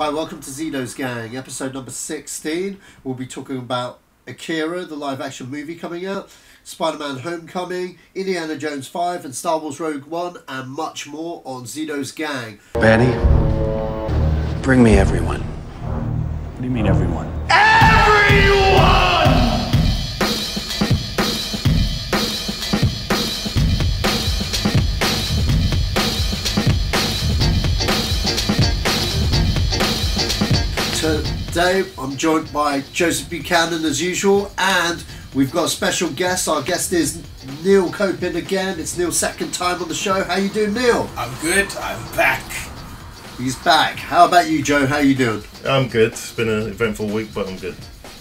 Hi, welcome to Zeno's Gang, episode number 16. We'll be talking about Akira, the live-action movie coming out, Spider-Man Homecoming, Indiana Jones 5 and Star Wars Rogue One, and much more on Zeno's Gang. Betty, bring me everyone. What do you mean, everyone? Everyone! Today I'm joined by Joseph Buchanan as usual, and we've got a special guest. Our guest is Neil Copin again. It's Neil's second time on the show. How you doing, Neil? I'm good. I'm back. He's back. How about you, Joe? How you doing? I'm good. It's been an eventful week, but I'm good.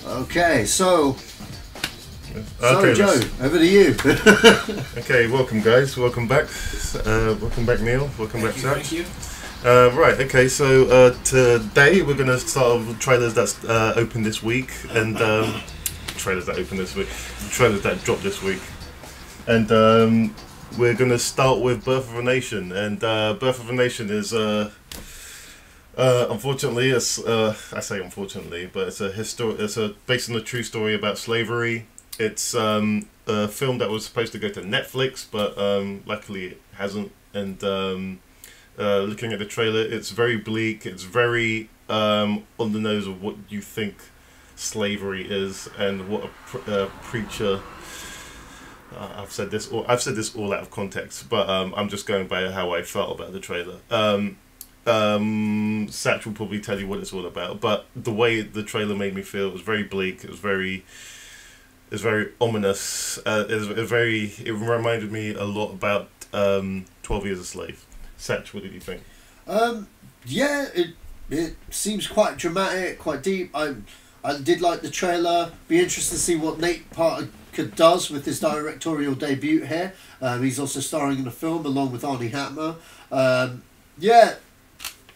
Okay, so Okay, Joe, over to you. Okay, welcome guys. Welcome back. Welcome back, Neil. Welcome back, Zach. Thank you. Right. Okay. So today we're gonna start with trailers that's open this week, and trailers that open this week, trailers that drop this week, and we're gonna start with Birth of a Nation. And Birth of a Nation is unfortunately, I say unfortunately, but it's based on a true story about slavery. It's a film that was supposed to go to Netflix, but luckily it hasn't. And looking at the trailer, it's very bleak. It's very on the nose of what you think slavery is, and what a preacher. I've said this all out of context, but I'm just going by how I felt about the trailer. Satch will probably tell you what it's all about, but the way the trailer made me feel, it was very bleak. It was very ominous. It reminded me a lot about 12 Years a Slave. Satch, what did you think? Yeah, it seems quite dramatic, quite deep. I did like the trailer. Be interested to see what Nate Parker does with his directorial debut here. He's also starring in the film along with Arnie Hatmer. Yeah,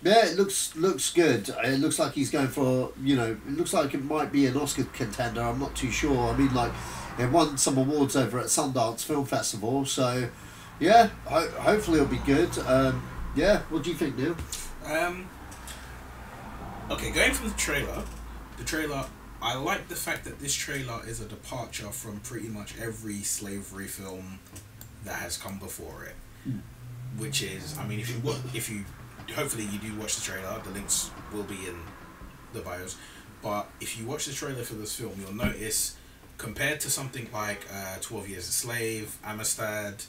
it looks good. It looks like he's going for, it looks like it might be an Oscar contender. I'm not too sure. I mean, like, it won some awards over at Sundance Film Festival, so yeah, hopefully it'll be good. Yeah, what do you think, Neil? Okay, going from the trailer, I like the fact that this trailer is a departure from pretty much every slavery film that has come before it. Which is, I mean, if you hopefully you do watch the trailer, the links will be in the bios, but if you watch the trailer for this film, you'll notice, compared to something like 12 Years a Slave, Amistad,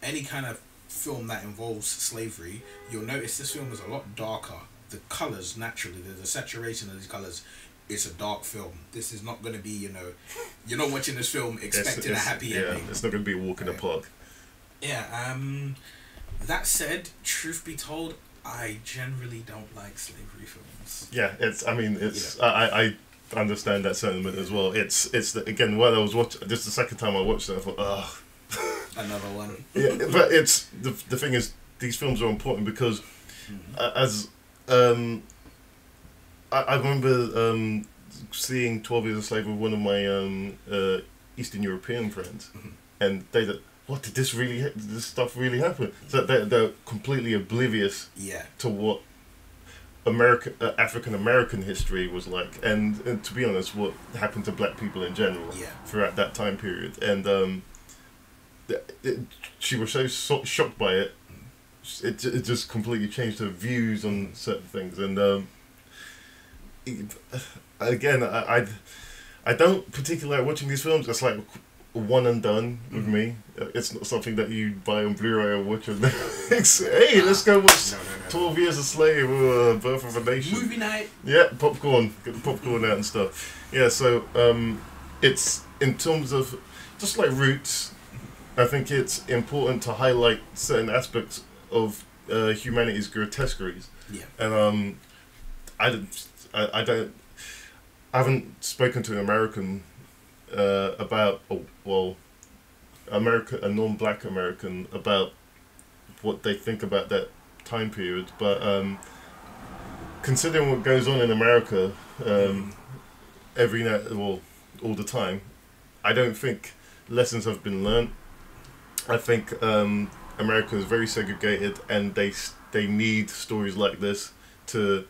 any kind of film that involves slavery, you'll notice this film is a lot darker. The colours, naturally, the saturation of these colours, it's a dark film. This is not going to be, you're not watching this film expecting a happy ending. It's not going to be a walk in the park. Yeah, that said, truth be told, I generally don't like slavery films. Yeah, I understand that sentiment as well. Again, while I was watching, this is the second time I watched it, I thought, ugh. Another one. Yeah, but it's the thing is, these films are important because I remember seeing 12 Years a Slave with one of my Eastern European friends, and they said, "What did this stuff really happen?" So they're completely oblivious to what African American history was like, and to be honest, what happened to black people in general throughout that time period. And she was so shocked by it. It just completely changed her views on certain things. And again, I don't particularly like watching these films. It's like one and done with me. It's not something that you buy on Blu-ray or watch on Netflix. Hey, let's go watch 12 Years a Slave or Birth of a Nation. Movie night. Yeah, popcorn. Get the popcorn out and stuff. Yeah, so it's in terms of just like Roots. I think it's important to highlight certain aspects of humanity's grotesqueries. Yeah. And I haven't spoken to an American about a non-black American about what they think about that time period. But considering what goes on in America all the time, I don't think lessons have been learned. I think America is very segregated, and they need stories like this to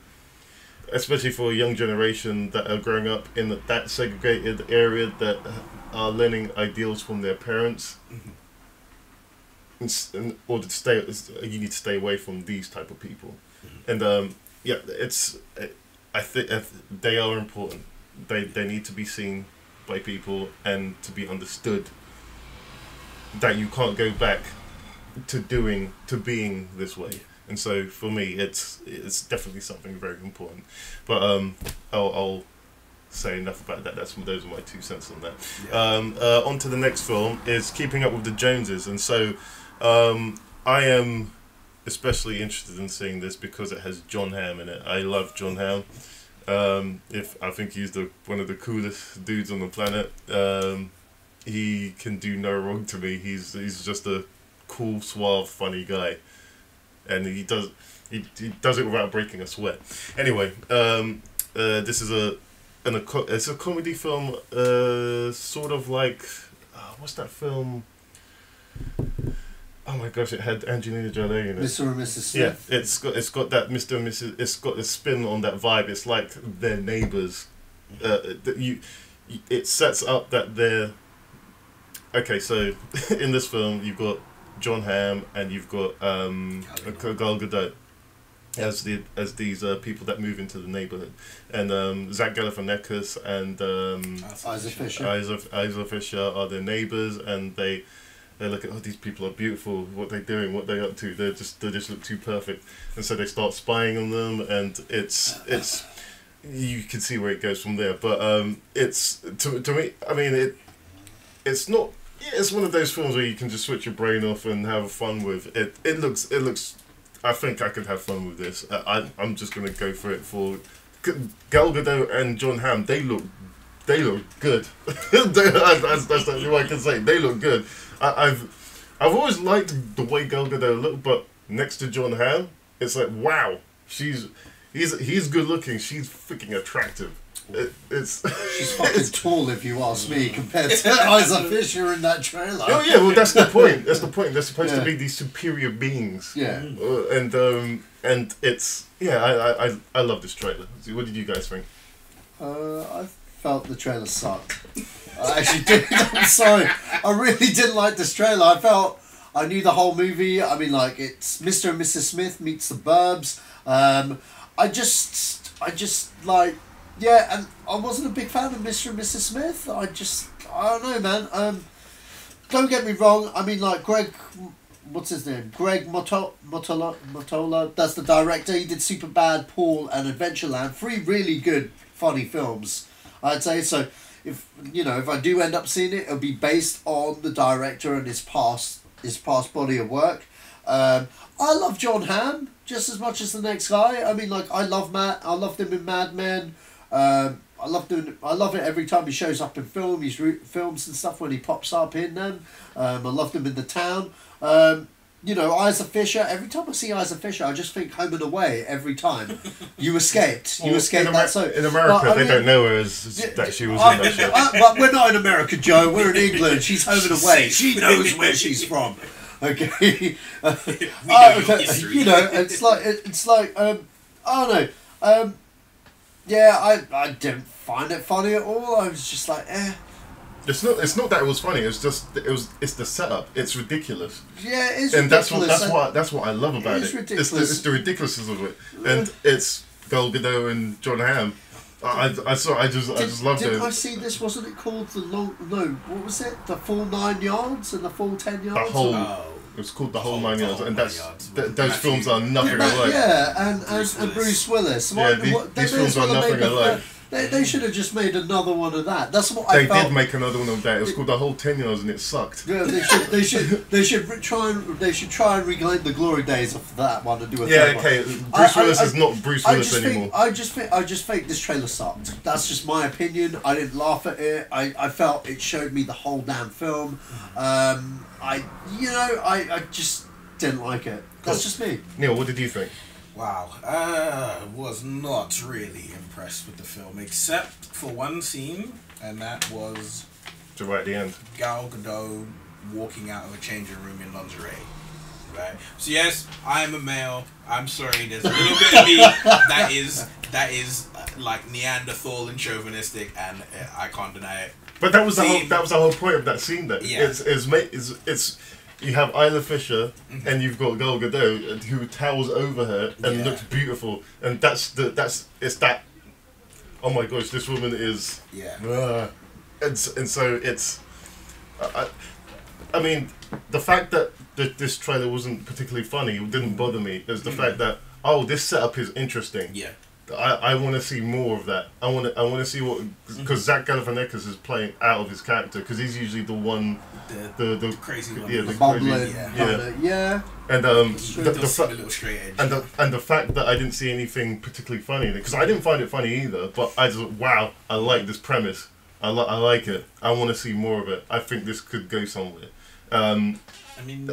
especially for a young generation that are growing up in that segregated area that are learning ideals from their parents. In order to stay, you need to stay away from these type of people. And yeah, I think they are important. They need to be seen by people and to be understood that you can't go back to being this way. And so for me, it's definitely something very important. But I'll say enough about that. Those are my 2 cents on that. Yeah. On to the next film is Keeping Up with the Joneses, and so I am especially interested in seeing this because it has Jon Hamm in it. I love Jon Hamm. I think he's one of the coolest dudes on the planet. He can do no wrong to me. He's just a cool, suave, funny guy, and he does it without breaking a sweat. Anyway, this is it's a comedy film, sort of like what's that film? Oh my gosh, it had Angelina Jolie in it. Mr. and Mrs. Smith. Yeah, it's got that Mr. and Mrs. It's got a spin on that vibe. It's like they're neighbours. It sets up that they're okay. So in this film, you've got Jon Hamm and you've got Gal Gadot as these people that move into the neighbourhood, and Zach Galifianakis and Isaac Fisher are their neighbours, and they look at, oh, these people are beautiful, what they're doing, what they're up to, they just look too perfect, and so they start spying on them, and it's you can see where it goes from there. But it's to me, I mean, it's not. It's one of those films where you can just switch your brain off and have fun with it. It looks. I think I could have fun with this. I'm just gonna go for it. For Gal Gadot and Jon Hamm, they look good. That's the only way I can say. They look good. I've always liked the way Gal Gadot looked, but next to Jon Hamm, it's like, wow, he's good looking. She's freaking attractive. She's fucking tall, if you ask me, compared to Isaac Fisher in that trailer. Oh yeah, well that's the point. That's the point. They're supposed to be these superior beings. Yeah. And it's I love this trailer. What did you guys think? I felt the trailer sucked. I actually did. I'm sorry. I really didn't like this trailer. I felt I knew the whole movie. I mean, like, it's Mr. and Mrs. Smith meets the Burbs. I just like. Yeah, and I wasn't a big fan of Mr. and Mrs. Smith. I don't know, man. Don't get me wrong. I mean, like, what's his name? Greg Mottola. That's the director. He did Superbad, Paul, and Adventureland. 3 really good, funny films, I'd say. So, if I do end up seeing it, it'll be based on the director and his past body of work. I love Jon Hamm just as much as the next guy. I mean, like, I loved him in Mad Men. I love it every time he shows up in films and stuff when he pops up in them. I loved him in The Town. Isaac Fisher. Every time I see Isaac Fisher, I just think Home and Away. Every time, you escaped. You escaped that. So in America, they don't know her as that she was in that show. But we're not in America, Joe. We're in England. She's home and away. She knows where she's from. Okay. It's like I don't know. Yeah, I didn't find it funny at all. I was just like, eh. It's not that it was funny. It's the setup. It's ridiculous. Yeah, it is and ridiculous. that's what I love about it. Ridiculous. It's the ridiculousness of it, and it's Gal Gadot and Jon Hamm. I just loved it. Didn't I see this? Wasn't it called what was it? The Full 9 Yards and the Full 10 Yards. It was called The Whole 9 Yards, and those films are nothing alike. Yeah, and Bruce Willis. These films are nothing alike. They should have just made another one of that. That's what I felt. They did make another one of that. It was called The Whole 10 Yards, and it sucked. Yeah, they should try and reclaim the glory days of that one and do a third one. Bruce Willis is not Bruce Willis anymore. I just think this trailer sucked. That's just my opinion. I didn't laugh at it. I felt it showed me the whole damn film. I just didn't like it. That's just me. Neil, what did you think? Wow, was not really impressed with the film, except for one scene, and that was right at the end. Gal Gadot walking out of a changing room in lingerie. Right. So yes, I am a male. I'm sorry. There's a little bit of me that is like Neanderthal and chauvinistic, and I can't deny it. But that was the whole point of that scene. Though Yeah. it's you have Isla Fisher and you've got Gal Gadot who towers over her and looks beautiful, and it's that. Oh my gosh, this woman is. Yeah. And so it's. I mean, the fact that this trailer wasn't particularly funny didn't bother me. It was the fact that this setup is interesting. Yeah. I want to see more of that. I want to see what, because Zach Galifianakis is playing out of his character, because he's usually the one, the crazy one, the bubbling, crazy, yeah. And a little straight edge. and the fact that I didn't see anything particularly funny in it, because I didn't find it funny either, but I just I like this premise. I like it. I want to see more of it. I think this could go somewhere. I mean,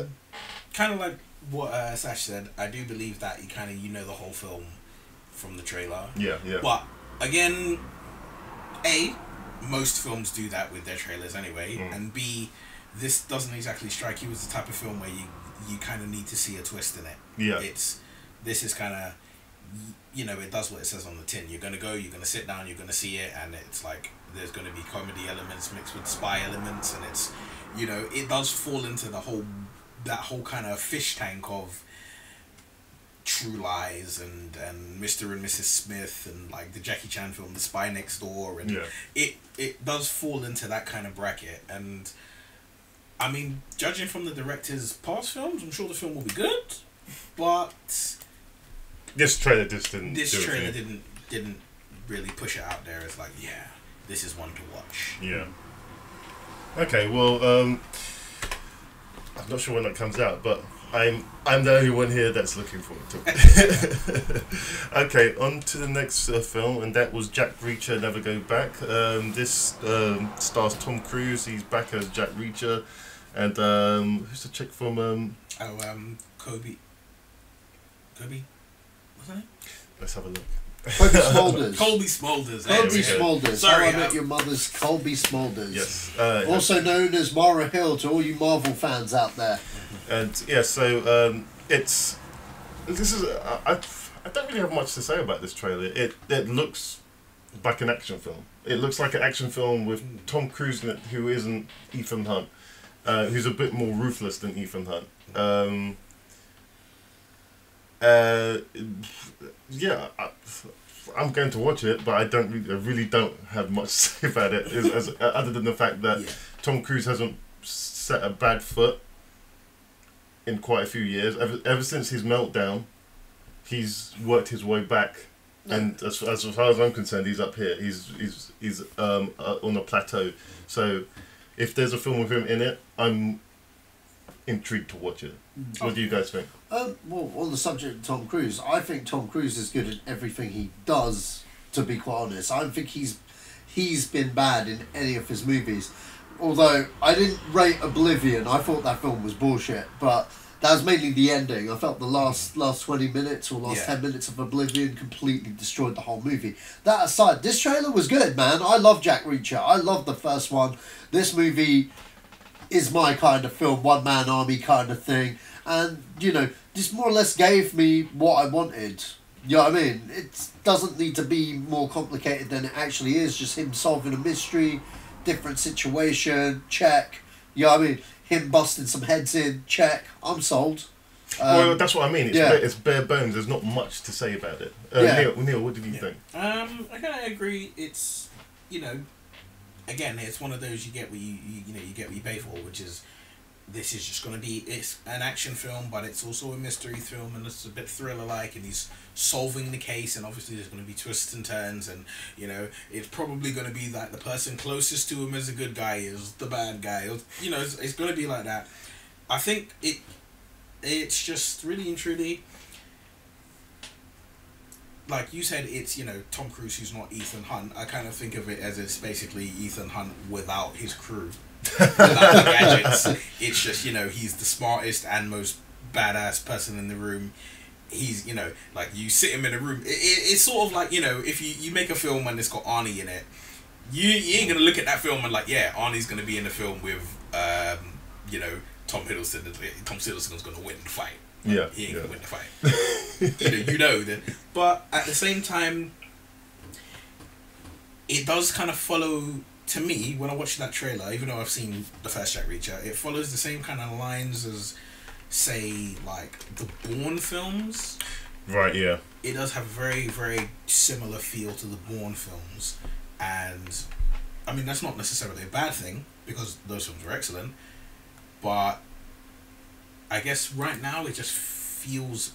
kind of like what Sash said. I do believe that you know the whole film from the trailer. Yeah. But again, most films do that with their trailers anyway, and B, this doesn't exactly strike you as the type of film where you kind of need to see a twist in it. Yeah. This is kind of, it does what it says on the tin. You're gonna go, you're gonna sit down, you're gonna see it, and it's like there's gonna be comedy elements mixed with spy elements, and it's, it does fall into that whole kind of fish tank of True Lies and Mr. and Mrs. Smith and like the Jackie Chan film The Spy Next Door, and it does fall into that kind of bracket. And I mean, judging from the director's past films, I'm sure the film will be good, but this trailer just didn't. Didn't really push it out there as like, this is one to watch. Yeah. Okay, well, I'm not sure when that comes out, but I'm the only one here that's looking forward to it. Okay, on to the next film, and that was Jack Reacher Never Go Back. This stars Tom Cruise. He's back as Jack Reacher, and who's the chick from? Kobe. What's her name? Let's have a look. Colby Smulders. Colby Smulders. Colby Smulders. Sorry, How I Met Your Mother's Colby Smulders. Yes. Also known as Mara Hill to all you Marvel fans out there. And yeah, so this is I don't really have much to say about this trailer. It looks like an action film. It looks like an action film with Tom Cruise in it, who isn't Ethan Hunt, who's a bit more ruthless than Ethan Hunt. Yeah, I'm going to watch it, but I really don't have much to say about it, other than the fact that Tom Cruise hasn't set a bad foot in quite a few years. Ever since his meltdown, he's worked his way back, and as far as I'm concerned, he's up here. He's on a plateau. So, if there's a film with him in it, I'm intrigued to watch it. What do you guys think? Well, on the subject of Tom Cruise, I think Tom Cruise is good at everything he does, to be quite honest. I don't think he's been bad in any of his movies. Although, I didn't rate Oblivion. I thought that film was bullshit, but that was mainly the ending. I felt the last 20 minutes or last 10 minutes of Oblivion completely destroyed the whole movie. That aside, this trailer was good, man. I love Jack Reacher. I love the first one. This movie is my kind of film, one-man army kind of thing. And, this more or less gave me what I wanted. You know what I mean? It doesn't need to be more complicated than it actually is. Just him solving a mystery, different situation, check. You know what I mean? Him busting some heads in, check. I'm sold. Well, that's what I mean. It's bare bones. There's not much to say about it. Neil, what did you think? I kind of agree. It's, again, it's one of those you get what you get what you pay for, which is, this is just going to be, it's an action film, but it's also a mystery film, and it's a bit thriller-like, and he's solving the case, and obviously there's going to be twists and turns, and, it's probably going to be like the person closest to him as a good guy is the bad guy. It's going to be like that. I think it's just really and truly, like you said, it's, Tom Cruise who's not Ethan Hunt. I kind of think of it as it's basically Ethan Hunt without his crew. Without the gadgets. It's just, he's the smartest and most badass person in the room. He's, like, you sit him in a room. It's sort of like, if you make a film and it's got Arnie in it, you ain't gonna look at that film and like, Arnie's gonna be in the film with Tom Hiddleston's going to win the fight. Yeah, He ain't going to win the fight. you know that. But at the same time, it does kind of follow, to me, when I watch that trailer, even though I've seen the first Jack Reacher, it follows the same kind of lines as, say, like, the Bourne films. Right, yeah. It does have a very, very similar feel to the Bourne films. And, I mean, that's not necessarily a bad thing, because those films were excellent. But I guess right now it just feels,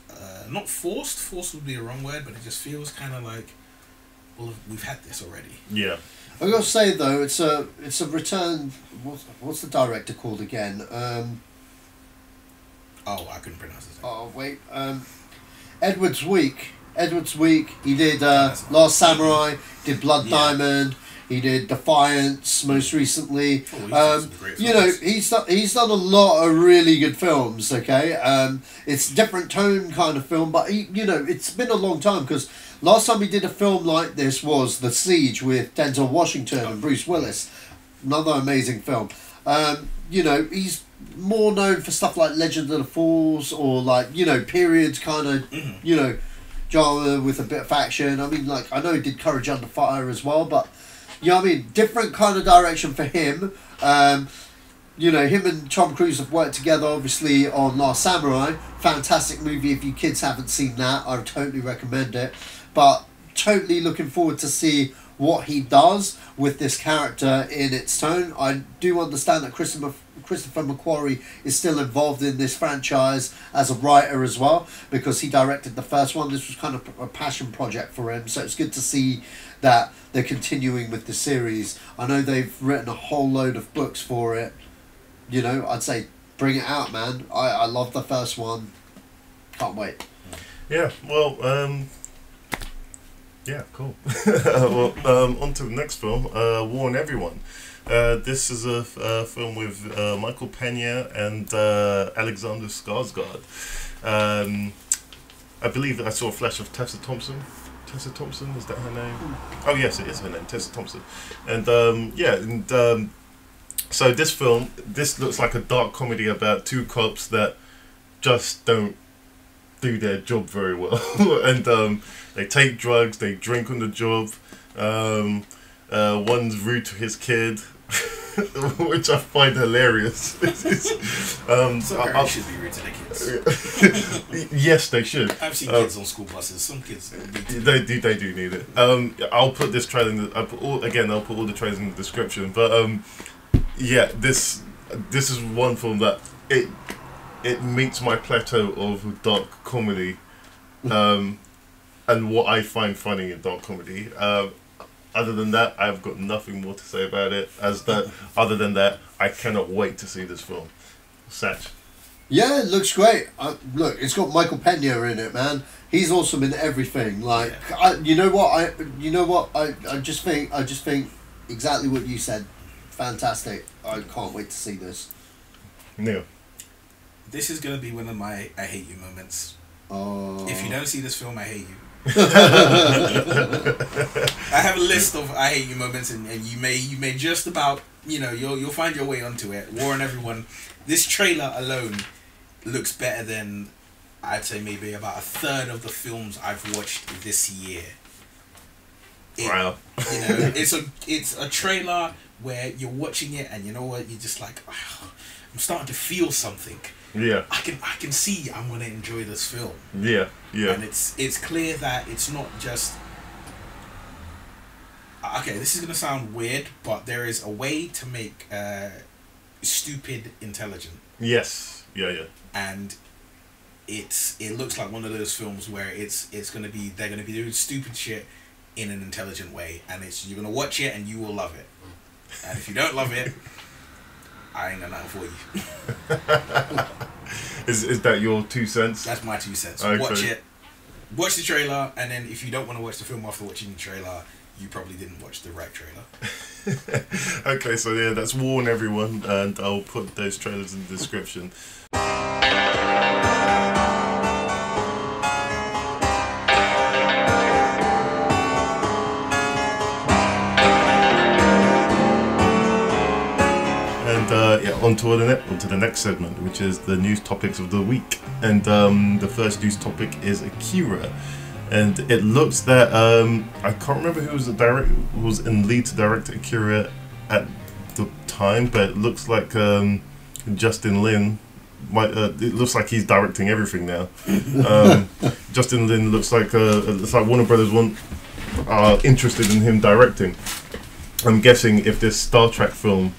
not forced. Forced would be a wrong word, but it just feels kind of like, well, we've had this already. Yeah. I gotta say though, it's a return. What's the director called again? Oh, I couldn't pronounce his name. Oh wait, Edward's Week. Edward's Week. He did Last Samurai. Did Blood Diamond. He did Defiance most recently. He's done a lot of really good films. Okay, it's a different tone kind of film, but it's been a long time because last time he did a film like this was The Siege with Denzel Washington and Bruce Willis. Another amazing film. He's more known for stuff like Legend of the Falls or like periods kind of genre with a bit of action. I mean, like I know he did Courage Under Fire as well, but. Different kind of direction for him. Him and Tom Cruise have worked together, obviously, on Last Samurai. Fantastic movie. If you kids haven't seen that, I would totally recommend it. But totally looking forward to see what he does with this character in its tone. I do understand that Christopher McQuarrie is still involved in this franchise as a writer as well, because he directed the first one. This was kind of a passion project for him, so it's good to see that they're continuing with the series. I know they've written a whole load of books for it. I'd say bring it out, man. I love the first one. Can't wait. Yeah, well, yeah, cool. On to the next film, Warn Everyone. This is a film with Michael Pena and Alexander Skarsgård. I believe that I saw a flash of Tessa Thompson. Tessa Thompson, is that her name? Oh yes, it is her name, Tessa Thompson. And so this looks like a dark comedy about two cops that just don't do their job very well. And they take drugs, they drink on the job. One's rude to his kid, which I find hilarious. Parents should be rude to their kids. Yes, they should. I've seen kids on school buses. Some kids they do need it. I'll put this trailer in I'll put all the trailers in the description. But this is one film that it meets my plateau of dark comedy, and what I find funny in dark comedy. Other than that, I've got nothing more to say about it. Other than that, I cannot wait to see this film. Satch. Yeah, it looks great. Look, it's got Michael Pena in it, man. He's awesome in everything. Like, I just think exactly what you said. Fantastic. I can't wait to see this. Yeah. This is gonna be one of my I hate you moments. Oh. If you don't see this film, I hate you. I have a list of I hate you moments, and you may just about you'll find your way onto it. Warn Everyone. This trailer alone looks better than I'd say maybe about a third of the films I've watched this year. Wow. It's a trailer where you're watching it and you know what, you're just like, oh, I'm starting to feel something. Yeah. I can see I'm gonna enjoy this film. Yeah. And it's clear that it's not just okay, this is gonna sound weird, but there is a way to make stupid intelligent. Yes. Yeah. And it looks like one of those films where they're gonna be doing stupid shit in an intelligent way, and you're gonna watch it and you will love it. And if you don't love it, I ain't got nothing for you. Is that your 2 cents? That's my 2 cents. Okay. Watch it. Watch the trailer, and then if you don't want to watch the film after watching the trailer, you probably didn't watch the right trailer. Okay, so yeah, that's Warn Everyone, and I'll put those trailers in the description. onto the next segment, which is the news topics of the week. And the first news topic is Akira. And it looks that I can't remember who was in lead to direct Akira at the time, but it looks like Justin Lin. It looks like he's directing everything now. Justin Lin looks like Warner Brothers are interested in him directing. I'm guessing if this Star Trek film,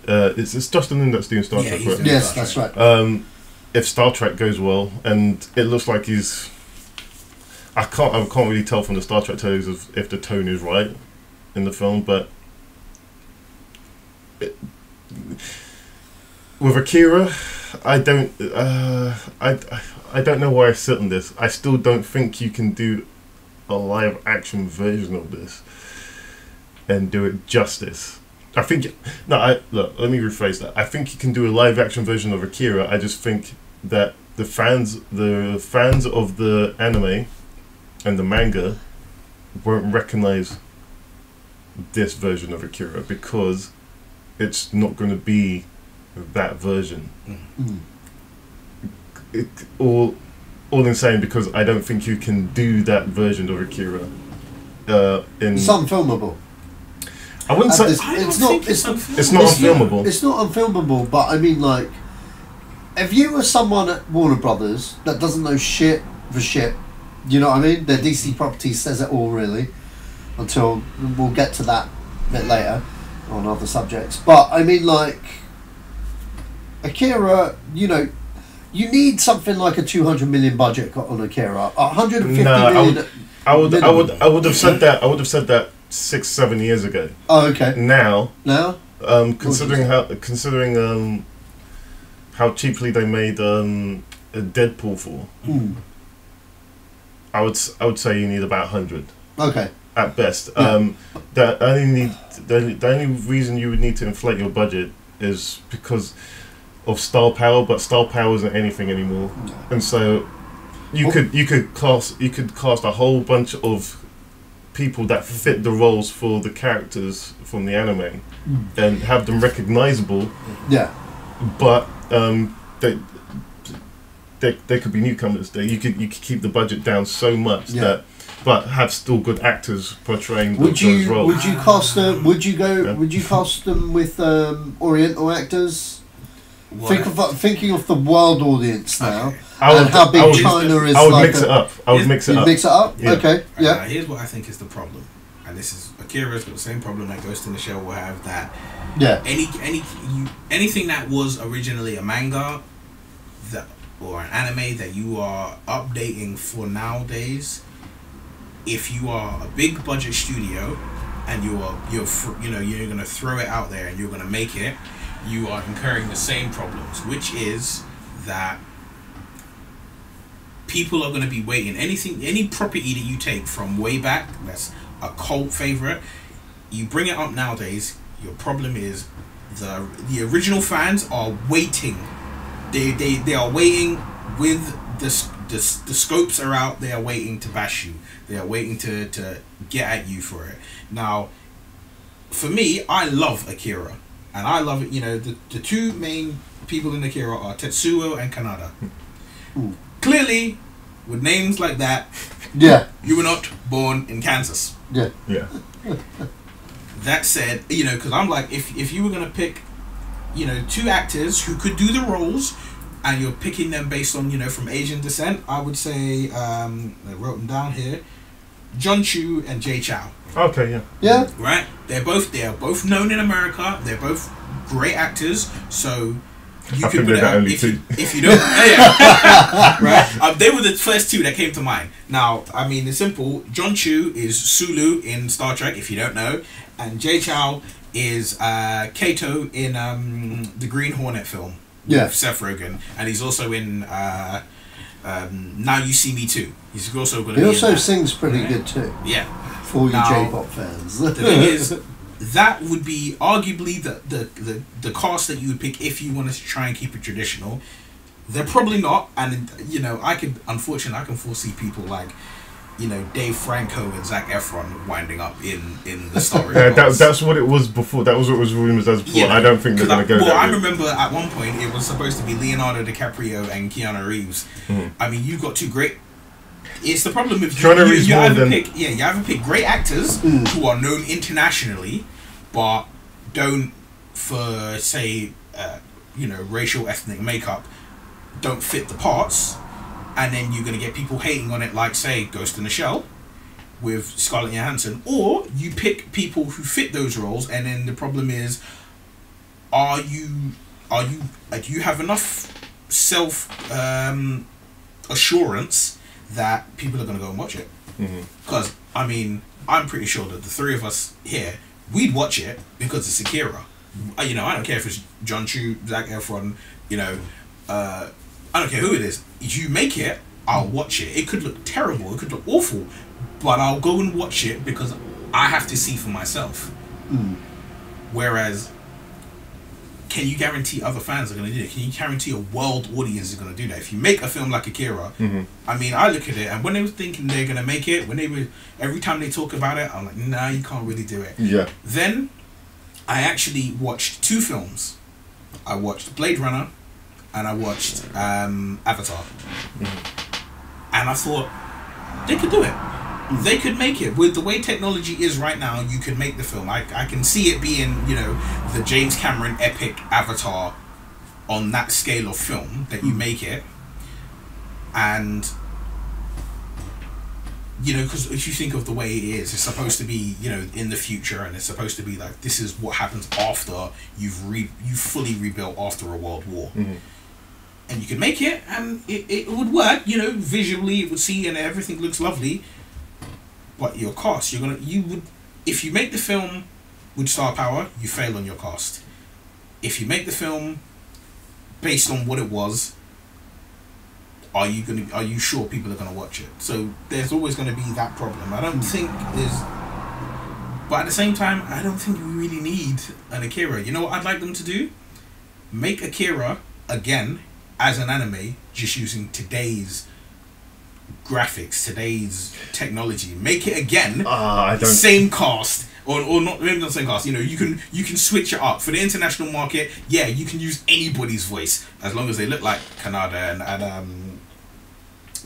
it's Justin Lin that's doing Star Trek, right? Yes, that's right. If Star Trek goes well, and it looks like he's, I can't really tell from the Star Trek trailers if the tone is right in the film, but with Akira, I don't know where I sit on this. I still don't think you can do a live action version of this and do it justice. I think let me rephrase that. I think you can do a live action version of Akira. I just think that the fans of the anime and the manga won't recognize this version of Akira because it's not going to be that version. All insane, because I don't think you can do that version of Akira. It's unfilmable. I wouldn't say it's not unfilmable. It's not unfilmable, but I mean, like, if you were someone at Warner Brothers that doesn't know shit for shit, you know what I mean? Their DC property says it all, really. Until we'll get to that a bit later on other subjects, but I mean, like, Akira, you know, you need something like a 200 million budget on Akira. 150 million. I would have said that. I would have said that 6-7 years ago. Oh, okay. Now, considering how cheaply they made Deadpool for, I would say you need about 100. Okay. At best. Yeah. The only reason you would need to inflate your budget is because of star power, but star power isn't anything anymore, and so you could cast a whole bunch of people that fit the roles for the characters from the anime and have them recognizable. Yeah, but they could be newcomers. You could keep the budget down so much that, but have still good actors portraying those roles. Would you cast them? Would you cast them with Oriental actors? Thinking of the world audience now, and how big China is. I would mix it up. Mix it up. Yeah. Okay. Yeah. Here's what I think is the problem, and this is Akira's got the same problem that Ghost in the Shell will have. That anything that was originally a manga, or an anime that you are updating for nowadays, if you are a big budget studio and you're going to throw it out there and you're going to make it, you are incurring the same problems, which is that people are going to be waiting. Any property that you take from way back, that's a cult favorite, you bring it up nowadays, your problem is the original fans are waiting. They are waiting with the scopes are out. They are waiting to bash you. They are waiting to get at you for it. Now, for me, I love Akira. And I love it, you know, the two main people in Akira are Tetsuo and Kanada. Clearly, with names like that, you were not born in Kansas. Yeah. That said, you know, because I'm like, if you were going to pick, you know, two actors who could do the roles, and you're picking them based on, you know, from Asian descent, I would say, I wrote them down here, John Chu and Jay Chow. Okay, yeah. Right? They are both known in America. They're both great actors. So you can put it out if you don't. Right? They were the first two that came to mind. Now, I mean, it's simple. John Chu is Sulu in Star Trek, if you don't know, and Jay Chow is Kato in the Green Hornet film. Yeah. With Seth Rogen, and he's also in Now You See Me Too. He's also going to. He also sings pretty good too. Yeah. For you J-pop fans. The thing is, that would be arguably the cast that you would pick if you wanted to try and keep it traditional. They're probably not, and you know, I can foresee people like you know, Dave Franco and Zac Efron winding up in the story. Yeah, that's what it was before. That was what was rumours as before. I don't think they're going to go there. Well, I remember at one point it was supposed to be Leonardo DiCaprio and Keanu Reeves. I mean, you've got two great... It's the problem with you either pick great actors who are known internationally, but don't, for say, you know, racial ethnic makeup, don't fit the parts, and then you're going to get people hating on it, like say Ghost in the Shell with Scarlett Johansson, or you pick people who fit those roles, and then the problem is, do you have enough self assurance that people are going to go and watch it? Because I mean, I'm pretty sure that the three of us here, we'd watch it because it's Akira. You know, I don't care if it's John Chu, Zac Efron, you know, I don't care who it is. If you make it, I'll watch it. It could look terrible, it could look awful, but I'll go and watch it because I have to see for myself. Whereas, can you guarantee other fans are going to do it? Can you guarantee a world audience is going to do that? If you make a film like Akira, I mean, I look at it, and when they were thinking they're going to make it, every time they talk about it, I'm like, nah, you can't really do it. Yeah. Then, I actually watched two films. I watched Blade Runner, and I watched Avatar. And I thought, they could do it. They could make it. With the way technology is right now, you could make the film. I can see it being, you know, the James Cameron epic Avatar on that scale of film, that you make it. And, you know, because if you think of the way it is, it's supposed to be, you know, in the future, and it's supposed to be like, this is what happens after you've fully rebuilt after a world war. And you can make it, and it would work, you know, visually it would see, and everything looks lovely. But your cost, if you make the film with star power, you fail on your cost. If you make the film based on what it was, are you sure people are gonna watch it? So there's always gonna be that problem. I don't think there's, but at the same time, I don't think we really need an Akira. You know what I'd like them to do? Make Akira again as an anime, just using today's graphics, today's technology. Make it again, same cast, or not, maybe not same cast. You know, you can switch it up for the international market. Yeah, you can use anybody's voice as long as they look like Kanada and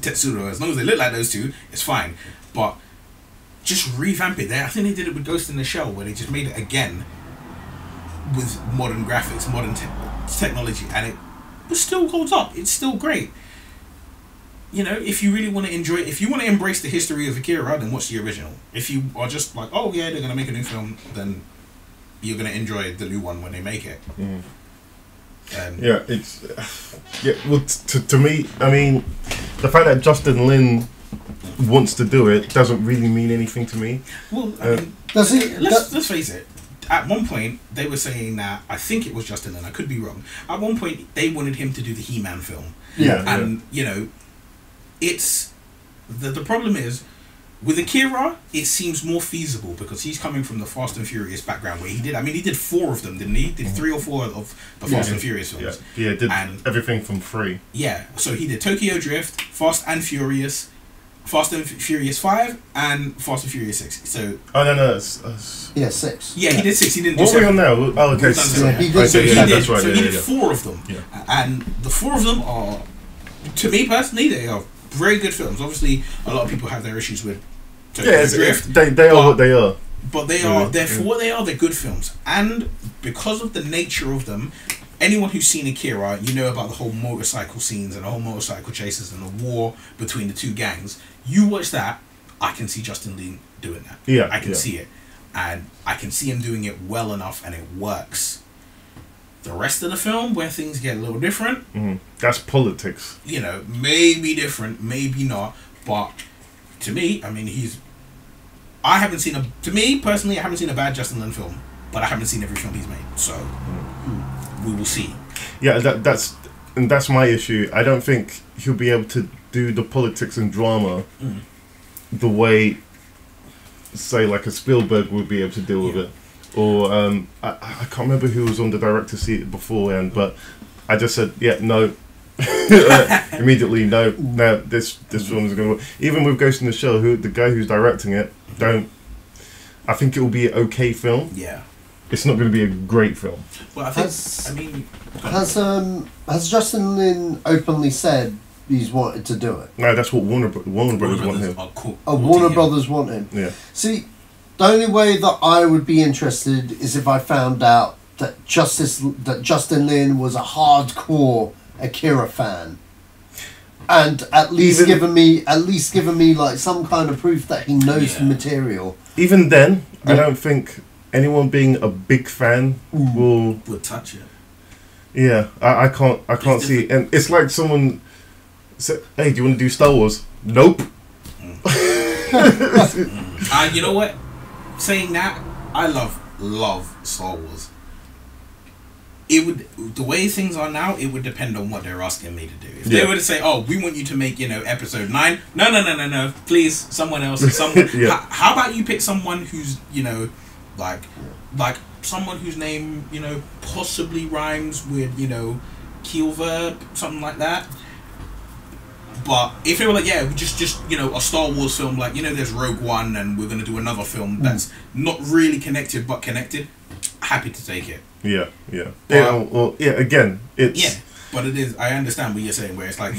Tetsuro. As long as they look like those two, it's fine. But just revamp it. I think they did it with Ghost in the Shell, where they just made it again with modern graphics, modern technology, and it still holds up. It's still great. You know, if you really want to enjoy it, if you want to embrace the history of Akira, then watch the original. If you are just like, oh yeah, they're going to make a new film, then you're going to enjoy the new one when they make it. Yeah, it's... yeah, well, to me, I mean, the fact that Justin Lin wants to do it doesn't really mean anything to me. Well, I mean, let's face it. At one point, they were saying that, I think it was Justin Lin, I could be wrong. At one point, they wanted him to do the He-Man film. Yeah. And, you know, it's... The problem is, with Akira, it seems more feasible because he's coming from the Fast and Furious background where he did 4 of them, didn't he? Did 3 or 4 of the Fast and Furious films. Yeah, did everything from 3. Yeah, so he did Tokyo Drift, Fast and Furious 5, and Fast and Furious 6. So yeah, 6. Yeah, he did 6. He didn't do what 7. are we on now? Oh, okay. He did 4 of them. Yeah. And the 4 of them are, to me personally, they are very good films. Obviously, a lot of people have their issues with Tokyo Drift. They are what they are. But they are, for what they are, they're good films. And because of the nature of them, anyone who's seen Akira, you know about the whole motorcycle scenes and the whole motorcycle chases and the war between the two gangs. You watch that, I can see Justin Lin doing that. Yeah, I can see it. And I can see him doing it well enough, and it works. The rest of the film, where things get a little different... That's politics. You know, maybe different, maybe not. But to me, I mean, to me, personally, I haven't seen a bad Justin Lin film. But I haven't seen every film he's made. So, we will see. Yeah, that's my issue. I don't think he'll be able to do the politics and drama the way, say, like a Spielberg would be able to deal with it. Or I can't remember who was on the director's seat beforehand, but I just said, yeah, no. immediately know this film is going to work. Even with Ghost in the Shell, the guy who's directing it, I think it will be an okay film. Yeah. It's not going to be a great film. Well, I think. Has Justin Lin openly said he's wanted to do it? No, that's what Warner Brothers want him. Warner Brothers want him. Yeah. See, the only way that I would be interested is if I found out that Justin Lin was a hardcore Akira fan, and at least given me like some kind of proof that he knows the material. Even then, I don't think anyone being a big fan would touch it. Yeah, I can't see it. And it's like someone said, "Hey, do you want to do Star Wars?" Nope. You know what? Saying that, I love Star Wars. The way things are now, it would depend on what they're asking me to do. If they were to say, "Oh, we want you to make, episode 9," no, please, someone else. How about you pick someone who's, like someone whose name, possibly rhymes with, keel verb, something like that. But if they were like, yeah, just a Star Wars film, like, there's Rogue One, and we're gonna do another film that's not really connected but connected, happy to take it. Yeah. Again, it's but it is. I understand what you're saying, where it's like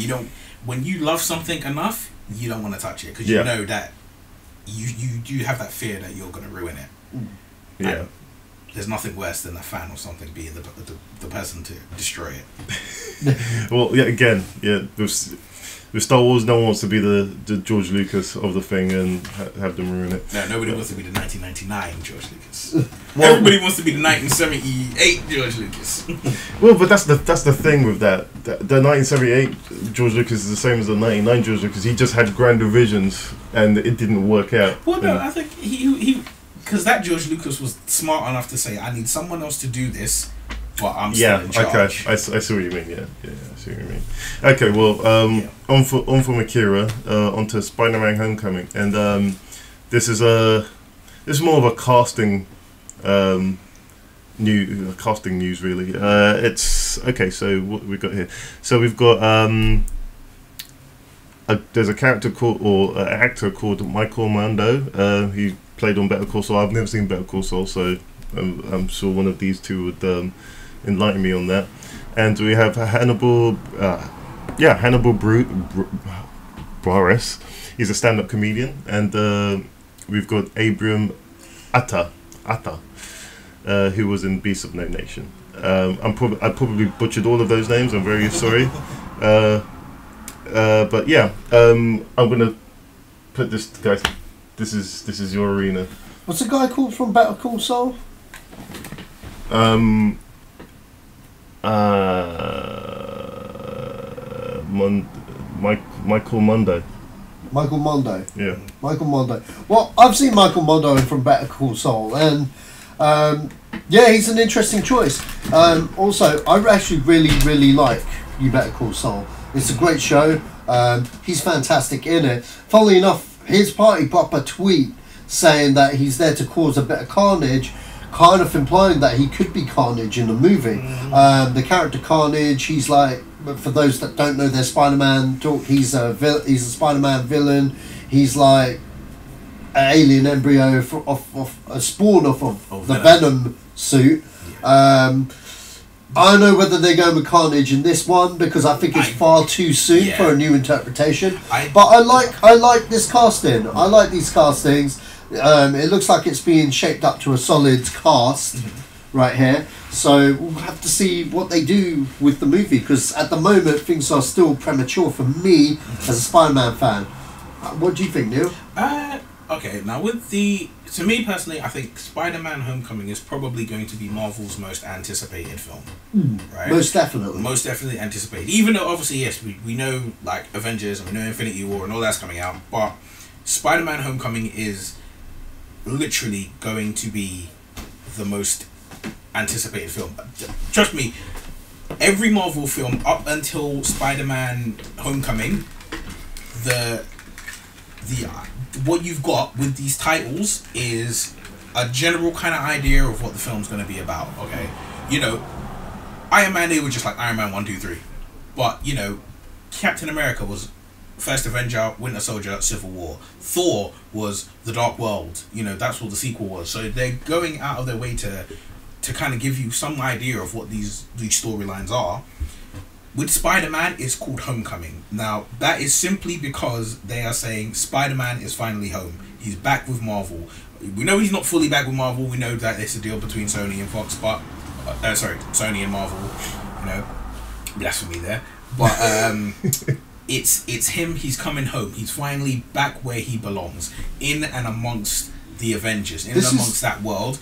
when you love something enough, you don't want to touch it because you know that you have that fear that you're gonna ruin it. Yeah. And there's nothing worse than a fan of something being the person to destroy it. Well, with Star Wars, no one wants to be the George Lucas of the thing and have them ruin it. No, nobody wants to be the 1999 George Lucas. Everybody wants to be the 1978 George Lucas. Well, but that's the thing with that. The 1978 George Lucas is the same as the 1999 George Lucas. He just had grander visions, and it didn't work out. Well, no, I think he because that George Lucas was smart enough to say, I need someone else to do this, but I'm still in charge. Okay, I see what you mean. Yeah, I see what you mean. Okay, well, on from Akira, onto Spider-Man: Homecoming, and this is more of a casting news really. It's okay. So what we got here? So we've got there's a character called an actor called Michael Mando. He played on Better Call Saul. I've never seen Better Call Saul, so I'm sure one of these two would enlighten me on that. And we have Hannibal Buress. He's a stand-up comedian, and we've got Abram Atta, who was in Beasts of No Nation. I probably butchered all of those names. I'm very sorry. But yeah, I'm gonna put this guy. This is your arena. What's the guy called from Better Call Saul? Michael Mondo. Michael Mondo. Yeah. Michael Mondo. Well, I've seen Michael Mondo from Better Call Saul, and he's an interesting choice. Also, I actually really like You Better Call Saul. It's a great show. He's fantastic in it. Funnily enough, his party put up a tweet saying that he's there to cause a bit of carnage, kind of implying that he could be Carnage in the movie. The character Carnage, he's like, for those that don't know their Spider-Man talk, he's a Spider-Man villain. He's like an alien embryo of a spawn of the Venom suit. I don't know whether they're going with Carnage in this one because I think it's far too soon for a new interpretation. But I like this casting. I like these castings. It looks like it's being shaped up to a solid cast right here. So we'll have to see what they do with the movie because at the moment things are still premature for me as a Spider-Man fan. What do you think, Neil? Okay, now to me personally, I think Spider-Man: Homecoming is probably going to be Marvel's most anticipated film. Right? Most definitely. Most definitely anticipated. Even though obviously, yes, we know like Avengers and we know Infinity War and all that's coming out, but Spider-Man: Homecoming is literally going to be the most anticipated film. Trust me, every Marvel film up until Spider-Man: Homecoming, the what you've got with these titles is a general kind of idea of what the film's going to be about. Okay, Iron Man, they were just like Iron Man 1, 2, 3, but Captain America was First Avenger, Winter Soldier, Civil War. Thor was The Dark World. You know, that's what the sequel was. So they're going out of their way to kind of give you some idea of what these storylines are. With Spider-Man, it's called Homecoming. Now, that is simply because they are saying Spider-Man is finally home. He's back with Marvel. We know he's not fully back with Marvel. We know that it's a deal between Sony and Fox, but Sony and Marvel. You know, blasphemy there. But it's him. He's coming home. He's finally back where he belongs, in and amongst the Avengers, in and amongst that world.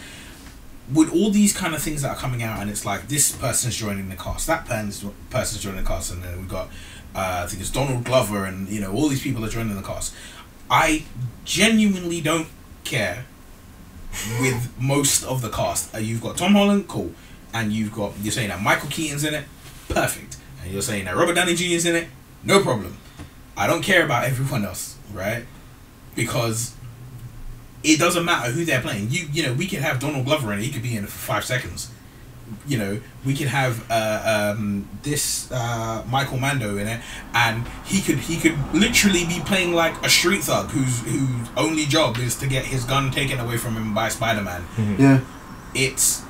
With all these kind of things that are coming out, and it's like this person's joining the cast, that person's joining the cast, and then we've got I think it's Donald Glover, and you know, all these people are joining the cast. I genuinely don't care with most of the cast. You've got Tom Holland, cool, and you're saying that Michael Keaton's in it, perfect, and you're saying that Robert Downey Jr. is in it, no problem. I don't care about everyone else, right? Because it doesn't matter who they're playing. You know, we could have Donald Glover in it. He could be in it for 5 seconds. You know, we could have Michael Mando in it, and he could literally be playing like a street thug whose only job is to get his gun taken away from him by Spider-Man. Mm-hmm. Yeah. It's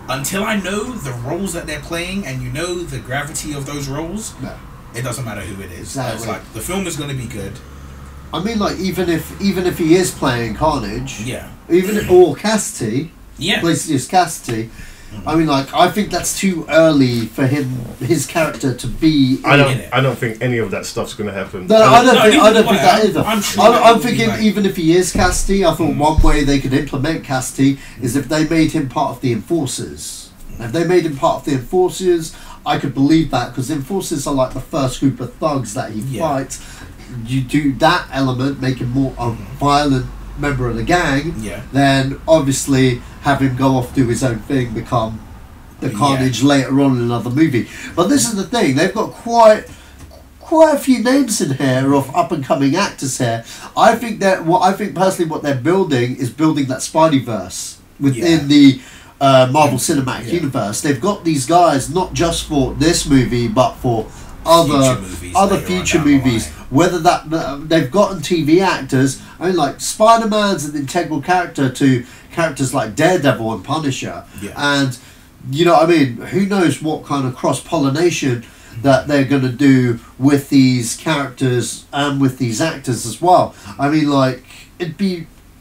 until I know the roles that they're playing, and you know the gravity of those roles. No. It doesn't matter who it is. Exactly. It's like the film is going to be good. I mean, like even if he is playing Carnage, yeah, or Cassidy, yeah, plays just Cassidy. I mean, like I think that's too early for his character to be. I don't think any of that stuff's going to happen. No, I don't think that either. I'm thinking like, even if he is Cassidy, I thought one way they could implement Cassidy is if they made him part of the Enforcers. If they made him part of the Enforcers, I could believe that, because the Enforcers are like the first group of thugs that he fights. You do that element, make him more a violent member of the gang, then obviously have him go off, do his own thing, become the Carnage later on in another movie. But this is the thing, they've got quite a few names in here of up and coming actors here. I think personally what they're building is building that Spideyverse within the Marvel Cinematic Universe. They've got these guys not just for this movie but for other future movies. Whether that they've gotten TV actors, I mean, like Spider-Man's an integral character to characters like Daredevil and Punisher, and you know, I mean, who knows what kind of cross-pollination that they're going to do with these characters and with these actors as well. I mean, like it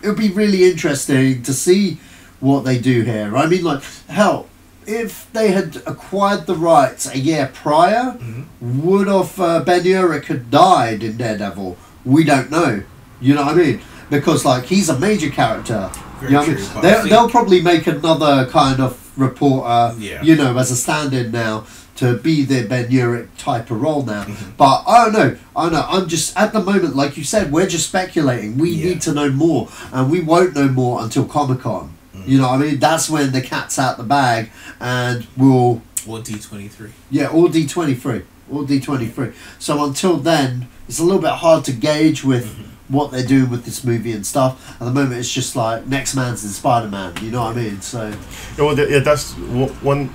would be really interesting to see what they do here. I mean, like hell, if they had acquired the rights a year prior, would have Ben Urich had died in Daredevil? We don't know. You know what I mean? Because like he's a major character. Very you know true, what I mean? They'll probably make another kind of reporter, yeah. you know, as a stand-in now to be the Ben Urich type of role now. But I don't know. I'm just at the moment, like you said, we're just speculating. We need to know more, and we won't know more until Comic-Con. You know what I mean? That's when the cat's out the bag, and we'll... Or D23. Yeah, or D23. Or D23. So until then, it's a little bit hard to gauge with what they're doing with this movie and stuff. At the moment, it's just like, next man's in Spider-Man. You know what I mean? So... Yeah, well, yeah, that's... When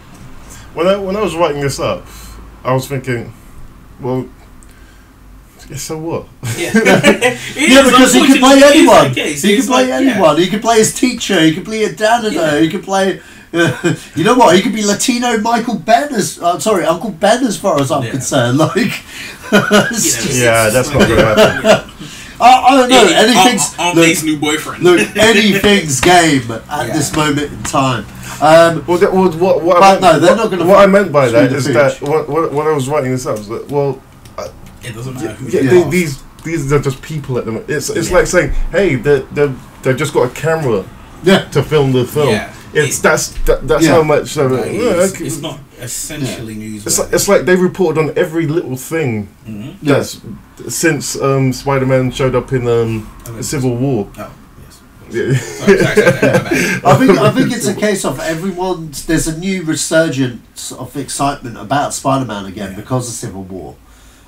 I was writing this up, I was thinking, well... Yeah, so what? Yeah, because he could play anyone. He could play anyone. He could play his teacher. He could play a janitor. He could play. You know what? He could be Latino Michael Ben Uncle Ben, as far as I'm concerned. Like, that's not going to happen. I don't know. Anything's Aunt's new boyfriend. Look, anything's game at this moment in time. What I meant by that is that when I was writing this up, was that, well. It doesn't matter who these are just people at the moment. It's like saying, hey, they've just got a camera to film the film. Yeah. That's how much. It's not essentially news. It's like they reported on every little thing that's since Spider-Man showed up in Civil War. Oh. Sorry. I think it's a case of there's a new resurgence of excitement about Spider-Man again because of Civil War.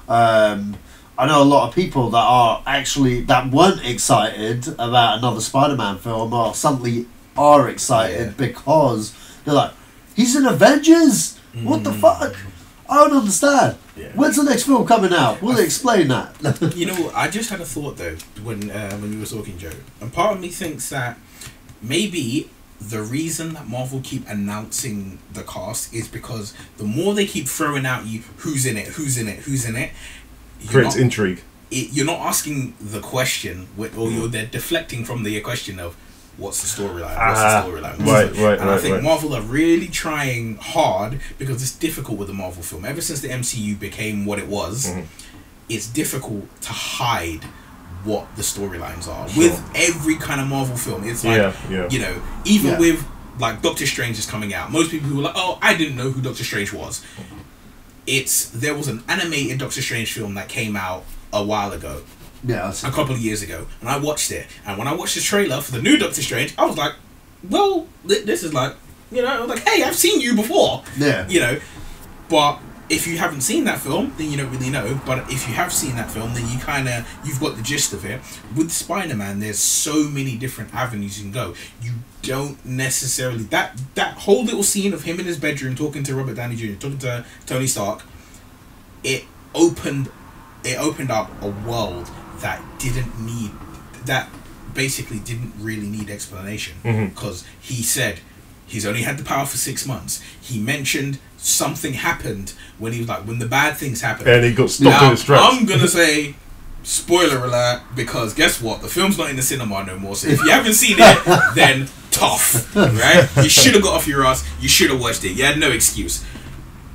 I know a lot of people that weren't excited about another Spider-Man film or suddenly are excited because they're like, he's in Avengers? What the fuck? I don't understand. Yeah. When's the next film coming out? Will they explain that? You know, I just had a thought though when you were talking, Joe, and part of me thinks that maybe the reason that Marvel keep announcing the cast is because the more they keep throwing out you who's in it, Creates intrigue. You're not asking the question, or they're deflecting from the question of what's the storyline. Right. And I think Marvel are really trying hard because it's difficult with the Marvel film. Ever since the MCU became what it was, it's difficult to hide what the storylines are with every kind of Marvel film. It's like you know, even with like Doctor Strange is coming out, most people who were like, oh, I didn't know who Doctor Strange was. There was an animated Doctor Strange film that came out a while ago, a couple of years ago, and I watched it. And when I watched the trailer for the new Doctor Strange, I was like, well, this is like, you know, I was like, hey, I've seen you before, you know. But if you haven't seen that film, then you don't really know. But if you have seen that film, then you've got the gist of it. With Spider-Man, there's so many different avenues you can go. You don't necessarily that whole little scene of him in his bedroom talking to Robert Downey Jr., talking to Tony Stark, it opened up a world that basically didn't really need explanation, because he said he's only had the power for 6 months. He mentioned something happened when he was like, when the bad things happened, and he got stopped in his tracks. I'm gonna say spoiler alert, because guess what, the film's not in the cinema no more, so if you haven't seen it, then tough, right? You should have got off your ass, you should have watched it, you had no excuse.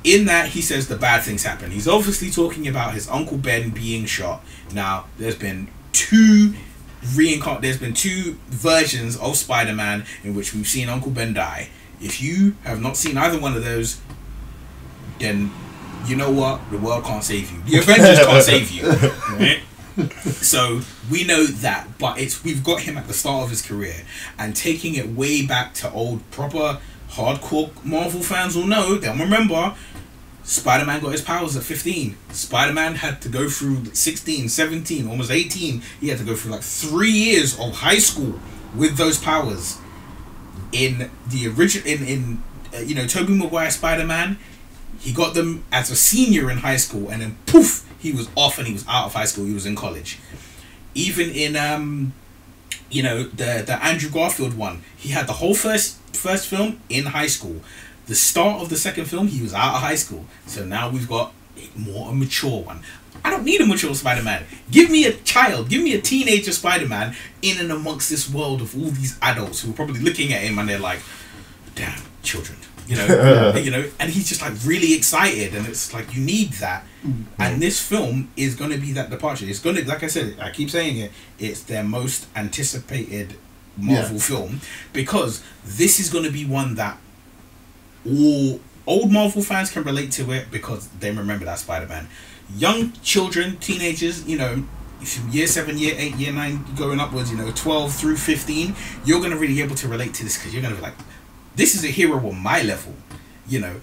In that, he says the bad things happen. He's obviously talking about his Uncle Ben being shot. Now, there's been two versions of Spider-Man in which we've seen Uncle Ben die. If you have not seen either one of those, then you know what? The world can't save you. The Avengers can't save you. Right? So we know that, but we've got him at the start of his career, and taking it way back to old proper hardcore Marvel fans will know, they'll remember Spider-Man got his powers at 15. Spider-Man had to go through 16, 17, almost 18. He had to go through like 3 years of high school with those powers. In the original, you know, Tobey Maguire Spider-Man, he got them as a senior in high school, and then poof, he was off and he was out of high school. He was in college. Even in you know, the Andrew Garfield one, he had the whole first film in high school. The start of the second film, he was out of high school. So now we've got a mature one. I don't need a mature Spider-Man. Give me a child, give me a teenager Spider-Man in and amongst this world of all these adults who are probably looking at him and they're like, damn, children. You know, you know, and he's just like really excited, and it's like you need that. And this film is going to be that departure. It's going to, like I said, I keep saying it, it's their most anticipated Marvel film, because this is going to be one that all old Marvel fans can relate to it because they remember that Spider-Man. Young children, teenagers, you know, year 7, year 8, year 9 going upwards, you know, 12 through 15, you're going to really be able to relate to this, because you're going to be like, this is a hero on my level. You know,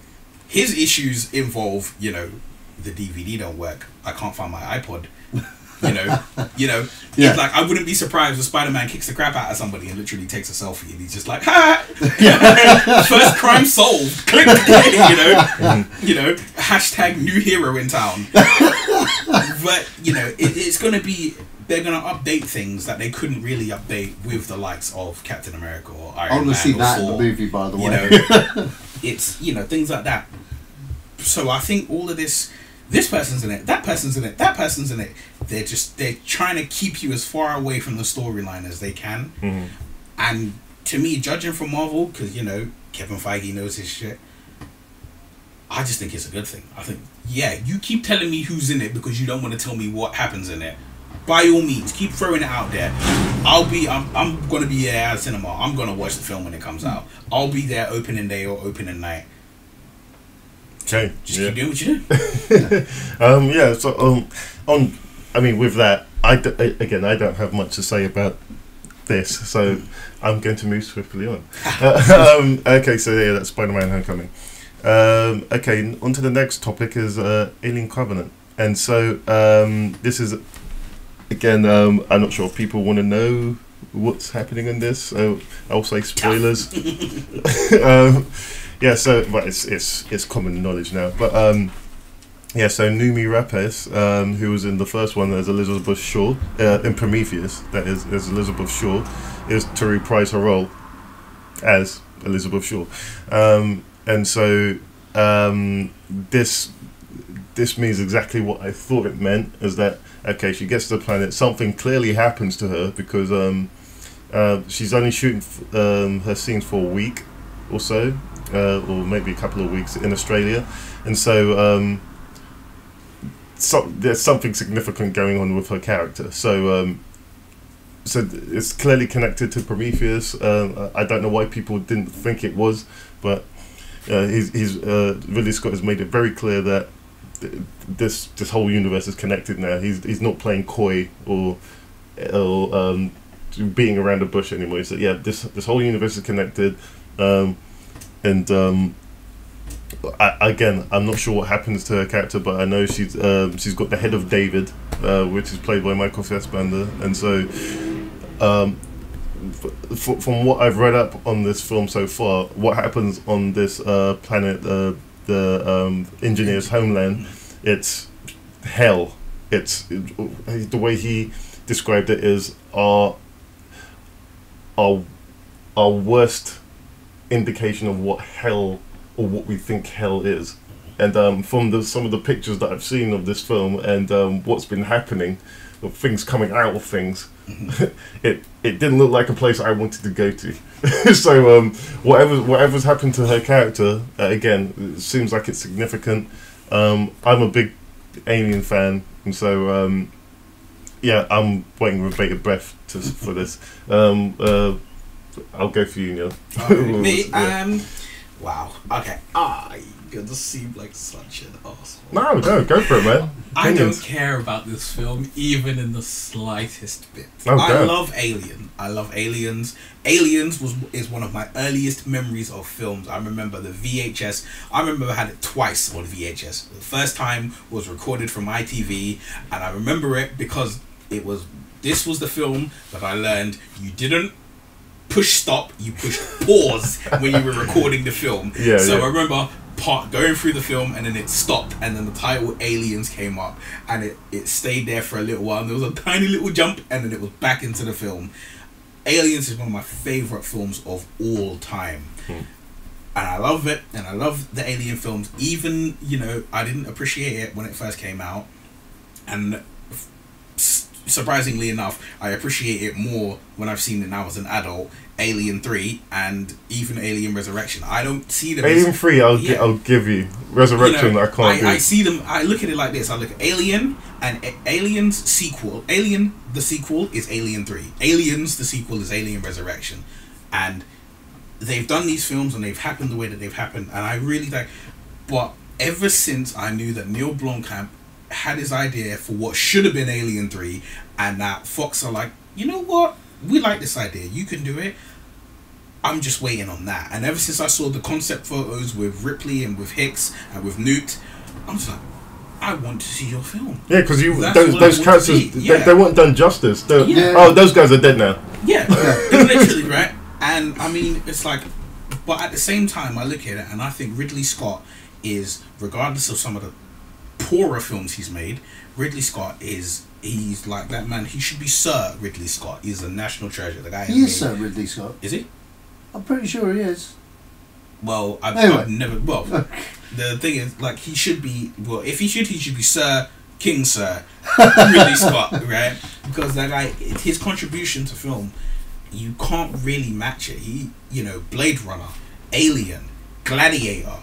his issues involve, you know, the DVD don't work, I can't find my iPod. You know, it's like, I wouldn't be surprised if Spider-Man kicks the crap out of somebody and literally takes a selfie, and he's just like, ha! First crime solved. Click. You know, hashtag new hero in town. But you know, it's gonna be, they're gonna update things that they couldn't really update with the likes of Captain America or Iron Man. I want to see that Thor, in the movie, by the way. You know, it's, you know, things like that. So I think all of this person's in it, that person's in it, that person's in it. They're trying to keep you as far away from the storyline as they can. And to me, judging from Marvel, because, you know, Kevin Feige knows his shit, I just think it's a good thing. I think, yeah, you keep telling me who's in it because you don't want to tell me what happens in it. By all means, keep throwing it out there. I'm gonna be there at cinema. I'm gonna watch the film when it comes out. I'll be there opening day or opening night. Okay. Just keep doing what you do. Yeah. So I mean, with that, I don't have much to say about this, so I'm going to move swiftly on. Okay, so yeah, that's Spider-Man: Homecoming. Okay, on to the next topic is Alien Covenant, and so this is again. I'm not sure if people want to know what's happening in this, so I'll say spoilers. Yeah, so but it's common knowledge now. But Yeah, so Noomi Rapace, who was in the first one as Elizabeth Shaw, in Prometheus, that is, as Elizabeth Shaw, is to reprise her role as Elizabeth Shaw. And so this means exactly what I thought it meant, is that, okay, she gets to the planet, something clearly happens to her, because she's only shooting her scenes for a week or so, or maybe a couple of weeks in Australia, and so there's something significant going on with her character. So it's clearly connected to Prometheus. I don't know why people didn't think it was, but Ridley Scott has made it very clear that this whole universe is connected now. He's not playing coy or beating around the bush anymore. So yeah, this whole universe is connected, and I'm not sure what happens to her character, but I know she's got the head of David, which is played by Michael Fassbender, and so from what I've read up on this film so far, what happens on this planet, the engineer's homeland, it's hell. It's the way he described it is our worst indication of what hell, or what we think hell is. And from some of the pictures that I've seen of this film, and what's been happening, of things coming out of things, it didn't look like a place I wanted to go to. So whatever's happened to her character, again, it seems like it's significant. I'm a big Alien fan, and so yeah, I'm waiting with bated breath for this. I'll go for you, Neil. Me, Yeah. wow. Okay, I gonna seem like such an asshole. No, go for it, man. I Opinions. don't care about this film even in the slightest bit. Oh, I damn. love Alien. I love Aliens. Aliens is one of my earliest memories of films. I remember the VHS. I remember I had it twice on VHS. The first time was recorded from ITV, and I remember it because this was the film that I learned you didn't push stop, you pushed pause when you were recording the film. Yeah, so yeah. I remember going through the film, and then it stopped, and then the title Aliens came up, and it stayed there for a little while, and there was a tiny little jump, and then it was back into the film. Aliens is one of my favourite films of all time. And I love it, and I love the Alien films. Even, I didn't appreciate it when it first came out, and surprisingly enough, I appreciate it more when I've seen it now as an adult. Alien 3 and even Alien Resurrection. I don't see them. Alien 3, I'll give you. Resurrection, I can't do. I see them. I look at it like this. I look at Alien and Alien's sequel. Alien, the sequel, is Alien 3. Aliens, the sequel, is Alien Resurrection. And they've done these films and they've happened the way that they've happened. And I really like. But ever since I knew that Neil Blomkamp had his idea for what should have been Alien 3, and that Fox are like, you know what? We like this idea. You can do it. I'm just waiting on that. And ever since I saw the concept photos with Ripley and with Hicks and with Newt, I'm just like, I want to see your film. Yeah, because That's what those I want to characters, see. Yeah. they weren't done justice. Yeah. Oh, those guys are dead now. Yeah, literally, right? And I mean, it's like, but at the same time, I look at it and I think Ridley Scott is, regardless of some of the poorer films he's made, Ridley Scott he's like that man. He should be Sir Ridley Scott. He's a national treasure. The guy He is Sir Ridley Scott. Is he? I'm pretty sure he is. Well, Anyway. I've never. Well, the thing is, like, he should be. Well, if he should be Sir King Sir Ridley Scott, right? Because that guy, his contribution to film, you can't really match it. Blade Runner, Alien, Gladiator.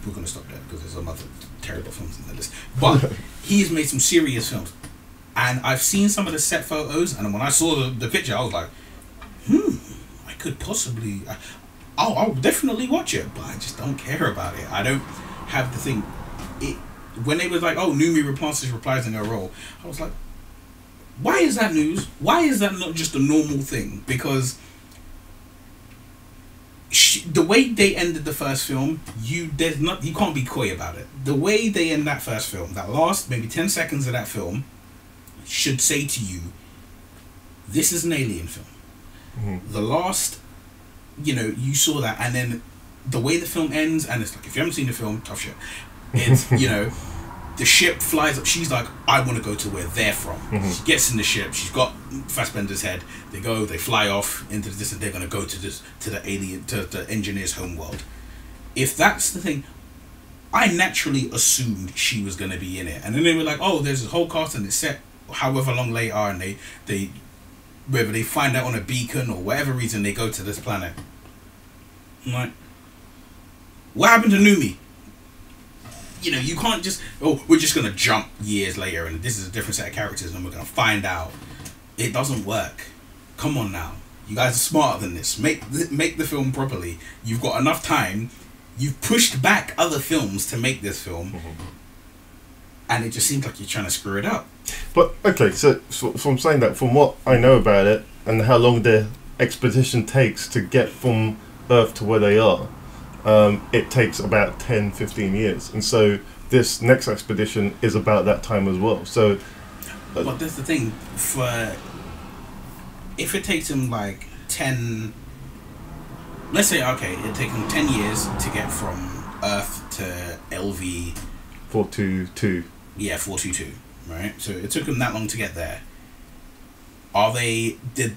We're gonna stop there because there's some other terrible films in the list. But he's made some serious films, and I've seen some of the set photos, and when I saw the picture, I was like, I could possibly. I'll definitely watch it, but I just don't care about it. I don't have the thing. When they was like, oh, Noomi Rapace replies in her role, I was like, why is that news? Why is that not just a normal thing? Because the way they ended the first film, you can't be coy about it. The way they end that first film, that last maybe 10 seconds of that film, should say to you, this is an Alien film. Mm-hmm. The last, you saw that, and then the way the film ends, and it's like, if you haven't seen the film, tough shit. It's the ship flies up. She's like, I want to go to where they're from. She gets in the ship. She's got Fassbender's head. They go. They fly off into the distance. They're gonna go to the alien, to the engineer's homeworld. If that's the thing, I naturally assumed she was gonna be in it. And then they were like, oh, there's a whole cast and it's set however long later, and they whether they find out on a beacon or whatever reason they go to this planet. I'm like, what happened to Numi? You know, you can't just, oh, we're just gonna jump years later and this is a different set of characters and we're gonna find out. It doesn't work. Come on now, you guys are smarter than this. Make the film properly. You've got enough time. You've pushed back other films to make this film, and it just seems like you're trying to screw it up. But okay, so I'm saying that from what I know about it and how long the expedition takes to get from Earth to where they are, it takes about 10-15 years, and so this next expedition is about that time as well. So but that's the thing, if it takes them like 10, let's say, okay, it takes them 10 years to get from Earth to LV 422. Yeah, 422, right? So it took them that long to get there. Are they, did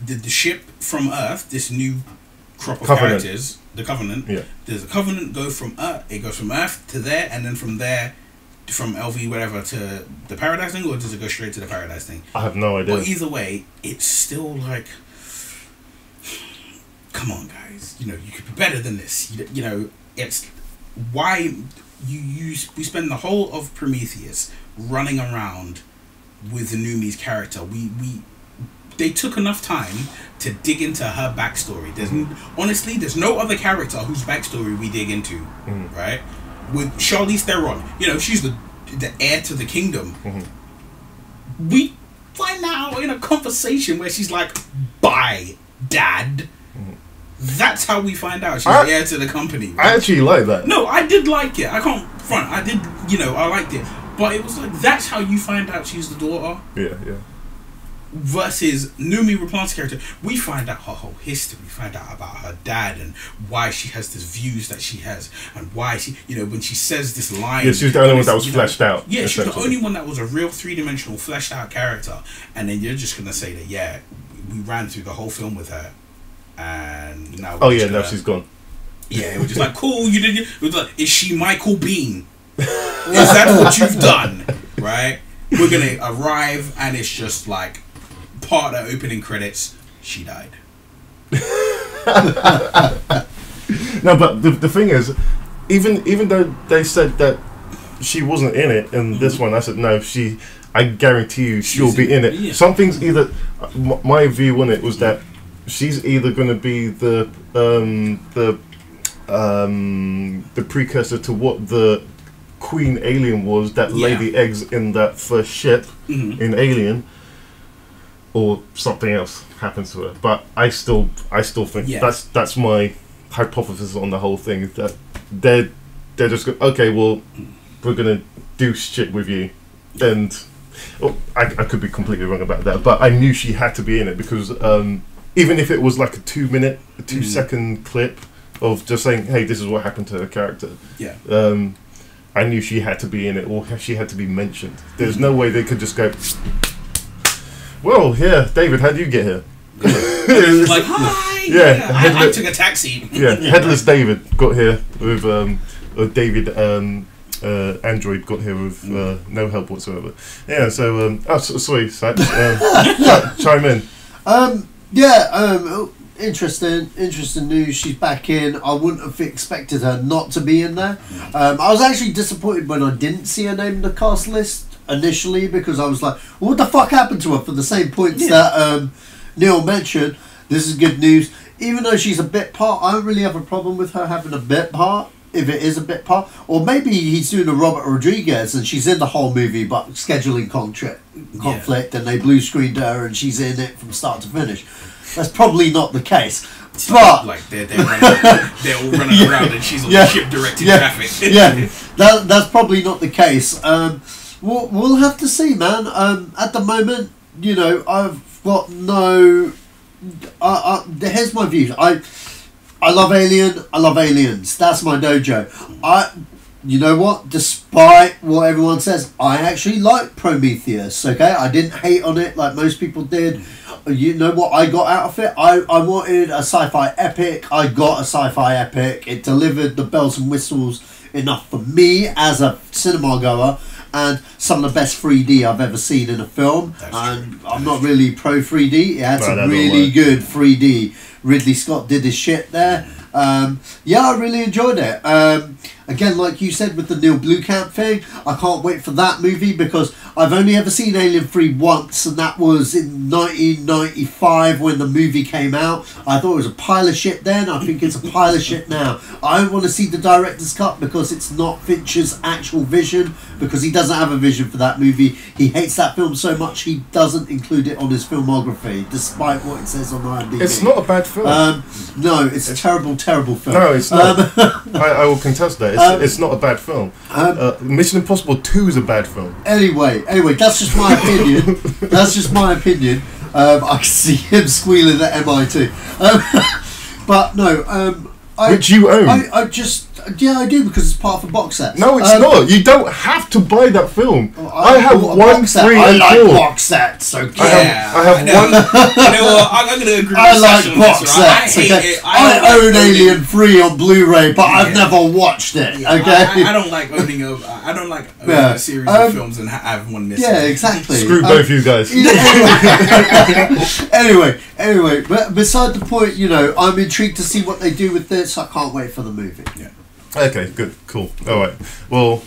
the ship from Earth, this new crop of Covenant. characters, the Covenant, Yeah. does the Covenant go from Earth, it goes from Earth to there, and then from there, from LV whatever to the Paradise thing, or does it go straight to the Paradise thing? I have no idea. But either way, it's still like, come on guys, you know, you could be better than this. You know, it's why we spend the whole of Prometheus running around with Numi's character. They took enough time to dig into her backstory. Honestly, there's no other character whose backstory we dig into, right? With Charlize Theron, you know, she's the heir to the kingdom. We find out in a conversation where she's like, "Bye, Dad." That's how we find out she's the heir to the company. Right? I actually like that. No, I did like it. I can't front. I did, you know, I liked it. But it was like, that's how you find out she's the daughter. Yeah. Versus Noomi Rapace's character, we find out her whole history. We find out about her dad and why she has these views that she has, and why she, you know, when she says this line. Yeah, she was the only one that was fleshed out. Yeah, she was the only one that was a real three-dimensional, fleshed out character. And then you're just gonna say that, yeah, we ran through the whole film with her, and now. Oh yeah, now she's gone. Yeah, we're just like, cool. You did. It was like, is she Michael Biehn? Is that what you've done? Right? We're gonna arrive, and it's just like part of the opening credits. She died. No, but the thing is, even though they said that she wasn't in it in this one, I said no. I guarantee you, she'll be in it. Yeah. Something's either. My view on it was that she's either going to be the precursor to what the Queen Alien was that laid the eggs in that first ship in Alien, or something else happens to her. But I still think that's my hypothesis on the whole thing, that they're just okay, well, we're gonna do shit with you, and I could be completely wrong about that, but I knew she had to be in it because even if it was like a 2 second clip of just saying, hey, this is what happened to her character, I knew she had to be in it, or she had to be mentioned. There's no way they could just go, well, yeah, David, how did you get here? Like, hi, I took a taxi. Yeah, Headless David got here with David Android got here with no help whatsoever. Yeah, so sorry, Sat, chime in. Interesting news. She's back in. I wouldn't have expected her not to be in there. I was actually disappointed when I didn't see her name in the cast list initially, because I was like, well, what the fuck happened to her? For the same points that Neil mentioned. This is good news. Even though she's a bit part, I don't really have a problem with her having a bit part, if it is a bit part. Or maybe he's doing a Robert Rodriguez and she's in the whole movie, but scheduling conflict, and they blue screened her and she's in it from start to finish. That's probably not the case. But like they're all running around and she's on the ship directing traffic. That's probably not the case. We'll have to see, man. At the moment, you know, I've got no. Here's my view. I love Alien. I love aliens. That's my dojo. you know what? Despite what everyone says, I actually like Prometheus. Okay, I didn't hate on it like most people did. You know what I got out of it? I wanted a sci-fi epic. I got a sci-fi epic. It delivered the bells and whistles enough for me as a cinema goer, and some of the best 3D I've ever seen in a film. And I'm not really pro 3D. It had some really good 3D. Ridley Scott did his shit there. Yeah, I really enjoyed it. Again, like you said with the Neil Blomkamp thing, I can't wait for that movie because I've only ever seen Alien 3 once, and that was in 1995 when the movie came out. I thought it was a pile of shit then. I think it's a pile of shit now. I want to see the director's cut because it's not Fincher's actual vision, because he doesn't have a vision for that movie. He hates that film so much he doesn't include it on his filmography, despite what it says on IMDb. It's not a bad film. No, it's a terrible film. No, it's not. I will contest that. It's not a bad film. Mission Impossible 2 is a bad film. Anyway, that's just my opinion. That's just my opinion. I can see him squealing at MI2. But no, which you own. I just, yeah, I do, because it's part of a box set. No, it's not. You don't have to buy that film. I have bought a 1, box set. 3, I and like 4. box sets, okay? I have one. You know what? I'm going to agree with I like Sash on box this, right? sets, I hate okay? it. I own Alien 3 on Blu-ray, but I've never watched it, Yeah, okay? I don't like owning a series of films and have one missing. Yeah, exactly. Screw both you guys. Anyway, but beside the point, you know, I'm intrigued to see what they do with this. I can't wait for the movie. Yeah. Okay, good, cool. All right. Well,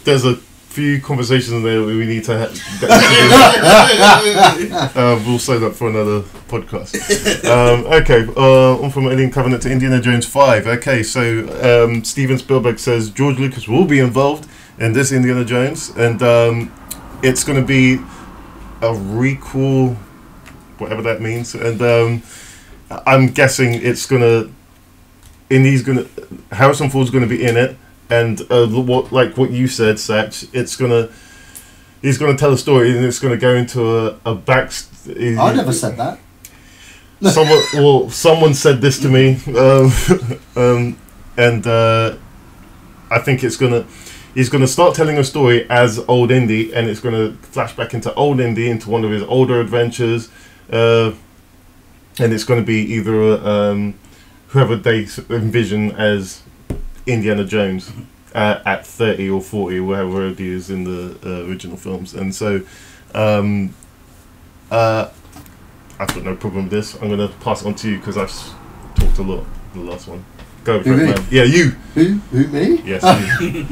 there's a few conversations there we need to have. We'll save that for another podcast. Okay, on from Alien Covenant to Indiana Jones 5. Okay, so Steven Spielberg says George Lucas will be involved in this Indiana Jones, and it's going to be a requel, whatever that means, and I'm guessing it's going to. Harrison Ford's gonna be in it, and what you said, Satch, he's gonna tell a story, and it's gonna go into a back. I never said that. Someone said this to me, and I think he's gonna start telling a story as old Indy, and it's gonna flash back into old Indy, into one of his older adventures, and it's gonna be either whoever they envision as Indiana Jones at 30 or 40, wherever it is in the original films. And so I've got no problem with this. I'm going to pass it on to you because I've talked a lot in the last one. Go for it, man. Yeah, you. Who, me? Yes, you.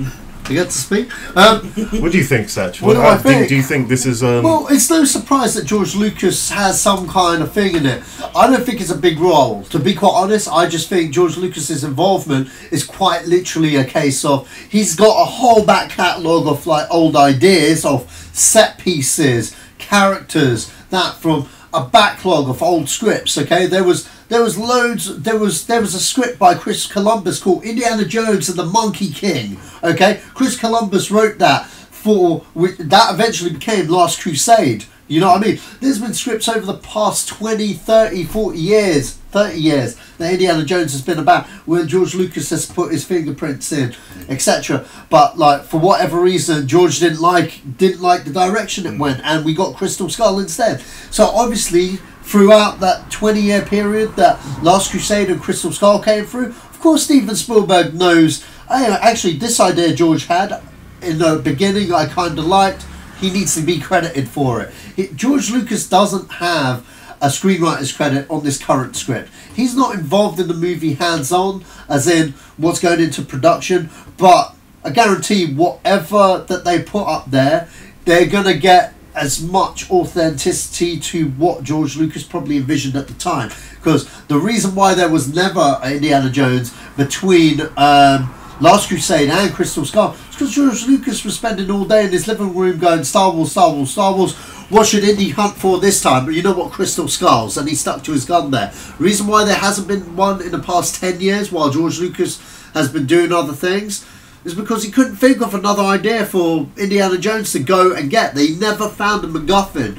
You get to speak. What do you think, Satch? What do I think? Do you think this is... Well, it's no surprise that George Lucas has some kind of thing in it. I don't think it's a big role. To be quite honest, I just think George Lucas's involvement is quite literally a case of he's got a whole back catalogue of like old ideas of set pieces, characters, that from a backlog of old scripts. Okay, there was loads. There was a script by Chris Columbus called Indiana Jones and the Monkey King. Okay, Chris Columbus wrote that that eventually became Last Crusade. You know what I mean? There's been scripts over the past 20, 30, 40 years, 30 years that Indiana Jones has been about, where George Lucas has put his fingerprints in, etc. But like for whatever reason, George didn't like the direction it went, and we got Crystal Skull instead. So obviously, throughout that 20-year period that Last Crusade and Crystal Skull came through, of course Steven Spielberg knows, actually this idea George had in the beginning I kind of liked. He needs to be credited for it. George Lucas doesn't have a screenwriter's credit on this current script. He's not involved in the movie hands-on, as in what's going into production, but I guarantee whatever that they put up there, they're going to get as much authenticity to what George Lucas probably envisioned at the time. Because the reason why there was never Indiana Jones between Last Crusade and Crystal Skull is because George Lucas was spending all day in his living room going Star Wars, Star Wars, Star Wars. What should Indy hunt for this time? But you know what? Crystal Skulls. And he stuck to his gun there. The reason why there hasn't been one in the past 10 years while George Lucas has been doing other things, is because he couldn't think of another idea for Indiana Jones to go and get. They never found a MacGuffin.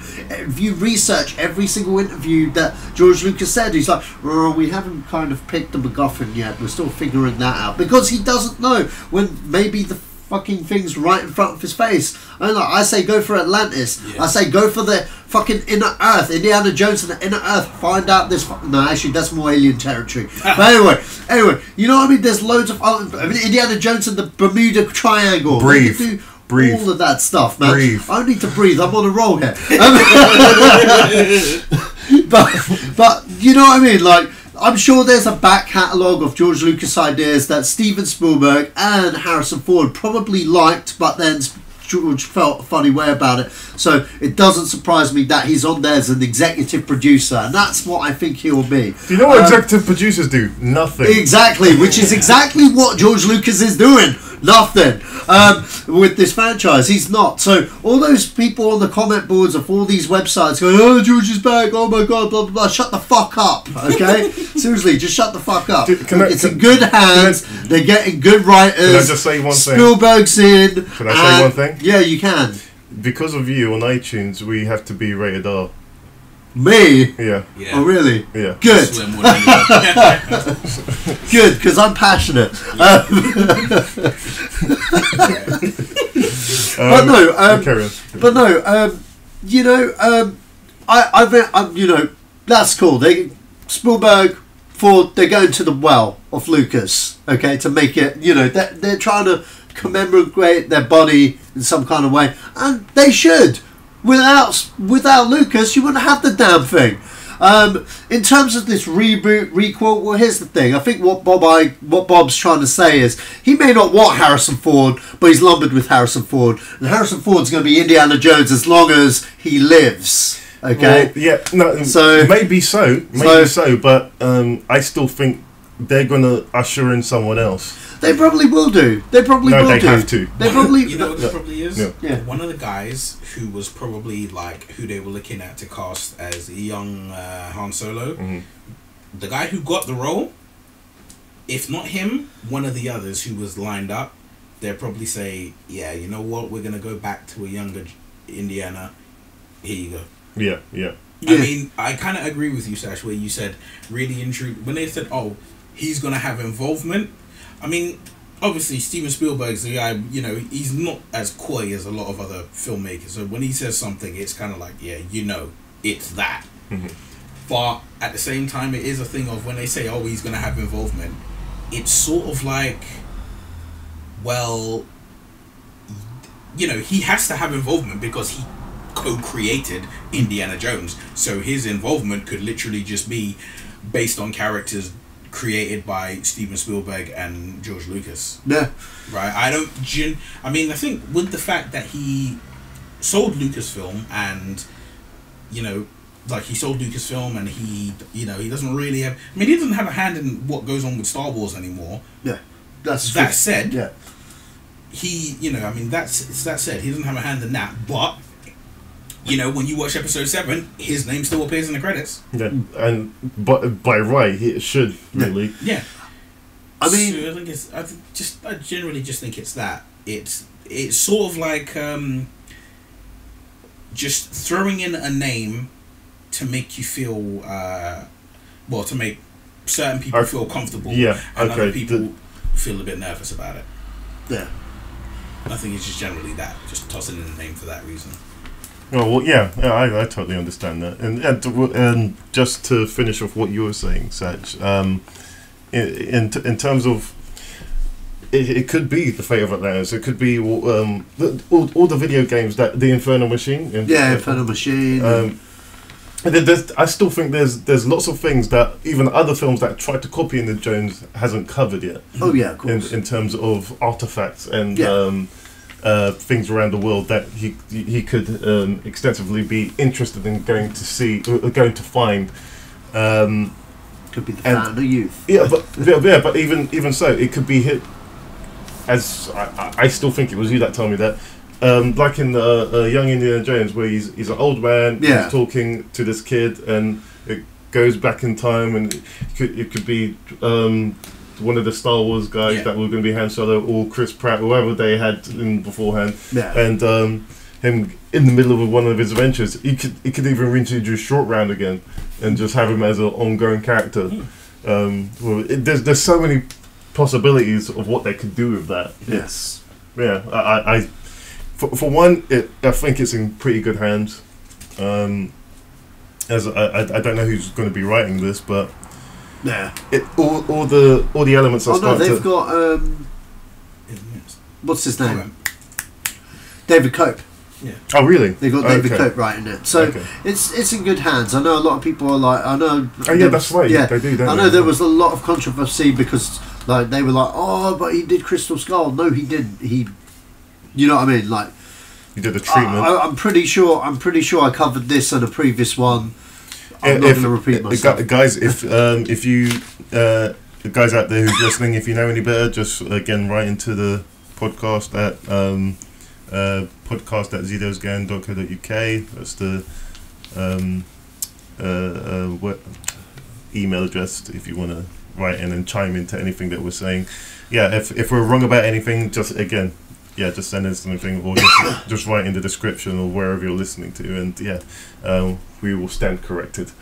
If you research every single interview that George Lucas said, he's like, oh, we haven't kind of picked the MacGuffin yet. We're still figuring that out. Because he doesn't know when maybe the fucking thing's right in front of his face. I say go for Atlantis. Yeah. I say go for the fucking inner Earth. Indiana Jones and the inner Earth. Find out this. No, actually, that's more alien territory. But anyway, you know what I mean? There's loads of. Indiana Jones and the Bermuda Triangle. Breathe. All of that stuff, man. Breathe. I need to breathe. I'm on a roll here. but you know what I mean? Like, I'm sure there's a back catalogue of George Lucas ideas that Steven Spielberg and Harrison Ford probably liked, but then George felt a funny way about it. So it doesn't surprise me that he's on there as an executive producer, and that's what I think he'll be. Do you know what executive producers do? Nothing. Exactly, which is exactly what George Lucas is doing. Nothing with this franchise. He's not. So all those people on the comment boards of all these websites going, oh, George is back, oh my god, blah blah blah, shut the fuck up, okay? Seriously, just shut the fuck up. It's in good hands. They're getting good writers. Can I just say one thing? Spielberg's in. Can I say one thing? Yeah, you can. Because of you on iTunes, we have to be rated R. Me? Yeah. Oh, really? Yeah. Good. Good, because I'm passionate. But no, you know, I you know, that's cool. Spielberg, Ford, they're going to the well of Lucas, okay, to make it, you know, they're trying to commemorate their body in some kind of way, and they should. Without Lucas, you wouldn't have the damn thing. In terms of this reboot, requel, well, here's the thing. I think what Bob's trying to say is he may not want Harrison Ford, but he's lumbered with Harrison Ford, and Harrison Ford's going to be Indiana Jones as long as he lives. Okay. Well, yeah. No. So maybe so, but I still think they're going to usher in someone else. They probably will do. They have to. They probably. You know what it probably is? Yeah. One of the guys who was probably like who they were looking at to cast as a young Han Solo, the guy who got the role, if not him, one of the others who was lined up, they'll probably say, yeah, you know what, we're gonna go back to a younger Indiana. Here you go. Yeah. I mean, I kind of agree with you, Sash, where you said really when they said, oh, he's gonna have involvement. I mean, obviously, Steven Spielberg's the guy, you know, he's not as coy as a lot of other filmmakers. So when he says something, it's kind of like, yeah, you know, it's that. Mm-hmm. But at the same time, it is a thing of when they say, oh, he's going to have involvement, it's sort of like, well, you know, he has to have involvement because he co-created Indiana Jones. So his involvement could literally just be based on characters created by Steven Spielberg and George Lucas. Yeah. Right? I mean, I think with the fact that he sold Lucasfilm and, you know, like he sold Lucasfilm and he, you know, he doesn't really have, I mean, he doesn't have a hand in what goes on with Star Wars anymore. Yeah. That said, yeah. He, you know, I mean, that said, he doesn't have a hand in that, but you know, when you watch episode 7, his name still appears in the credits. Yeah, and but by right, it should really. Yeah. I mean, so I generally just think it's that. It's sort of like just throwing in a name to make you feel, well, to make certain people feel comfortable. Yeah. And other people feel a bit nervous about it. Yeah. I think it's just generally that, just tossing in a name for that reason. Oh, well, yeah, I totally understand that. And just to finish off what you were saying, Satch, in terms of it could be the fate of Atlantis. It could be all the video games that the Inferno Machine. Inferno Machine. I still think there's lots of things that even other films that tried to copy Indiana Jones hasn't covered yet. Oh yeah, of course. In terms of artifacts and. Things around the world that he could extensively be interested in going to see, going to find. Could be the Fountain of Youth. Yeah, but even so, it could be hit. As I still think it was you that told me that. Like in the Young Indiana Jones, where he's an old man, he's talking to this kid, and it goes back in time, and it could be one of the Star Wars guys that were going to be Han Solo, or Chris Pratt, whoever they had in beforehand, and him in the middle of one of his adventures, he could even reintroduce Short Round again, and just have him as an ongoing character. There's so many possibilities of what they could do with that. Yes. I for one, I think it's in pretty good hands. As I don't know who's going to be writing this, but all the elements are starting. They've got what's his name? David Cope. Yeah. Oh, really? They've got David Cope writing it, so it's in good hands. I know a lot of people are like, I know. Oh yeah, that's right. Yeah, they do. Don't I know there was a lot of controversy because like they were like, oh, but he did Crystal Skull. No, he didn't. You know what I mean? Like, he did the treatment. I'm pretty sure I covered this on a previous one. I'm not going to repeat myself. Guys, if you the guys out there who's listening, if you know any better, just again write into the podcast at podcast@zidosgan.co.uk. That's the email address if you want to write in and chime into anything that we're saying. Yeah, if we're wrong about anything, just send us something, or just write in the description or wherever you're listening to, and we will stand corrected.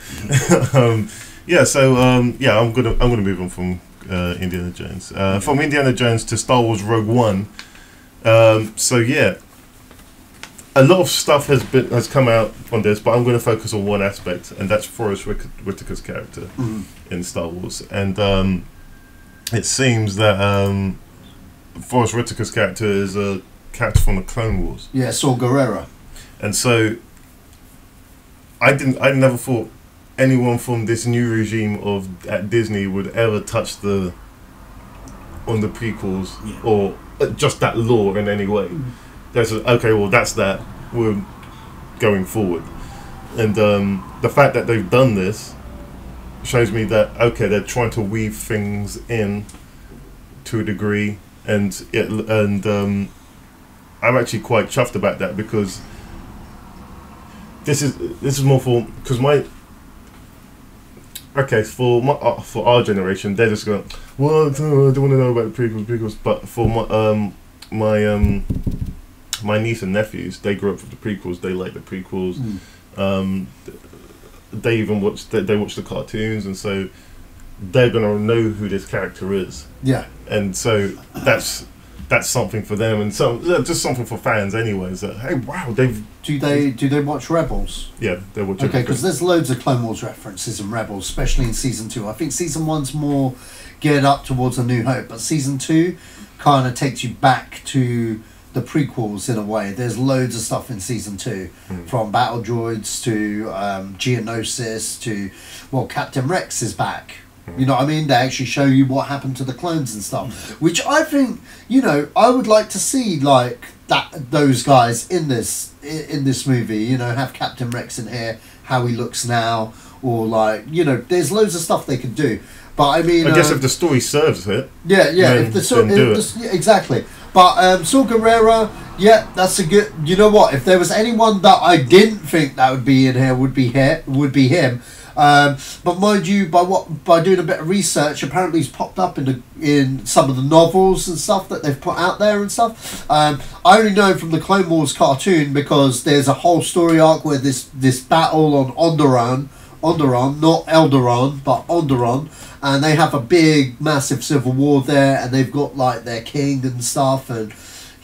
I'm gonna move on from Indiana Jones. From Indiana Jones to Star Wars Rogue One. A lot of stuff has come out on this, but I'm going to focus on one aspect, and that's Forrest Whitaker's character in Star Wars. And it seems that Forrest Whitaker's character is a character from the Clone Wars. Yeah, Saw Gerrera. And so I never thought anyone from this new regime at Disney would ever touch on the prequels or just that lore in any way. That's that's that. We're going forward, and the fact that they've done this shows me that they're trying to weave things in to a degree, and I'm actually quite chuffed about that, because this is more for for our generation, they're just going, well, I don't want to know about the prequels, but for my niece and nephews, they grew up with the prequels. They like the prequels. They even watch the cartoons, and so they're gonna know who this character is. Yeah, and so that's something for them, and just something for fans anyway. So hey, wow, do they watch Rebels? Yeah, they watch. Okay, because there's loads of Clone Wars references in Rebels, especially in season 2. I think season 1's more geared up towards A New Hope, but season 2 kind of takes you back to the prequels in a way. There's loads of stuff in season 2, from battle droids to Geonosis to Captain Rex is back. You know what I mean? They actually show you what happened to the clones and stuff, which I think, I would like to see like those guys in this movie. Have Captain Rex in here, how he looks now, or there's loads of stuff they could do. But I mean, I guess if the story serves it, exactly. But Saw Gerrera, that's a good. You know what? If there was anyone that I didn't think that would be in here, would be him. But mind you, by doing a bit of research, apparently he's popped up in some of the novels and stuff that they've put out there and stuff. I only know him from the Clone Wars cartoon, because there's a whole story arc where this battle on Onderon, not Eldaron, but Onderon, and they have a big, massive civil war there, and they've got their king and stuff, and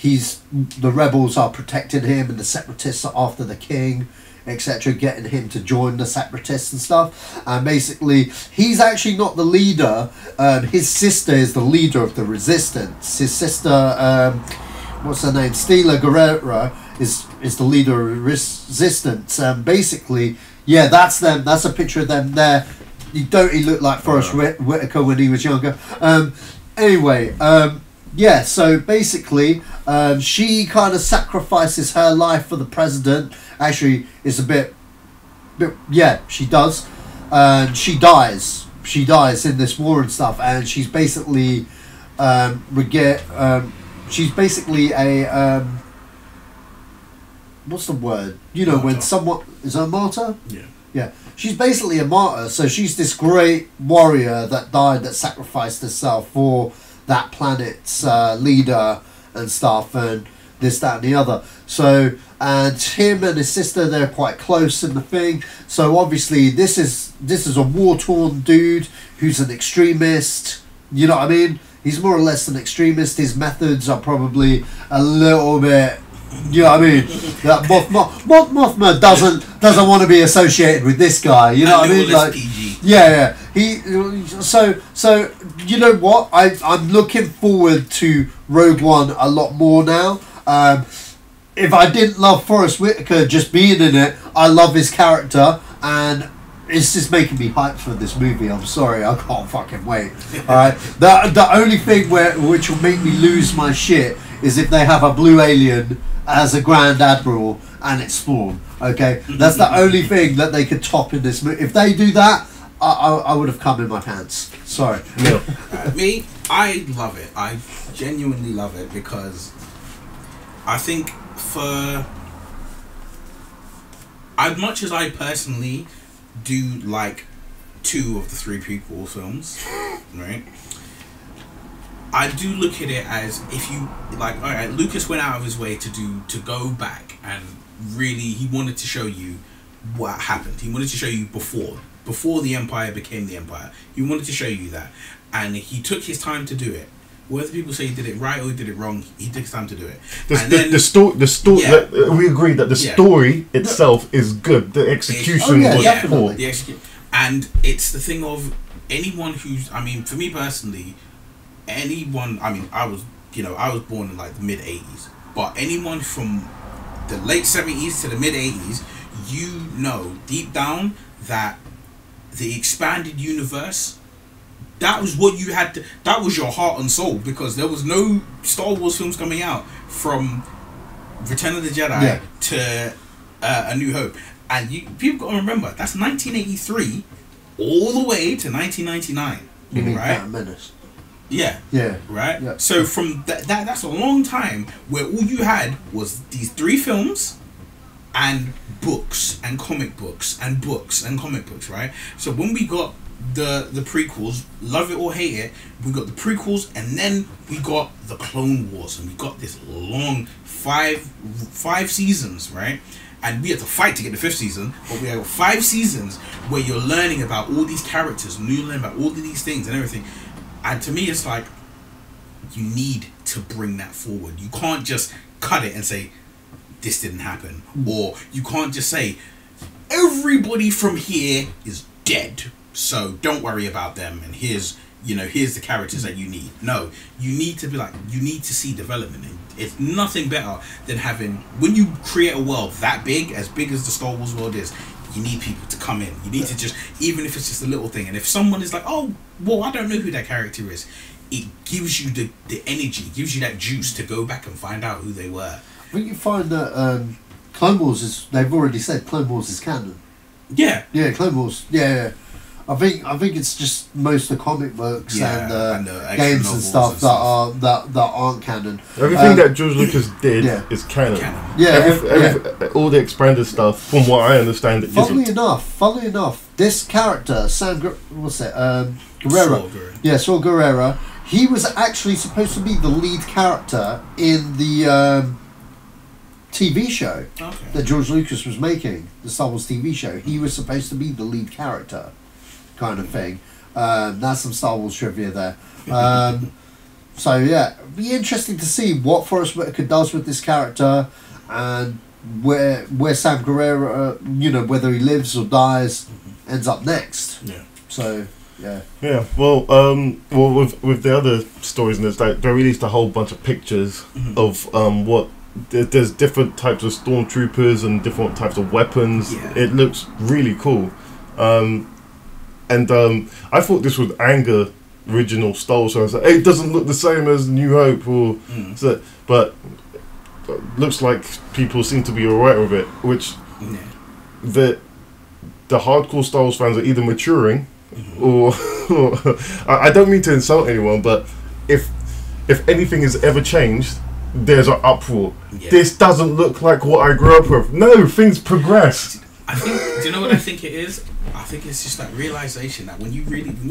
the rebels are protecting him, and the separatists are after the king, etc., getting him to join the separatists and stuff. And basically, he's actually not the leader. His sister is the leader of the resistance. His sister, what's her name? Stella Gerrera is the leader of resistance. And basically, that's them. That's a picture of them there. He looked like Forrest Whitaker when he was younger. So basically, she kind of sacrifices her life for the president. Actually, it's a bit she does. And she dies. She dies in this war and stuff. And she's basically she's basically a what's the word? Martyr. When someone is a martyr. Yeah. she's basically a martyr. So she's this great warrior that died, that sacrificed herself for that planet's leader and stuff, and this, that, and the other. So, and him and his sister, they're quite close in the thing. So obviously, this is a war-torn dude who's an extremist. You know what I mean? He's more or less an extremist. His methods are probably a little bit. You know what I mean? That Mothma doesn't want to be associated with this guy. You know what I mean? Like, PG. yeah. So you know what? I'm looking forward to Rogue One a lot more now. If I didn't love Forrest Whitaker just being in it, I love his character, and it's just making me hyped for this movie. I'm sorry, I can't fucking wait. Alright, the only thing which will make me lose my shit is if they have a blue alien as a Grand Admiral and it's Spawn. Okay, that's the only thing that they could top in this movie. If they do that, I would have come in my pants. Sorry. No. Me, I love it. I genuinely love it because I think for as much as I personally do like 2 of the 3 prequel films, right? I do look at it as, if you like, all right, Lucas went out of his way to go back and really he wanted to show you what happened. He wanted to show you before the Empire became the Empire. He wanted to show you that, and he took his time to do it. Whether people say he did it right or he did it wrong, he took his time to do it. The story. Yeah. We agree that the story itself is good. The execution was poor. And it's the thing of anyone who's. I mean, for me personally, anyone. I mean, I was born in like the mid '80s, but anyone from the late '70s to the mid '80s, you know deep down that the expanded universe. That was what you had to. That was your heart and soul, because there was no Star Wars films coming out from Return of the Jedi to A New Hope, and people got to remember that's 1983 all the way to 1999. You mean right? Phantom Menace? Yeah. Yeah. Right. Yeah. So from that's a long time where all you had was these 3 films, and books and comic books and books and comic books. Right. So when we got the prequels, love it or hate it, we got the prequels, and then we got the Clone Wars, and we got this long 5 seasons, right? And we had to fight to get the 5th season, but we have 5 seasons where you're learning about all these characters and you're learning about all of these things and everything. And to me, it's like, you need to bring that forward. You can't just cut it and say this didn't happen, or you can't just say everybody from here is dead, so don't worry about them, and here's the characters that you need. No, you need to be like, you need to see development. And it's nothing better than having, when you create a world that big as the Star Wars world is, you need people to come in. You need to just, even if it's just a little thing, and if someone is like, oh, well, I don't know who that character is, it gives you the energy, it gives you that juice to go back and find out who they were. I think you find that Clone Wars they've already said Clone Wars is canon. Yeah. Yeah, Clone Wars. Yeah. I think it's just most of the comic books and the games and stuff that aren't canon. Everything that George Lucas did is canon. All the expanded stuff, from what I understand, it Funnily isn't. enough, this character Guerrera, Saw Gerrera, he was actually supposed to be the lead character in the TV show that George Lucas was making, the Star Wars TV show. He was supposed to be the lead character, kind of thing. That's some Star Wars trivia there. So yeah, it'd be interesting to see what Forrest Whitaker does with this character, and where Sam Guerrero, whether he lives or dies, ends up next. Yeah. So yeah. Yeah. Well, with the other stories in this, they released a whole bunch of pictures of what. There's different types of stormtroopers and different types of weapons. Yeah. It looks really cool. I thought this would anger original Star Wars. So I was like, hey, it doesn't look the same as New Hope, but looks like people seem to be alright with it. Which the hardcore Star Wars fans are either maturing, or I don't mean to insult anyone, but if anything has ever changed, there's an uproar. Yeah. This doesn't look like what I grew up with. No, things progress. I think. Do you know what I think it is? I think it's just that realization that when you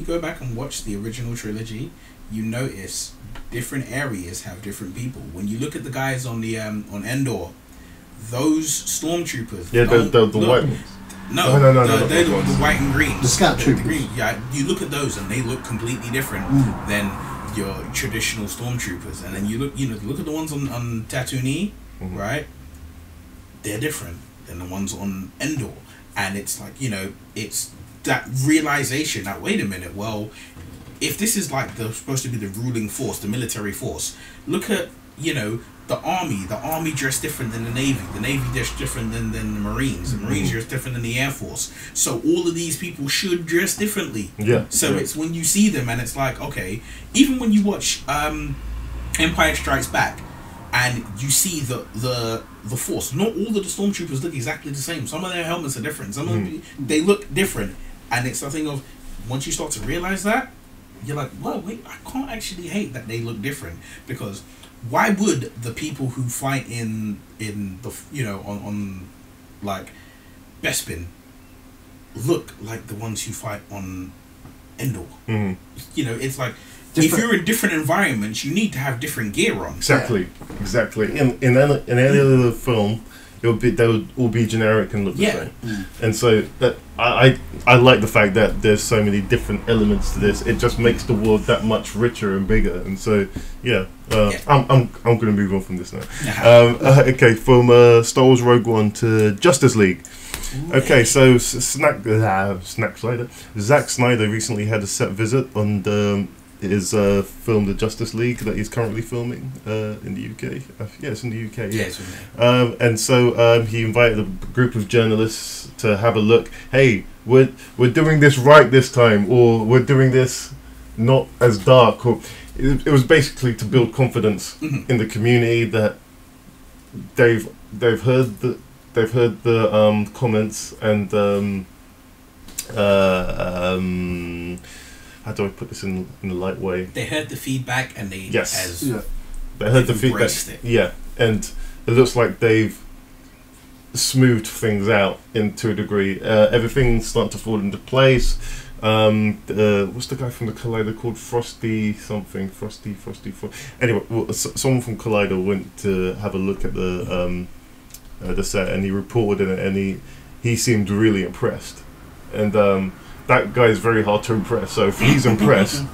go back and watch the original trilogy, you notice different areas have different people. When you look at the guys on the on Endor, those stormtroopers. Yeah, the white ones. No, no, they're the white and green. The scout troopers. Green, yeah, you look at those and they look completely different than your traditional stormtroopers. And then you look at the ones on Tatooine, right? They're different than the ones on Endor. And it's like, it's that realization that, wait a minute, well, if this is like supposed to be the ruling force, the military force, look at, the army dressed different than the navy dressed different than the Marines dressed different than the Air Force. So all of these people should dress differently. Yeah. So it's when you see them and it's like, okay, even when you watch Empire Strikes Back and you see the force, not all of the stormtroopers look exactly the same. Some of their helmets are different. Some of them, they look different. And it's the thing of, once you start to realize that, you're like, well, wait, I can't actually hate that they look different, because why would the people who fight in the on like Bespin look like the ones who fight on Endor? It's like if you're in different environments, you need to have different gear on. Exactly. In any other film, they would all be generic and look the same. And so that I like the fact that there's so many different elements to this. It just makes the world that much richer and bigger. And so I'm going to move on from this now. Okay, from Star Wars Rogue One to Justice League. Okay, so Zack Snyder recently had a set visit on his film The Justice League that he's currently filming in the UK. It's in the UK. Yeah. And so he invited a group of journalists to have a look. Hey, we're doing this right this time, or we're doing this not as dark. Or it was basically to build confidence in the community that they've heard the comments and how do I put this in a light way? They heard the feedback and they they heard the feedback. Yeah, and it looks like they've smoothed things out to a degree. Everything's starting to fall into place. What's the guy from the Collider called? Frosty. Anyway, someone from Collider went to have a look at the set, and he reported it, and he seemed really impressed. And that guy is very hard to impress. So if he's impressed,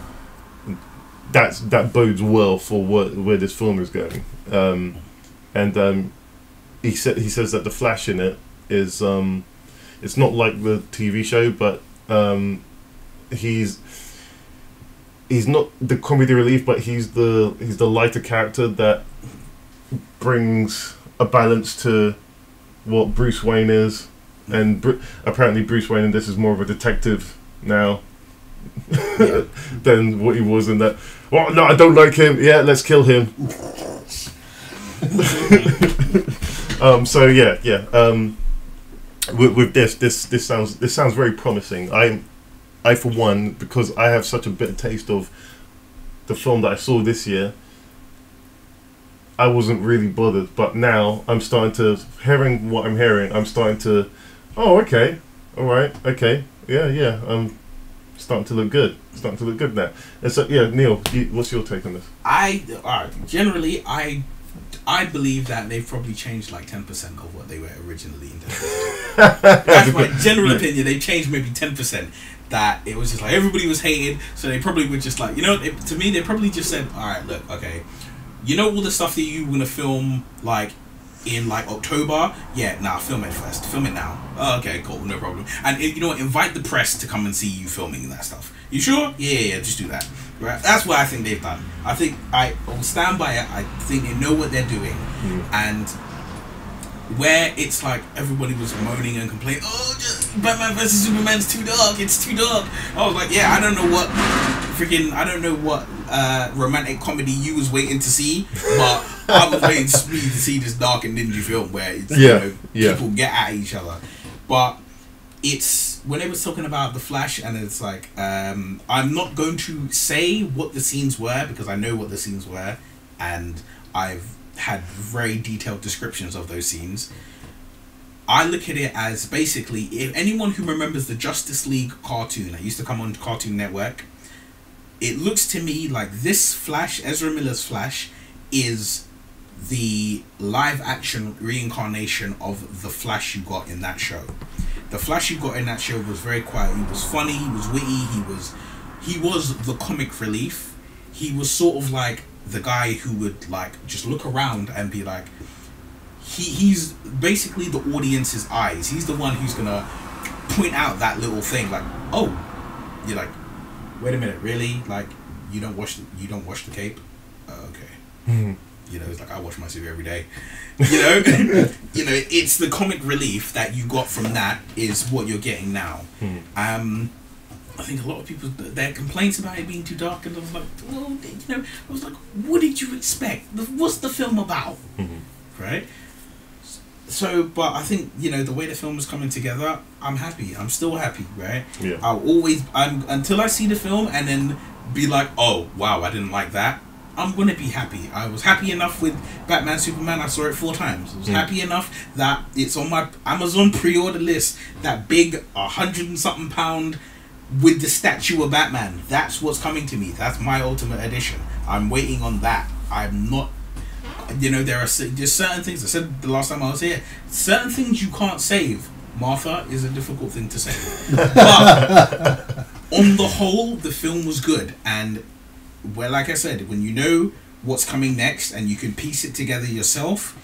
that bodes well for where this film is going. He says that the Flash in it is it's not like the TV show, but he's not the comedy relief, but he's the lighter character that brings a balance to what Bruce Wayne is. And apparently Bruce Wayne in this is more of a detective now than what he was in that. Well, no, I don't like him. Yeah, let's kill him. With this sounds very promising. I for one, because I have such a bitter taste of the film that I saw this year, I wasn't really bothered. But now I'm starting to, hearing what I'm hearing, I'm starting to, oh, okay, all right, okay, yeah, starting to look good. Starting to look good now. And so, yeah, Neil, what's your take on this? Generally, I believe that they've probably changed like 10% of what they were originally intended. That's my general opinion. They changed maybe 10%. That it was just like everybody was hated, so they probably were just like, to me, they probably just said, all right, look, okay, all the stuff that you were gonna film like in like October, film it first, film it now. Oh, okay, cool, no problem. And invite the press to come and see you filming that stuff. You sure? Yeah, just do that. Right? That's what I think they've done. I think I will stand by it. I think they know what they're doing, and where it's like everybody was moaning and complaining, Batman vs Superman's too dark, it's too dark. I was like, I don't know what romantic comedy you was waiting to see, but I was waiting to see this dark and dingy film where it's, people get at each other. But it's when they was talking about the Flash, and it's like, I'm not going to say what the scenes were because I know what the scenes were, and I've had very detailed descriptions of those scenes. I look at it as basically, if anyone who remembers the Justice League cartoon that used to come on Cartoon Network, it looks to me like this Flash, Ezra Miller's Flash, is the live action reincarnation of the Flash you got in that show. The Flash you got in that show was very quiet. He was funny, he was witty, he was the comic relief. He was sort of like the guy who would like just look around and be like, he's basically the audience's eyes. He's the one who's gonna point out that little thing, like, oh, you're like, wait a minute, really? Like, you don't wash the cape? Okay. You know, it's like, I wash my suit every day. You know, it's the comic relief that you got from that is what you're getting now. I think a lot of people, their complaints about it being too dark, and I was like, well, I was like, what did you expect? What's the film about? Right? So, but I think, the way the film is coming together, I'm happy. I'm still happy, right? Yeah. Until I see the film and then be like, oh, wow, I didn't like that. I'm going to be happy. I was happy enough with Batman Superman, I saw it 4 times. I was happy enough that it's on my Amazon pre-order list, that big 100 and something pound with the statue of Batman. That's what's coming to me. That's my Ultimate Edition. I'm waiting on that. I'm not... there are just certain things. I said the last time I was here, certain things you can't save. Martha is a difficult thing to save. But on the whole, the film was good. And, well, like I said, when you know what's coming next and you can piece it together yourself,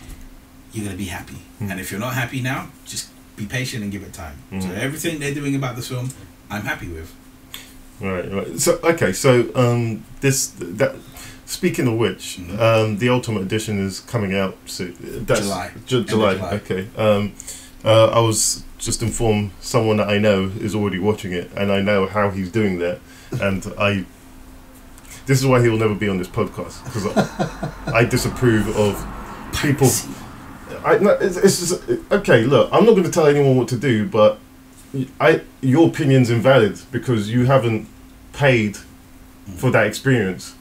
you're going to be happy. And if you're not happy now, just be patient and give it time. So everything they're doing about this film, I'm happy with. Right. So, okay, speaking of which, the Ultimate Edition is coming out soon. That's July. Okay. I was just informed someone that I know is already watching it, and I know how he's doing that. And this is why he will never be on this podcast, because I disapprove of people. It's just, okay. Look, I'm not going to tell anyone what to do, but your opinion's invalid because you haven't paid for that experience.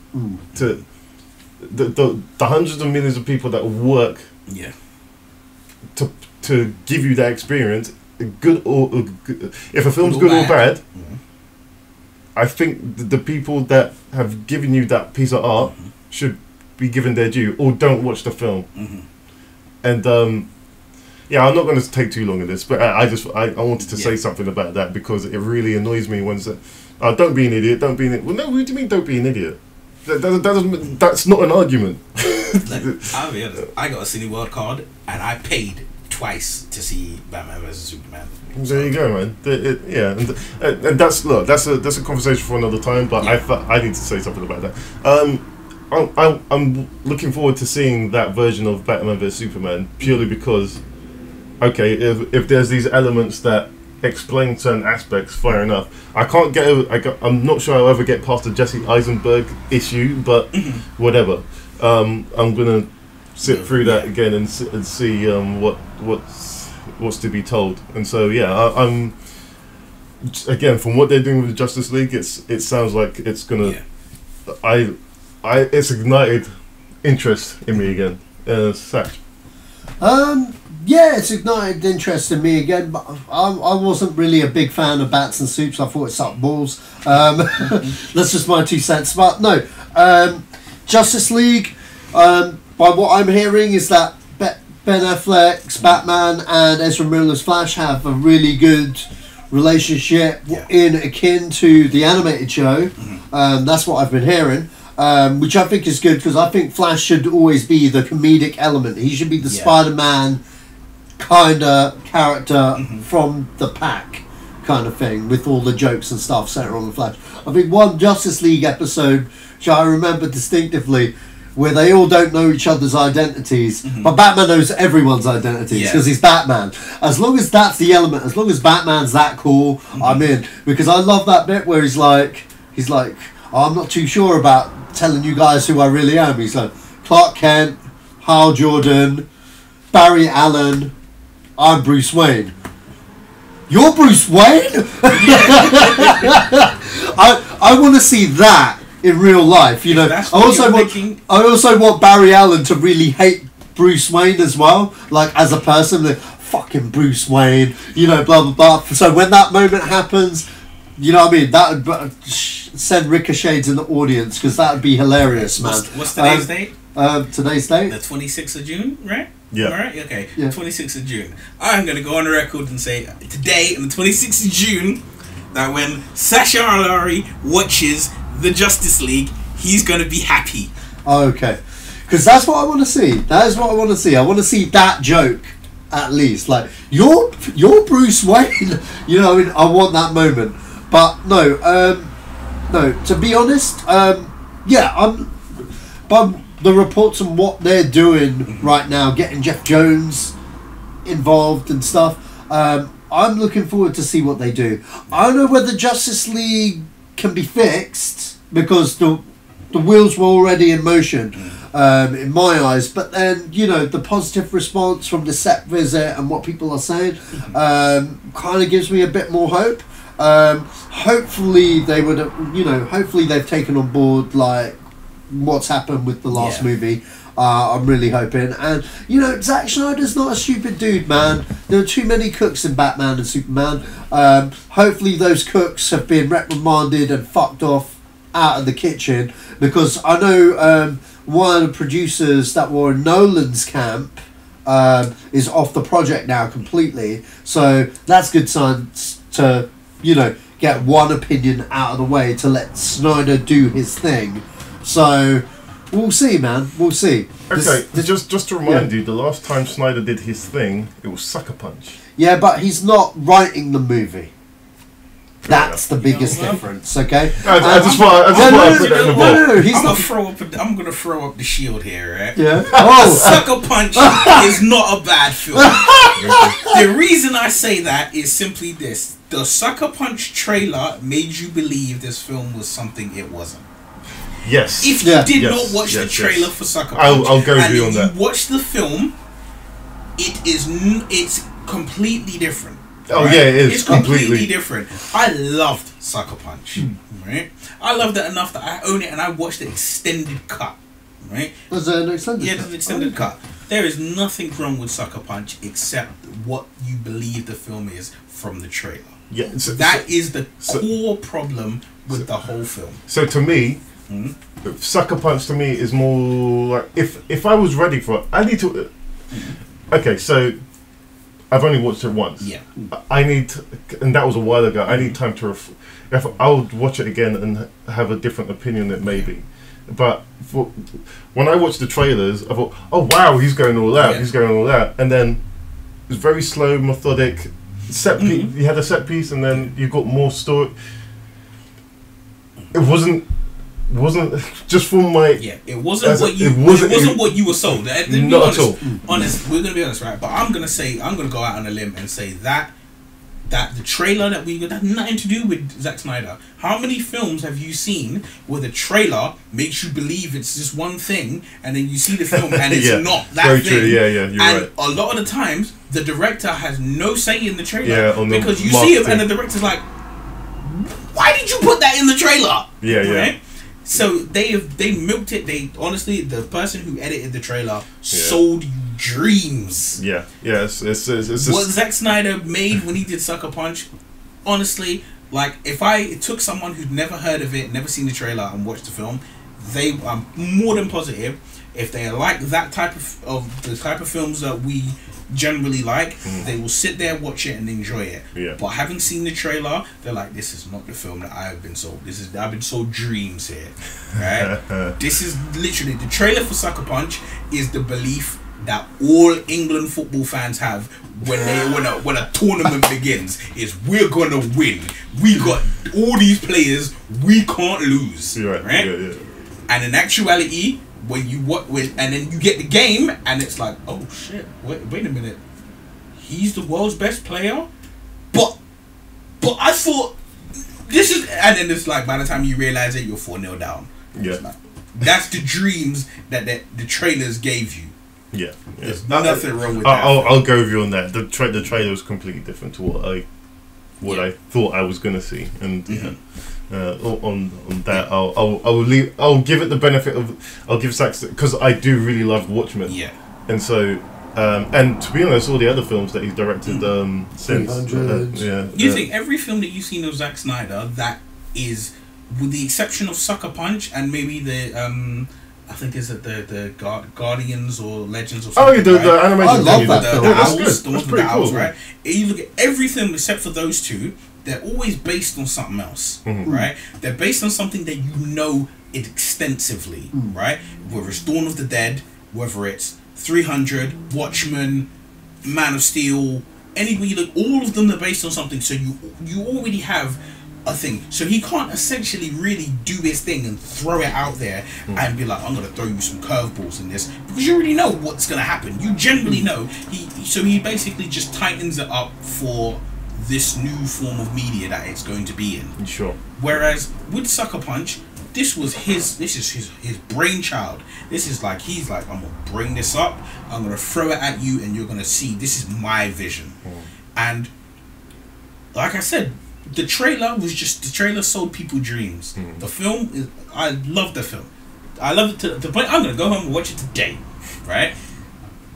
To the hundreds of millions of people that work to give you that experience, good or if a film's good or bad, I think the people that have given you that piece of art should be given their due, or don't watch the film. And I'm not going to take too long in this, but I wanted to say something about that because it really annoys me when don't be an idiot, don't be an idiot. Well, no, what do you mean don't be an idiot? That's not an argument. I'll be honest, I got a Cineworld card and I paid twice to see Batman vs Superman. There you go, man. And that's a conversation for another time. But I need to say something about that. I'm looking forward to seeing that version of Batman vs Superman purely because, okay, if there's these elements that explain certain aspects, fair enough. I'm not sure I'll ever get past the Jesse Eisenberg issue, but whatever. I'm gonna sit through that again and see what's to be told. And so I'm again, from what they're doing with the Justice League, it sounds like it's gonna. It's ignited interest in me again. Satch. It's ignited interest in me again, but I wasn't really a big fan of Bats and Soups. I thought it sucked balls. That's just my 2 cents. But no, Justice League, by what I'm hearing, is that Ben Affleck's Batman and Ezra Miller's Flash have a really good relationship akin to the animated show. That's what I've been hearing. Which I think is good because I think Flash should always be the comedic element. He should be the Spider-Man kind of character from the pack kind of thing with all the jokes and stuff centered on the Flash. I think one Justice League episode, which I remember distinctively, where they all don't know each other's identities, but Batman knows everyone's identities because he's Batman. As long as that's the element, as long as Batman's that cool, I'm in. Because I love that bit where he's like, oh, I'm not too sure about telling you guys who I really am. He's like, Clark Kent, Hal Jordan, Barry Allen, I'm Bruce Wayne. You're Bruce Wayne? I want to see that in real life, I also want Barry Allen to really hate Bruce Wayne as well, like as a person. fucking Bruce Wayne, you know, blah blah blah. So when that moment happens, you know what I mean, that would send ricochets in the audience, because that would be hilarious, man. What's today's date? Today's date? The 26th of June, right? Yeah. All right. Okay. Yeah. 26th of June. I'm gonna go on the record and say today, on the 26th of June, that when Sacha Arlari watches the Justice League, he's gonna be happy. Okay, because that's what I want to see. That is what I want to see. I want to see that joke, at least. Like, you're Bruce Wayne. You know, I mean, I want that moment. But no, to be honest, but the reports on what they're doing right now, getting Jeff Jones involved and stuff, I'm looking forward to see what they do. I don't know whether Justice League can be fixed, because the wheels were already in motion, in my eyes. But then, you know, the positive response from the set visit and what people are saying kind of gives me a bit more hope. Hopefully they would, hopefully they've taken on board like what's happened with the last movie. I'm really hoping. And, you know, Zack Snyder's not a stupid dude, man. There are too many cooks in Batman and Superman. Hopefully those cooks have been reprimanded and fucked off out of the kitchen, because I know one of the producers that were in Nolan's camp is off the project now completely. So that's good signs to, you know, get one opinion out of the way to let Snyder do his thing. So we'll see, man. We'll see. Okay, just to remind you, the last time Snyder did his thing, it was Sucker Punch. Yeah, but he's not writing the movie. That's the biggest difference, okay? I just want to put that in the ball. No, he's I'm not. gonna throw up the shield here, right? Yeah. Sucker Punch is not a bad film. The reason I say that is simply this: the Sucker Punch trailer made you believe this film was something it wasn't. Yes. If you did not watch the trailer for Sucker Punch, I'll go with you on that. You watch the film, it's completely different. Oh right? yeah, it is It's completely different. I loved Sucker Punch. Right? I loved it enough that I own it and I watched the extended cut. Right? Was there an extended cut? Yeah, there's an extended cut. There is nothing wrong with Sucker Punch except what you believe the film is from the trailer. Yeah, That is the core problem with the whole film. So to me, Sucker Punch to me is more like, if I was ready for it, I need to. Okay, so I've only watched it once. Yeah. I need, and that was a while ago. I need time to. If I would watch it again and have a different opinion, it may be. But when I watched the trailers, I thought, oh wow, he's going all out. He's going all out, and then it was very slow, methodic. You had a set piece, and then you got more story. It wasn't just from my it wasn't what you were sold. Not at all. Honest, we're gonna be honest, right? But I'm gonna go out on a limb and say that the trailer that had nothing to do with Zack Snyder. How many films have you seen where the trailer makes you believe it's just one thing, and then you see the film and it's not that very thing? True. Yeah, you're right. A lot of the times, the director has no say in the trailer because you marketing. see it and the director's like, "Why did you put that in the trailer?" Yeah. So they milked it. They honestly, the person who edited the trailer sold you dreams. Yeah. It's what Zack Snyder made when he did Sucker Punch. Honestly, like if I took someone who'd never heard of it, never seen the trailer, and watched the film, I'm more than positive if they like that type of the type of films that we generally like, they will sit there, watch it, and enjoy it. Yeah. But having seen the trailer, they're like, "This is not the film that I have been sold. I've been sold dreams here." Right? This is literally the trailer for Sucker Punch is the belief that all England football fans have when a tournament begins is we're gonna win. We got all these players, we can't lose. Right? Yeah. And in actuality, and then you get the game, and it's like, oh shit, wait a minute, he's the world's best player, but I thought this is, and then it's like by the time you realize it, you're 4-0 down. Yeah, like, that's the dreams that the trailers gave you. Yeah. There's nothing wrong with that. I'll go with you on that. The trailer was completely different to what I thought I was gonna see, and on that I'll give it the benefit of, I'll give Zack, because I do really love Watchmen. Yeah. And so And to be honest, all the other films that he's directed since, 300. You think every film that you've seen of Zack Snyder that is, with the exception of Sucker Punch and maybe the I think is it the Guardians or Legends or something. Oh, the animation. I love thing, that yeah, film. The that's owls, good. the That's ones with pretty the cool. owls, right? You look at every film except for those two, they're always based on something else, right? They're based on something that you know it extensively, right? Whether it's Dawn of the Dead, whether it's 300, Watchmen, Man of Steel, anybody, like, all of them are based on something, so you already have a thing. So he can't essentially really do his thing and throw it out there and be like, I'm gonna throw you some curveballs in this, because you already know what's gonna happen. You generally know. He basically just tightens it up for this new form of media that it's going to be in. Sure. Whereas with Sucker Punch, this is his brainchild. This is like, he's like, I'm gonna bring this up, I'm gonna throw it at you, and you're gonna see this is my vision. And like I said, the trailer sold people dreams. The film is, I love the film. I love it to the point I'm gonna go home and watch it today, right?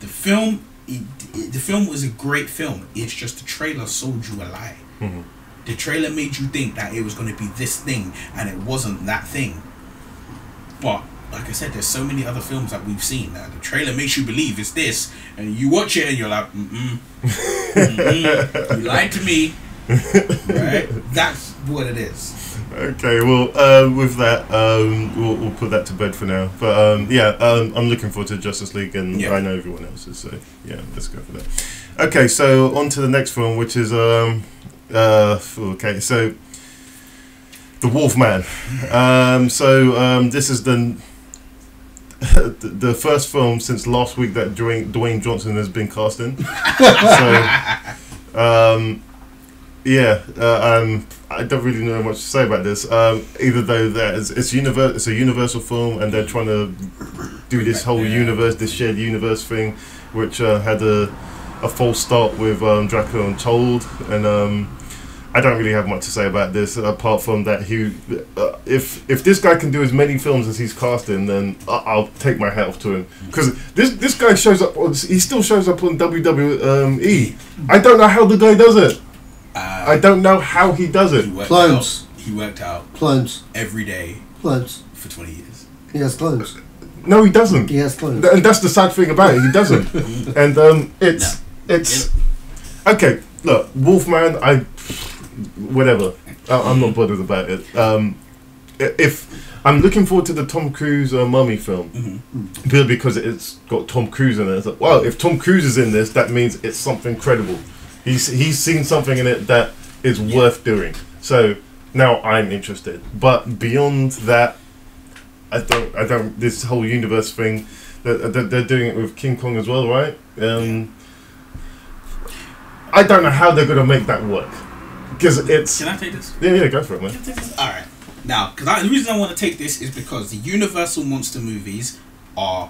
The film was a great film. It's just the trailer sold you a lie. The trailer made you think that it was going to be this thing, and it wasn't that thing. But like I said, there's so many other films that we've seen that the trailer makes you believe it's this, and you watch it and you're like, you lied to me. Right? That's what it is. Okay, well, with that, we'll put that to bed for now. But I'm looking forward to Justice League, and I know everyone else is. So yeah, let's go for that. Okay, so on to the next film, which is okay, so The Wolfman. This is the first film since last week that Dwayne Johnson has been cast in. I don't really know much to say about this. Either though that it's a Universal film, and they're trying to do this whole universe, this shared universe thing, which had a false start with Dracula Untold, and I don't really have much to say about this apart from that if this guy can do as many films as he's cast in, then I'll take my hat off to him, because this guy shows up. He still shows up on WWE. I don't know how the guy does it. I don't know how he does it. Clones. He worked out Clones. every day Clones. for 20 years. He has clones. No, he doesn't. He has clones. And that's the sad thing about it. He doesn't. And it's okay. Look, Wolfman. Whatever. I'm not bothered about it. If I'm looking forward to the Tom Cruise Mummy film, because it's got Tom Cruise in it. It's like, well, if Tom Cruise is in this, that means it's something credible. He's seen something in it that is worth doing. So now I'm interested. But beyond that, I don't. This whole universe thing, they're doing it with King Kong as well, right? I don't know how they're gonna make that work, because it's. Can I take this? Yeah, go for it, man. Can I take this? All right. Now, the reason I want to take this is because the Universal monster movies are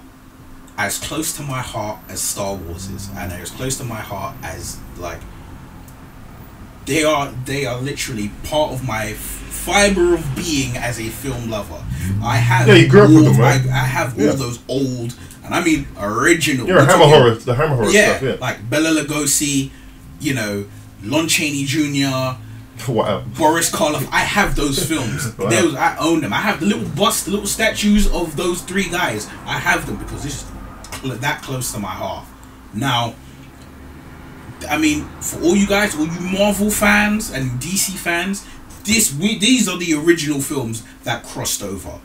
as close to my heart as Star Wars is, and they're as close to my heart as, like, they are literally part of my fiber of being as a film lover. I have you grew up with them, right? I have all those old, and I mean original. You're a Hammer Horror, the Hammer Horror stuff, yeah. Like Bela Lugosi, Lon Chaney Jr., wow. Boris Karloff. I have those films. Wow. I own them. I have the little busts, the little statues of those three guys. I have them because it's that close to my heart. Now, I mean, for all you guys, all you Marvel fans and DC fans, these are the original films that crossed over.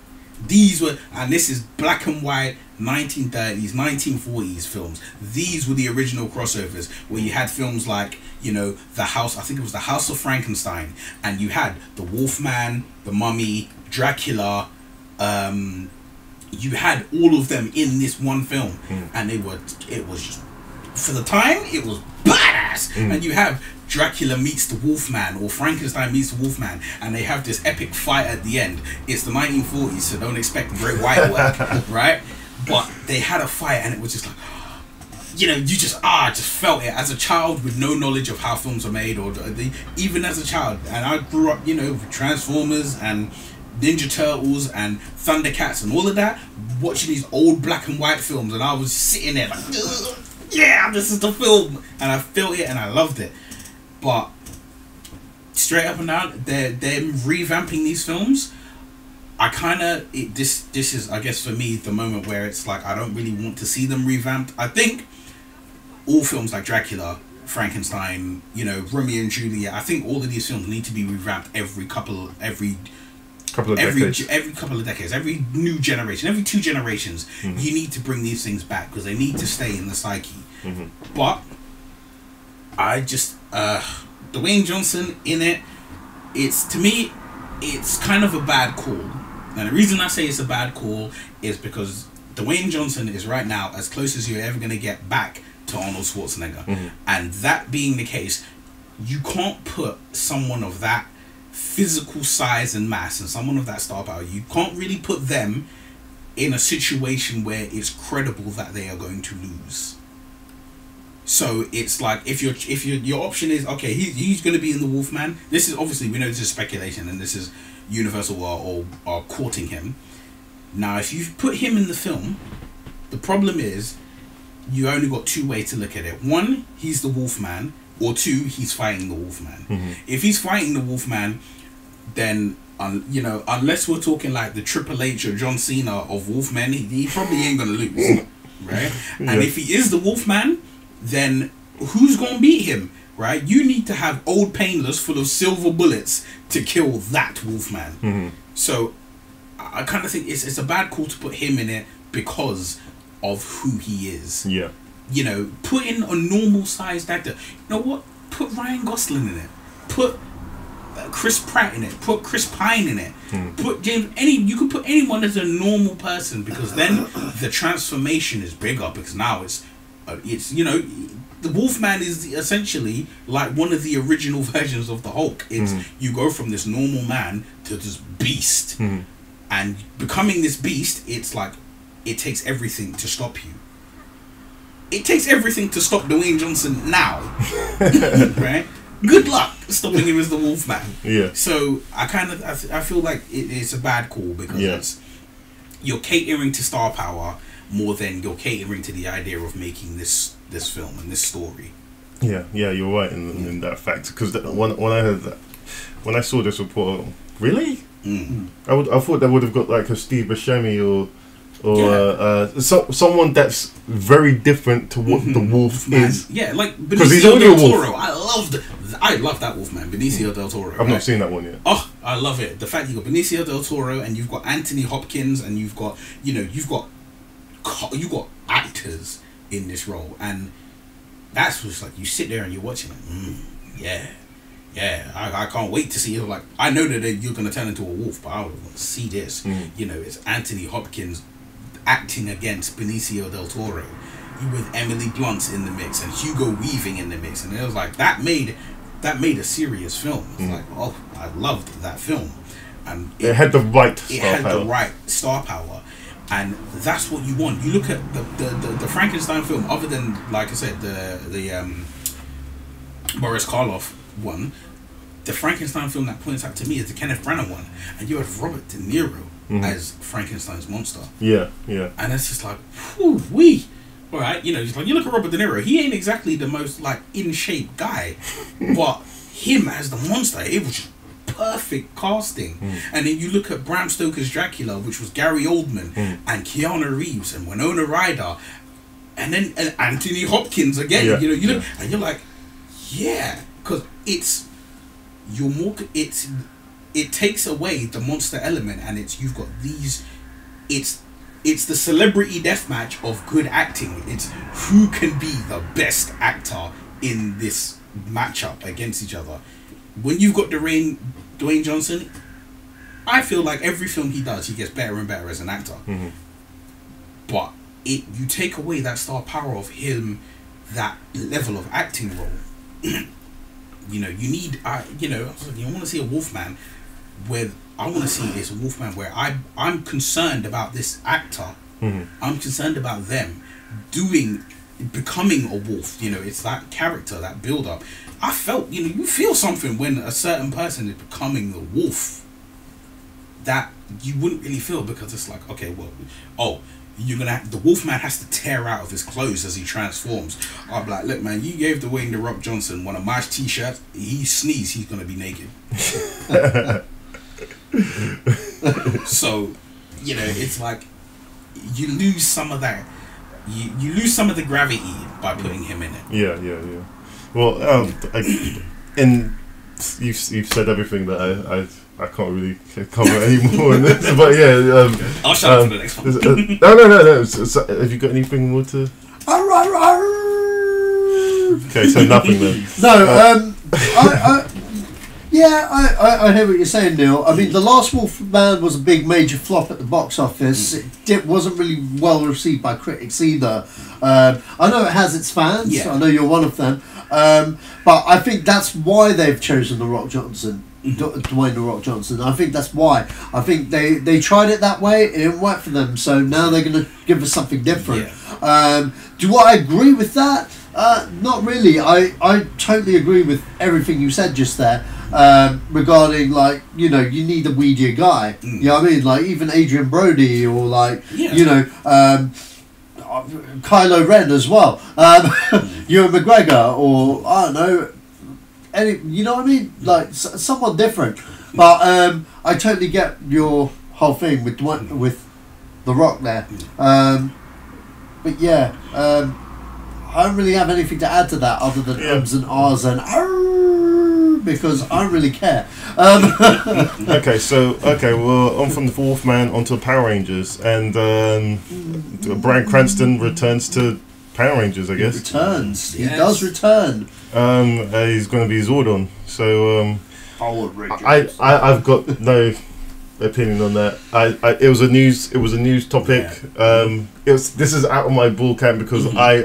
These were, and this is black and white 1930s, 1940s films. These were the original crossovers, where you had films like, The House, I think it was The House of Frankenstein, and you had The Wolfman, The Mummy, Dracula, you had all of them in this one film, and it was just, for the time, it was badass. And you have Dracula meets the Wolfman, or Frankenstein meets the Wolfman, and they have this epic fight at the end. It's the 1940s, so don't expect Great White work, right? But they had a fight, and it was just like, you just felt it as a child with no knowledge of how films are made, or even as a child. And I grew up, with Transformers and Ninja Turtles and Thundercats and all of that, watching these old black and white films, and I was sitting there like, yeah, this is the film, and I felt it and I loved it. But straight up and down, they're revamping these films. I kind of this is, I guess, for me the moment where it's like I don't really want to see them revamped. I think all films like Dracula, Frankenstein, you know, Romeo and Juliet, I think all of these films need to be revamped every couple of decades, every new generation, every 2 generations. You need to bring these things back because they need to stay in the psyche. But I just Dwayne Johnson in it, it's, to me, it's kind of a bad call. And the reason I say it's a bad call is because Dwayne Johnson is right now as close as you're ever going to get back to Arnold Schwarzenegger. And that being the case, you can't put someone of that physical size and mass and someone of that star power, you can't really put them in a situation where it's credible that they are going to lose. So it's like, if your option is, okay, he's going to be in the Wolfman. This is obviously, we know this is speculation and this is Universal are courting him. Now, if you put him in the film, the problem is you only got 2 ways to look at it. 1, he's the Wolfman, or 2, he's fighting the Wolfman. If he's fighting the Wolfman, then you know, unless we're talking like the Triple H or John Cena of Wolfmen, he probably ain't gonna lose, right? And if he is the Wolfman, then who's gonna beat him, right? You need to have Old Painless full of silver bullets to kill that Wolfman. So I kind of think it's a bad call to put him in it because of who he is. Yeah. You know, put in a normal sized actor. You know what? Put Ryan Gosling in it. Put Chris Pratt in it. Put Chris Pine in it. Put James. You could put anyone as a normal person, because then the transformation is bigger, because now it's you know, the Wolfman is essentially like one of the original versions of the Hulk. It's you go from this normal man to this beast, and becoming this beast, it's like it takes everything to stop you. It takes everything to stop Dwayne Johnson now, right? Good luck stopping him as the Wolfman. Yeah. So I feel like it's a bad call, because you're catering to star power more than you're catering to the idea of making this film and this story. Yeah, you're right in that fact. Because when I heard that, when I saw this report, really, I thought they would have got like a Steve Buscemi or someone that's very different to what the Wolf is. Yeah, like Benicio del Toro. I love that Wolfman, Benicio del Toro. I've not seen that one yet. Oh, I love it. The fact you got Benicio del Toro and you've got Anthony Hopkins and you've got actors in this role, and that's just like, you sit there and you're watching it. I can't wait to see it. Like, I know that you're going to turn into a wolf, but I want to see this. You know, it's Anthony Hopkins acting against Benicio del Toro, with Emily Blunt in the mix and Hugo Weaving in the mix, and it was like that made a serious film. It's like, oh, I loved that film, and it had the right star power, and that's what you want. You look at the Frankenstein film, other than, like I said, the Boris Karloff one. The Frankenstein film that points out to me is the Kenneth Branagh one, and you have Robert De Niro as Frankenstein's monster. Yeah. And it's just like, whoo-wee. All right, you know, just like, you look at Robert De Niro, he ain't exactly the most like in shape guy, but him as the monster, it was just perfect casting. And then you look at Bram Stoker's Dracula, which was Gary Oldman and Keanu Reeves and Winona Ryder, and then Anthony Hopkins again. You know, you look and you're like, because it takes away the monster element, and you've got these, it's the celebrity deathmatch of good acting. It's who can be the best actor in this matchup against each other. When you've got Dwayne Johnson, I feel like every film he does, he gets better and better as an actor. But you take away that star power of him, that level of acting role. You know, you need, you want to see a Wolfman where I want to see this Wolfman where I'm concerned about this actor. I'm concerned about them becoming a wolf. You know, it's that character, that build up. I felt, you feel something when a certain person is becoming the wolf. that you wouldn't really feel, because it's like, okay, well, the Wolfman has to tear out of his clothes as he transforms. I'm like, look, man, you gave Dwayne The Rock Johnson one of my t-shirts. He sneezes, he's gonna be naked. So, you know, it's like you lose some of that. You lose some of the gravity by putting him in it. Yeah. Well, and you've said everything that I can't really cover anymore in this. But yeah, I'll shut up for the next one. No. Have you got anything more to? Okay, so nothing then. No, I hear what you're saying, Neil. I mean, The Last Wolfman was a big major flop at the box office. It wasn't really well received by critics either. I know it has its fans. Yeah. I know you're one of them. But I think that's why they've chosen The Rock Johnson. Dwayne The Rock Johnson. I think that's why. I think they tried it that way. It didn't work for them. So now they're going to give us something different. Yeah. Do I agree with that? Not really. I totally agree with everything you said just there. Regarding, like, you know, you need a weedier guy. You know what I mean? Like, even Adrian Brody, or like, you know, Kylo Ren as well. Ewan McGregor, or I don't know, you know what I mean? Like someone different. But I totally get your whole thing with The Rock there. But yeah, I don't really have anything to add to that other than ums and ahs and because I don't really care. Okay, well, on from the Wolfman onto Power Rangers, and Bryan Cranston returns to Power Rangers, I guess. He returns. Yes. He does return. He's going to be Zordon. So Power Rangers. I've got no opinion on that. It was a news topic. This is out of my ball camp because I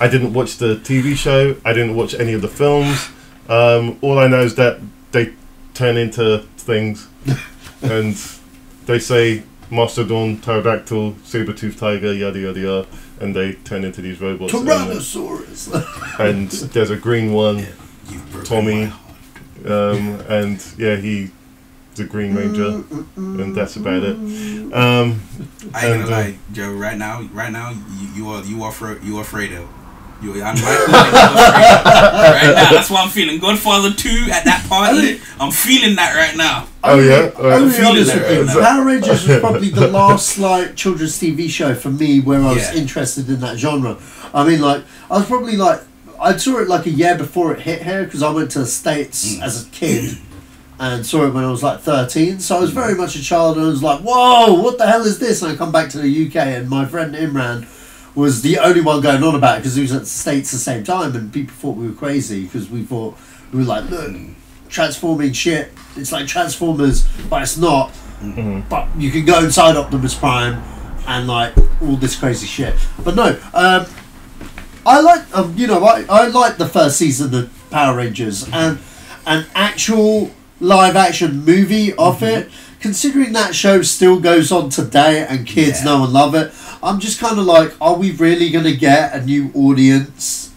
didn't watch the TV show. I didn't watch any of the films. All I know is that they turn into things, and they say Mastodon, Pterodactyl, Saber-toothed Tiger, yada yada yada, and they turn into these robots. Tyrannosaurus. And there's a green one, Tommy, and yeah, he's the Green Ranger, and that's about it. I ain't gonna lie, Joe. Right now, you are Fredo. I'm right now. That's what I'm feeling. Godfather 2 at that party. I'm feeling that right now. Oh yeah, I'm feeling that right now. Power Rangers was probably the last like children's TV show for me where I was interested in that genre. I mean, like I was probably like I saw it like a year before it hit here because I went to the States as a kid. And saw it when I was like 13, so I was very much a child, and I was like, "Whoa, what the hell is this?" And I come back to the UK, and my friend Imran was the only one going on about it because he was at the States at the same time, and people thought we were crazy because we thought we were like, "Look, transforming shit. It's like Transformers, but it's not. But you can go inside Optimus Prime and like all this crazy shit." But no, I like I like the first season of Power Rangers and an actual live action movie of it, considering that show still goes on today and kids know and love it. I'm just kind of like, are we really going to get a new audience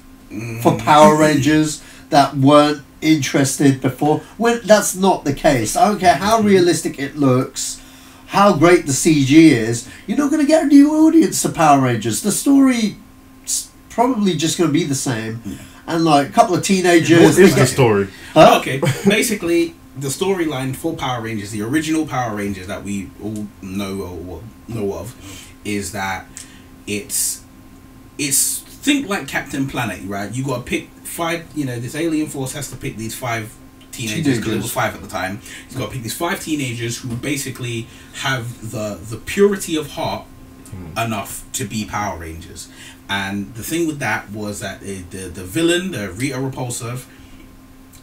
for Power Rangers that weren't interested before? When that's not the case. I don't care how realistic it looks, how great the CG is, you're not going to get a new audience to Power Rangers. The story's probably just going to be the same. And like a couple of teenagers. What is the story? Huh? Okay, basically the storyline for Power Rangers, the original Power Rangers that we all know of, is that it's think like Captain Planet, right? You got to pick 5. This alien force has to pick these 5 teenagers because it was 5 at the time. He's got to pick these 5 teenagers who basically have the purity of heart enough to be Power Rangers. And the thing with that was that the villain, the Rita Repulsa,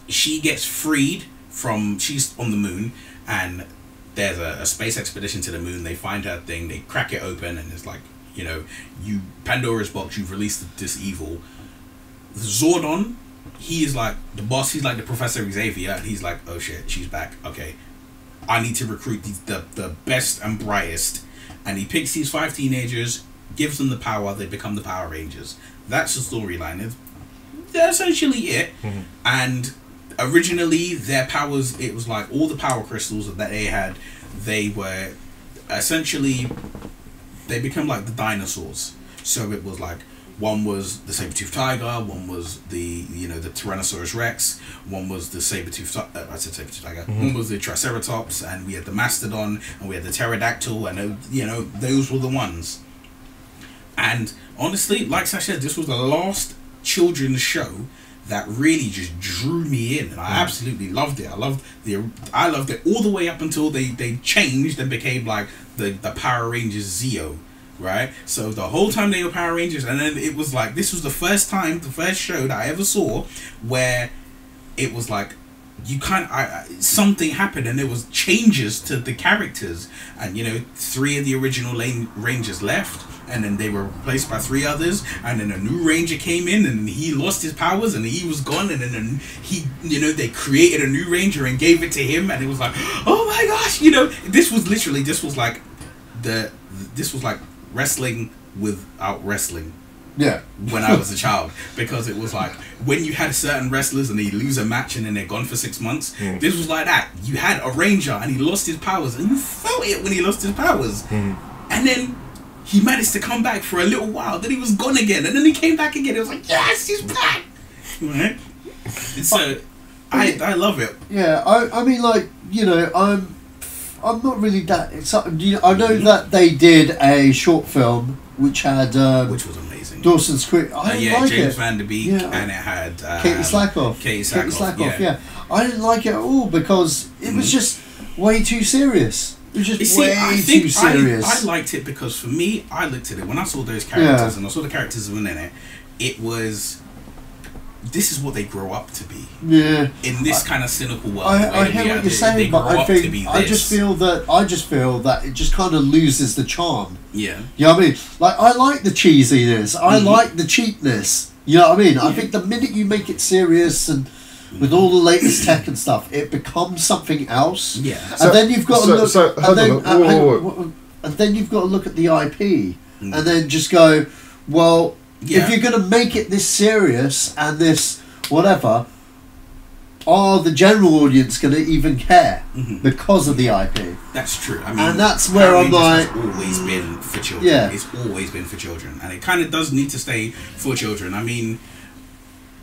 she gets freed from, she's on the moon, and there's a space expedition to the moon. They find her thing, they crack it open, and it's like, you Pandora's box, you've released this evil. Zordon, he is like the boss, he's like the Professor Xavier, and he's like, oh shit, she's back, okay, I need to recruit the best and brightest. And he picks these 5 teenagers, gives them the power, they become the Power Rangers. That's the storyline. That's essentially it. And originally their powers, it was like all the power crystals that they had, they were essentially, they become like the dinosaurs. So it was like, one was the saber-toothed tiger, one was the Tyrannosaurus Rex, one was the saber-toothed tiger, one was the Triceratops, and we had the Mastodon, and we had the Pterodactyl, and those were the ones. And honestly, like Sash said, this was the last children's show that really just drew me in, and I absolutely loved it. I loved it all the way up until they changed and became like the Power Rangers Zeo. Right, so the whole time they were Power Rangers, and then it was like, this was the first show that I ever saw where it was like, something happened and there was changes to the characters, and 3 of the original Rangers left, and then they were replaced by 3 others, and then a new Ranger came in, and he lost his powers, and he was gone, and then he, they created a new Ranger and gave it to him, and it was like, oh my gosh, this was like wrestling without wrestling. Yeah. When I was a child, because it was like, when you had certain wrestlers and they lose a match and then they're gone for 6 months, this was like that. You had a Ranger and he lost his powers, and you felt it when he lost his powers, and then he managed to come back for a little while, then he was gone again, and then he came back again. It was like, yes, he's back. Right? So I love it. Yeah, I mean, like, I'm not really that excited. I know that they did a short film which had which was amazing. Dawson's Creek. I didn't like James it. Van Der Beek, and it had Katie Sackhoff. Yeah. I didn't like it at all because it was just way too serious. It was just too serious. I liked it because, for me, I looked at it when I saw those characters and I saw the characters within it. It was, this is what they grow up to be. Yeah. In this kind of cynical world. I hear what you're saying, but I just feel that it just kind of loses the charm. Yeah. You know what I mean? Like, I like the cheesiness. I like the cheapness. You know what I mean? I think the minute you make it serious and with all the latest tech and stuff, it becomes something else. Yeah. And then you've got to look. And then you've got to look at the IP, and then just go, well, if you're going to make it this serious and this whatever, are the general audience going to even care because of the IP? That's true. I mean, and that's where I'm like, it's always been for children. Yeah. It's always been for children, and it kind of does need to stay for children. I mean,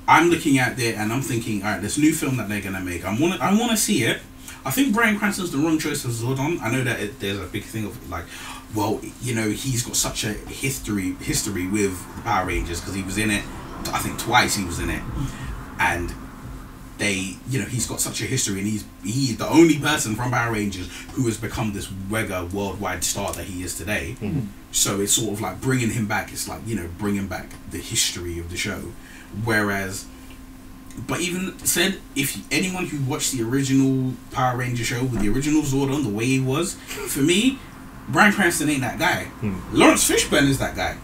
I'm looking at it and I'm thinking, all right, this new film that they're going to make, I want to see it. I think Bryan Cranston's the wrong choice for Zordon. I know that there's a big thing of like, well, he's got such a history with the Power Rangers because he was in it, I think twice he was in it, and he's got such a history, and he's the only person from Power Rangers who has become this mega worldwide star that he is today. So it's sort of like bringing him back. It's like, bringing back the history of the show. Whereas, but even said, if anyone who watched the original Power Ranger show with the original Zordon, the way he was, for me, Bryan Cranston ain't that guy. Lawrence Fishburne is that guy.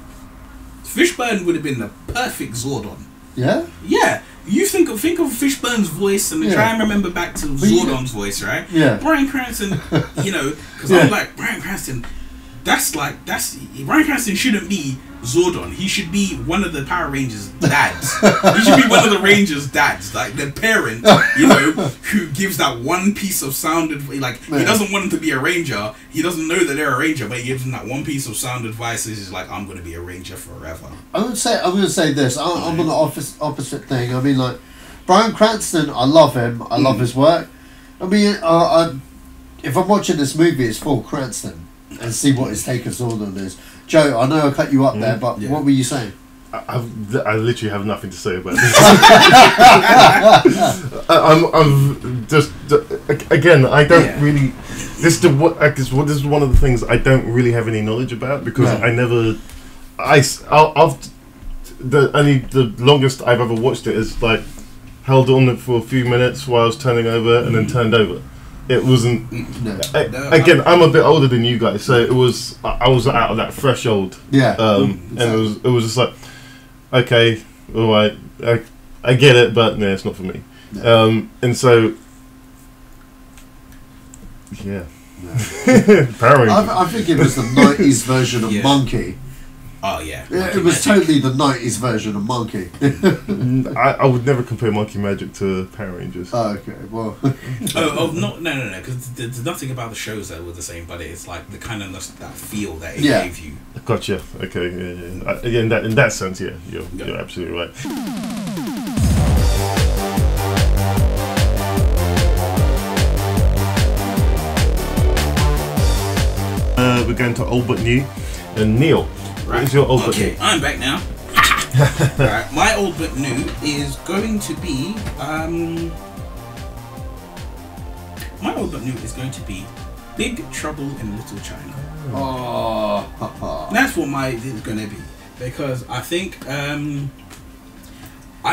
Fishburne would have been the perfect Zordon. Yeah? Yeah. You think of Fishburne's voice and try and remember back to Zordon's voice, right? Yeah. Bryan Cranston, because I'm like, Bryan Cranston, Bryan Cranston shouldn't be Zordon. He should be one of the Power Rangers' dads. He should be one of the Rangers' dads, like the parent, who gives that one piece of sound advice. Like, he doesn't want him to be a Ranger. He doesn't know that they're a Ranger, but he gives them that one piece of sound advice. He's like, I'm going to be a Ranger forever. I'm going to say this. I'm on the opposite thing. I mean, like, Bryan Cranston, I love him. I love his work. I mean, if I'm watching this movie, it's for Cranston and see what his take of Zordon is. Joe, I know I cut you up there, but what were you saying? I literally have nothing to say about this. I'm just again. I don't really. This is one of the things I don't really have any knowledge about because I never. The longest I've ever watched it is like held on it for a few minutes while I was turning over and then turned over. It wasn't. Again, I'm a bit older than you guys, so it was. I was out of that threshold. Yeah. And it was just like, okay, all right, I get it, but no, it's not for me. And so, yeah. I think it was the '90s version of Monkey. Oh yeah, It was totally the 90s version of Monkey. I would never compare Monkey Magic to Power Rangers. Oh, okay, well. no, because there's nothing about the shows that were the same, but it's like the kind of that feel that it Yeah. gave you. Gotcha. Okay. Yeah. In that sense, yeah, you're absolutely right. We're going to old but new, and Neil, what is your old but new? Okay, I'm back now. Right, my old but new is going to be Big Trouble in Little China. Oh, That's what my is going to be, because I think I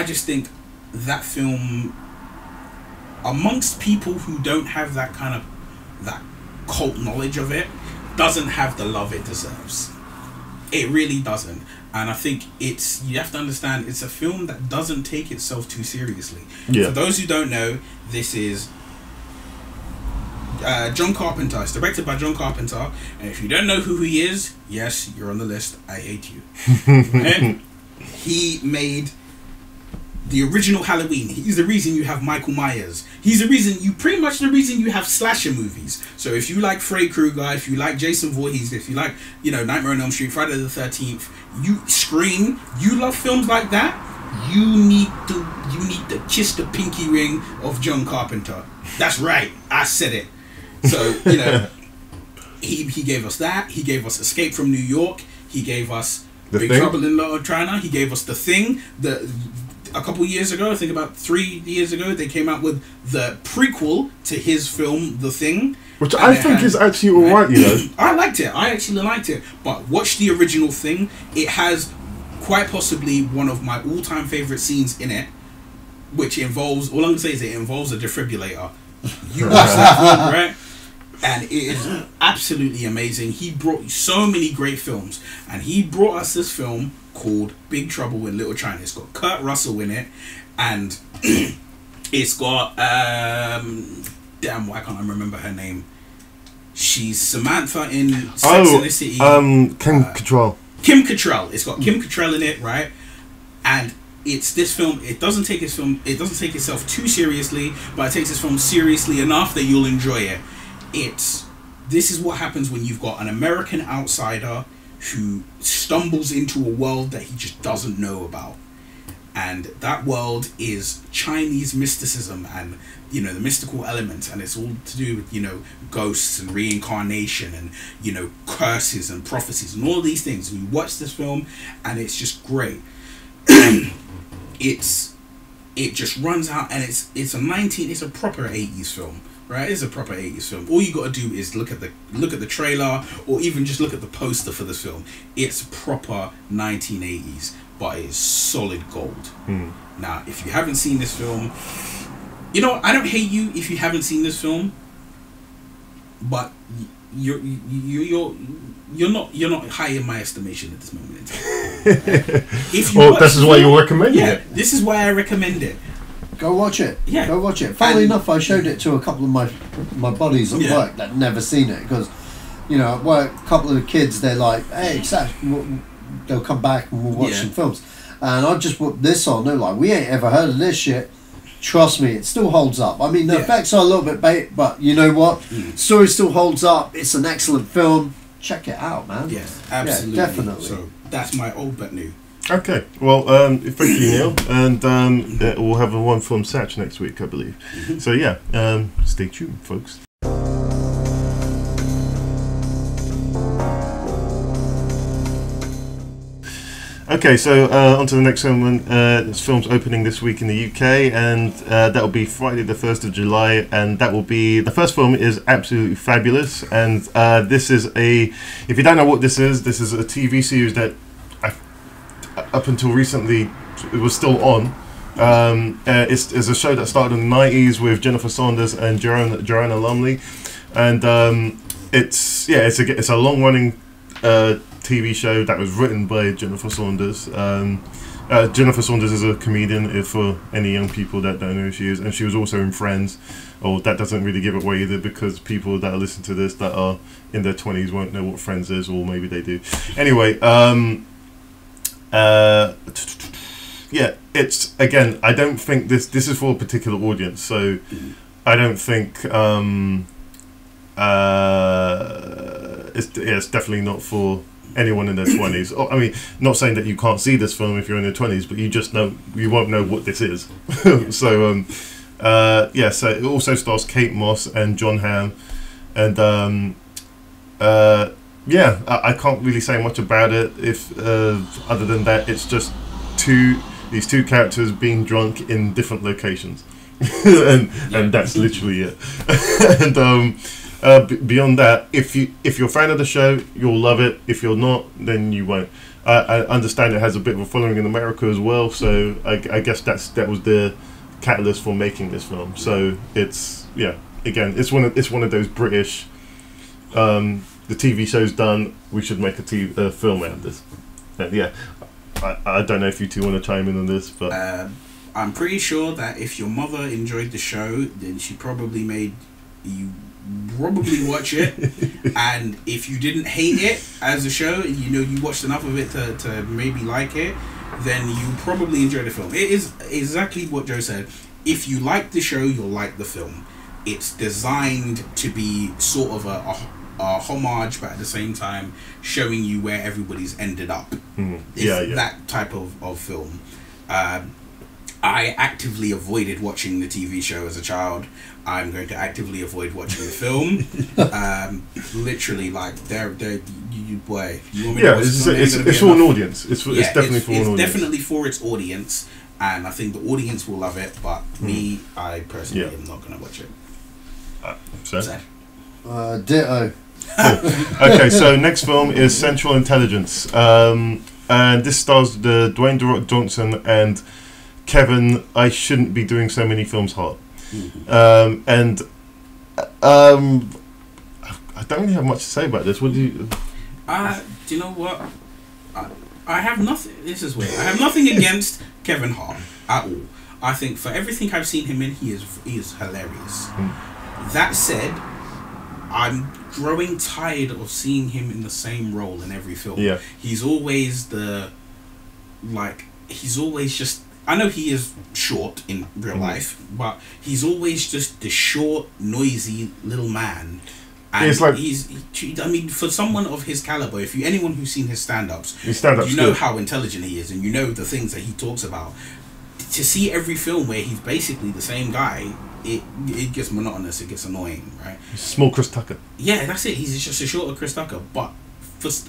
just think that film, amongst people who don't have that kind of that cult knowledge of it, doesn't have the love it deserves. It really doesn't. And I think you have to understand, it's a film that doesn't take itself too seriously. Yeah. For those who don't know, this is John Carpenter. It's directed by John Carpenter. And if you don't know who he is, yes, you're on the list. I hate you. Okay? He made the original Halloween. He's the reason you have Michael Myers. He's the reason pretty much the reason you have slasher movies. So if you like Freddy Krueger, if you like Jason Voorhees, if you like, Nightmare on Elm Street, Friday the 13th, you Scream, you love films like that, you need to kiss the pinky ring of John Carpenter. That's right. I said it. So, he gave us that. He gave us Escape from New York. He gave us Big Trouble in Little China. He gave us The Thing. A couple years ago, I think about 3 years ago, they came out with the prequel to his film, The Thing. Which I think is actually alright, I liked it. I actually liked it. But watch the original Thing. It has quite possibly one of my all-time favourite scenes in it, which involves, all I'm going to say is it involves a defibrillator. You watch that film, right? And it is absolutely amazing. He brought so many great films. And he brought us this film called Big Trouble in Little China. It's got Kurt Russell in it, and it's got damn, why can't I remember her name? She's Samantha in Sex and the City. Kim Cattrall. Kim Cattrall. It's got Kim Cattrall in it, right? And it's this film. It doesn't take itself too seriously, but it takes this film seriously enough that you'll enjoy it. This is what happens when you've got an American outsider who stumbles into a world that he just doesn't know about, and that world is Chinese mysticism and the mystical elements, and it's all to do with ghosts and reincarnation and curses and prophecies and all of these things. And you watch this film and it's just great. It just runs out, and it's a proper 80s film. Right, it's a proper 80s film. All you got to do is look at the trailer, or even just look at the poster for this film. It's proper 1980s, but it's solid gold. Now, if you haven't seen this film, I don't hate you if you haven't seen this film, but you're not high in my estimation at this moment in time. If you this is why you recommend it. This is why I recommend it. go watch it. Yeah. Go watch it. Funnily enough, I showed it to a couple of my buddies at work that never seen it, because, at work, a couple of the kids, they're like, hey, they'll come back and we'll watch some films. And I just put this on. They're like, we ain't ever heard of this shit. Trust me, it still holds up. I mean, the effects are a little bit bait, but you know what? Story still holds up. It's an excellent film. Check it out, man. Yes, absolutely. Yeah, definitely. So that's my old but new. Okay, well, thank you, Neil, and we'll have a one from Satch next week, I believe. So stay tuned, folks. Okay, so on to the next film. This film's opening this week in the UK, and that will be Friday the 1st of July, and that will be, the first film is absolutely fabulous, and this is if you don't know what this is a TV series that up until recently it was still on. It's a show that started in the 90s with Jennifer Saunders and Joanna Lumley, and it's a long running TV show that was written by Jennifer Saunders. Jennifer Saunders is a comedian, for any young people that don't know who she is, and she was also in Friends. Or that doesn't really give it away either, because people that are listening to this that are in their 20s won't know what Friends is, or maybe they do. Anyway, Yeah, it's again. I don't think this is for a particular audience, so I don't think it's definitely not for anyone in their 20s. I mean, not saying that you can't see this film if you're in your 20s, but you won't know what this is. So so it also stars Kate Moss and John Hamm, and I can't really say much about it if other than that it's just these two characters being drunk in different locations. and that's literally it. And beyond that, if you're a fan of the show, you'll love it. If you're not, then you won't. I understand it has a bit of a following in America as well, so I guess that was the catalyst for making this film. So it's one of those British. The TV show's done. We should make a film out of this. And I don't know if you two want to chime in on this, but I'm pretty sure that if your mother enjoyed the show, then she probably made you probably watch it. And if you didn't hate it as a show, and you watched enough of it to maybe like it, then you probably enjoy the film. It is exactly what Joe said. If you like the show, you'll like the film. It's designed to be sort of a homage, but at the same time showing you where everybody's ended up. It's that type of film. I actively avoided watching the TV show as a child. I'm going to actively avoid watching the film. Literally, like, you want me to watch it's for an audience. It's definitely for an audience. It's definitely for its audience, and I think the audience will love it. But me, I personally am not going to watch it. Sad. Ditto. Cool. Okay, so next film is Central Intelligence, and this stars Dwayne "The Rock" Johnson and Kevin "I Shouldn't Be Doing So Many Films" Hart. I don't really have much to say about this. What do you? Do you know what? I have nothing. This is weird. I have nothing against Kevin Hart at all. I think for everything I've seen him in, he is hilarious. That said, I'm growing tired of seeing him in the same role in every film. Yeah. He's always just, I know he is short in real life, but he's always just the short, noisy little man. And I mean, for someone of his caliber, anyone who's seen his stand-ups, you know how intelligent he is, and you know the things that he talks about. To see every film where he's basically the same guy, it gets monotonous, it gets annoying, right? Small Chris Tucker. Yeah, that's it. He's just a shorter Chris Tucker. But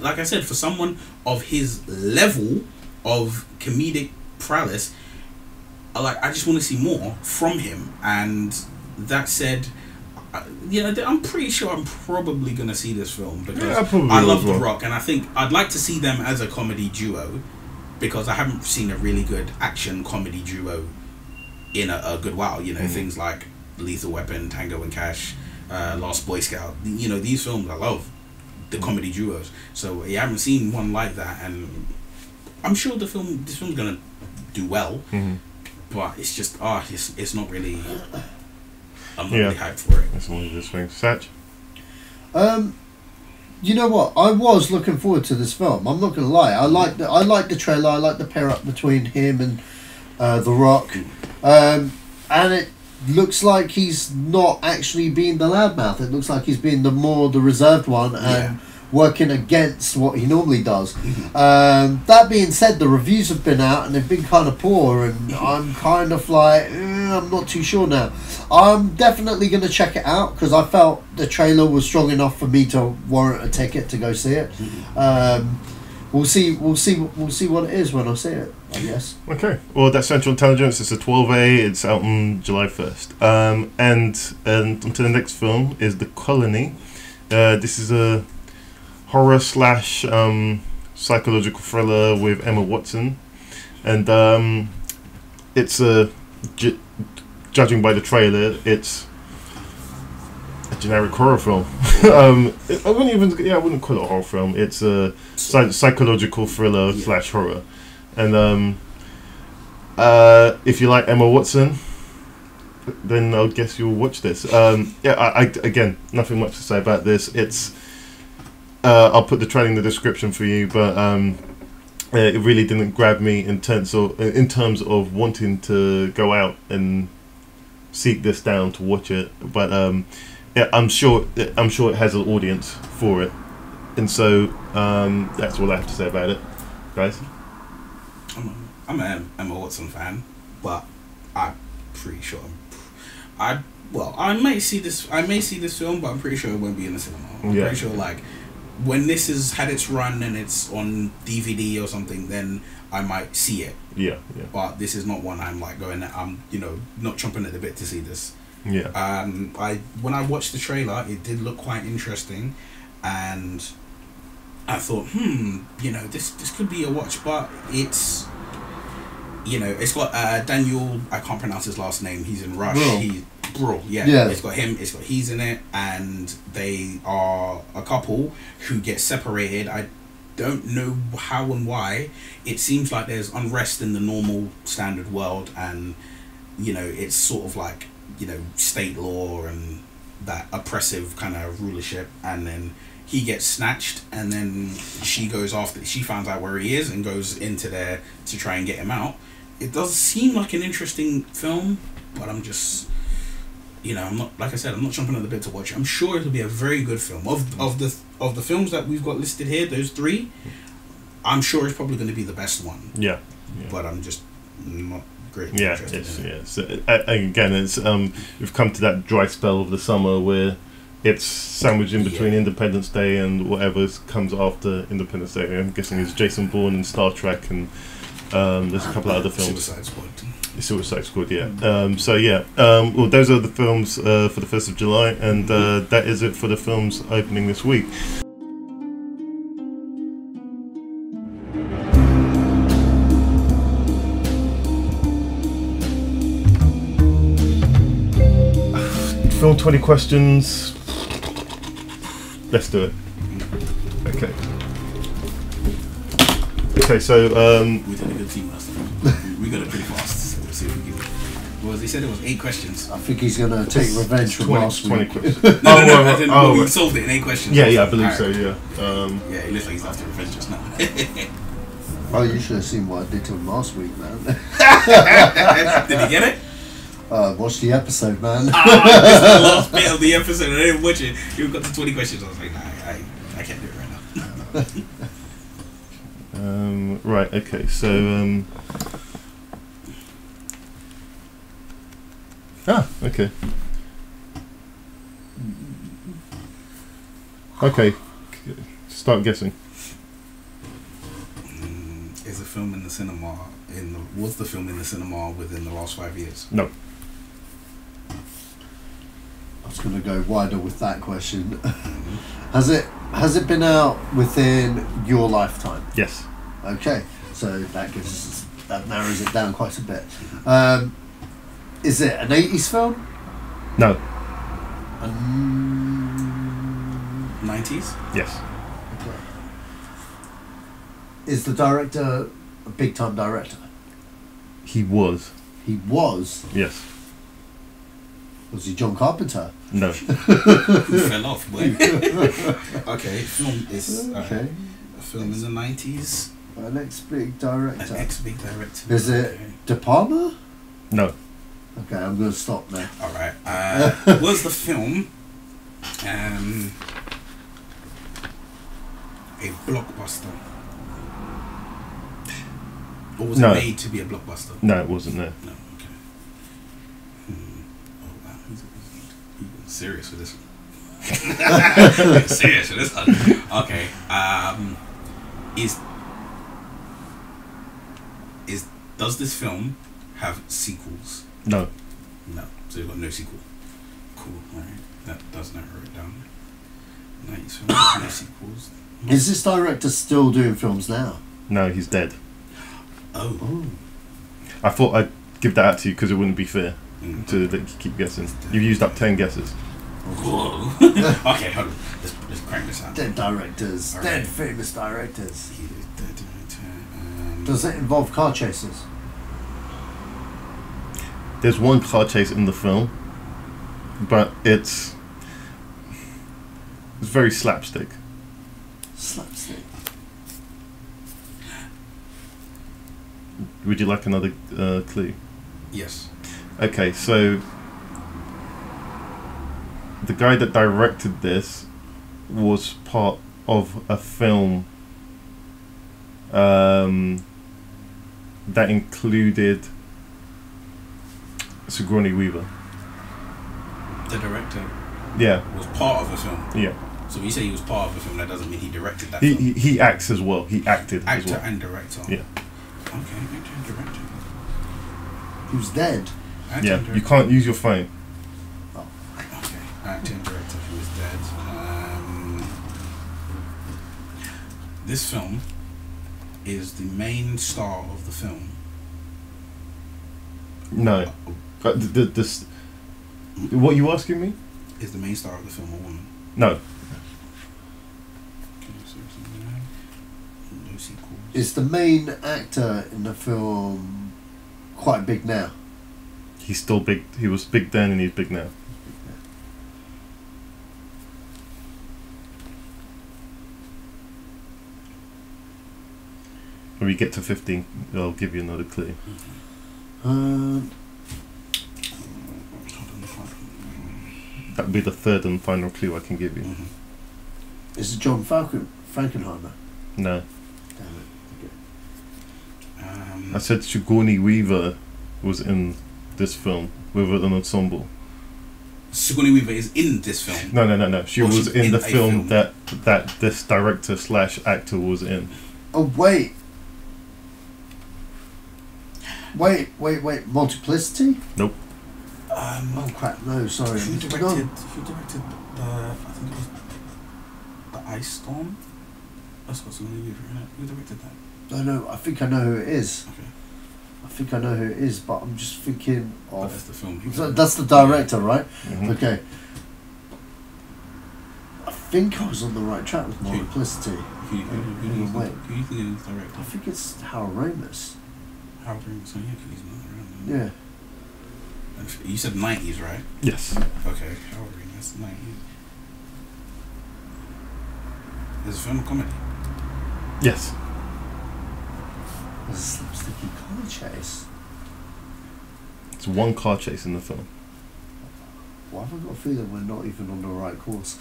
like I said, for someone of his level of comedic prowess, I just want to see more from him. And that said, I'm pretty sure I'm probably going to see this film because I love The Rock, and I think I'd like to see them as a comedy duo, because I haven't seen a really good action comedy duo in a good while. Things like Lethal Weapon, Tango and Cash, Last Boy Scout. These films, I love the comedy duos. So I haven't seen one like that, and I'm sure this film's gonna do well. But it's just it's not really. I'm not really hyped for it. That's one of those things. Satch? You know what? I was looking forward to this film. I'm not gonna lie. I like the trailer. I like the pair up between him and The Rock, and it looks like he's not actually being the loudmouth. It looks like he's being the reserved one and working against what he normally does. That being said, the reviews have been out and they've been kind of poor, and I'm kind of like, I'm not too sure now. I'm definitely going to check it out because I felt the trailer was strong enough for me to warrant a ticket to go see it. We'll see what it is when I see it, I guess. Okay. Well, that's Central Intelligence. It's a 12A. It's out on July 1st. And onto the next film is The Colony. This is a horror / psychological thriller with Emma Watson, and it's judging by the trailer, it's a generic horror film. I wouldn't call it a horror film. It's a psychological thriller / horror, and if you like Emma Watson, then I guess you'll watch this. I again, nothing much to say about this. It's I'll put the trailer in the description for you, but it really didn't grab me in terms of wanting to go out and seek this down to watch it. But yeah, I'm sure it has an audience for it, and so that's all I have to say about it, guys. I'm an Emma Watson fan, but I'm pretty sure I may see this film, but I'm pretty sure it won't be in the cinema. I'm pretty sure, like, when this has had its run and it's on DVD or something, then I might see it. Yeah. But this is not one I'm like going. I'm not chomping at the bit to see this. Yeah. When I watched the trailer, it did look quite interesting, and I thought, this could be a watch, but it's. It's got Daniel. I can't pronounce his last name. He's in Rush. Brühl. Yeah. It's got him. He's in it, and they are a couple who get separated. I don't know how and why. It seems like there's unrest in the normal standard world, and it's sort of like state law and that oppressive kind of rulership, and then he gets snatched, and then she goes after. She finds out where he is and goes into there to try and get him out. It does seem like an interesting film, but I'm just, I'm not, like I said, I'm not jumping at the bit to watch it. I'm sure it'll be a very good film. Of the films that we've got listed here, those three, I'm sure it's probably going to be the best one. Yeah. But I'm just not great. Yeah, so, again, it's we've come to that dry spell of the summer where it's sandwiched in between Independence Day and whatever comes after Independence Day. I'm guessing it's Jason Bourne and Star Trek, and there's a couple of other films. Suicide Squad, yeah. Well, those are the films for the 1st of July, and that is it for the films opening this week. Film 20 questions. Let's do it. Okay, so we did a good team last time. We got it pretty fast. So we'll see if we can. Well, he said it was 8 questions. I think he's going to take revenge from last 20 week. questions. We solved it in 8 questions. Yeah, I believe so. Yeah. Yeah, it looks like he's after revenge just now. Oh, you should have seen what I did to him last week, man. Did he get it? Watch the episode, man. This is the last bit of the episode. I didn't watch it. You got to 20 questions. I was like, nah, I can't do it right now. Right. Okay. So. Okay. Okay. Start guessing. Is the film in the cinema? Was the film in the cinema within the last 5 years? No. I was going to go wider with that question. Has it been out within your lifetime? Yes. Okay, so that narrows it down quite a bit. Is it an 80s film? No. 90s? Yes. Okay. Is the director a big time director? He was. He was? Yes. Was he John Carpenter? No. Who fell off, boy? Okay, film is a film in the 90s. An ex-big director. An ex-big director. Is it De Palma? No. Okay, I'm going to stop now. Alright. Was the film a blockbuster? Or was it made to be a blockbuster? No, it wasn't. No. No. Okay. Oh wow, he's serious with this one. Serious with this one. Okay. Does this film have sequels? No. No. So you've got no sequel. Cool. Alright. That does narrow it down. Nice. No sequels. Is this director still doing films now? No, he's dead. Oh. Ooh. I thought I'd give that out to you because it wouldn't be fair to let you keep guessing. You've used up 10 guesses. Whoa. Okay, hold on. Let's crank this out. Dead directors. All Dead right. famous directors. He is dead. Does it involve car chases? There's one car chase in the film, but it's very slapstick. Slapstick. Would you like another clue? Yes. Okay, so the guy that directed this was part of a film that included Sigourney Weaver. The director Yeah, was part of a film. yeah. So when you say he was part of a film, that doesn't mean he directed that He, film. he acts as well. He acted as Actor well. and director. Yeah. Okay, actor and director. He was dead. Actor Yeah, and you director. can't use your phone. Okay, actor and director who is dead. This film is the main star of the film. No. This, what are you asking me? Is the main star of the film a woman? No. Okay, so no sequels. Is the main actor in the film quite big now? He's still big. He was big then and he's big now. When we get to 15, I'll give you another clue. Um, That'll be the third and final clue I can give you. is it John Frankenheimer? No. Damn it. I said Sigourney Weaver was in this film with an ensemble. Sigourney Weaver is in this film. No. She Oh, was she's in in the a film film. that this director / actor was in. Oh wait. Wait. Multiplicity? Nope. Oh crap! No, sorry. Who I'm directed? gone. Who directed the? I think it was the Ice Storm. That's got Sigourney Weaver in it. Who directed that? No. I think I know who it is. Okay, I think I know who it is, but I'm just thinking but that's of. the film. So that's the director, right? Mhm. Okay. I think I was on the right track with Multiplicity. Who do you think is the director? I think it's Harold Ramis. Harold Ramis. So yeah, 'cause he's not around. Yeah. You said 90s, right? Yes. Okay, Harold Ramis, 90s. Is the film a comedy? Yes. There's a slapsticky car chase. It's one car chase in the film. Why have I got a feeling we're not even on the right course?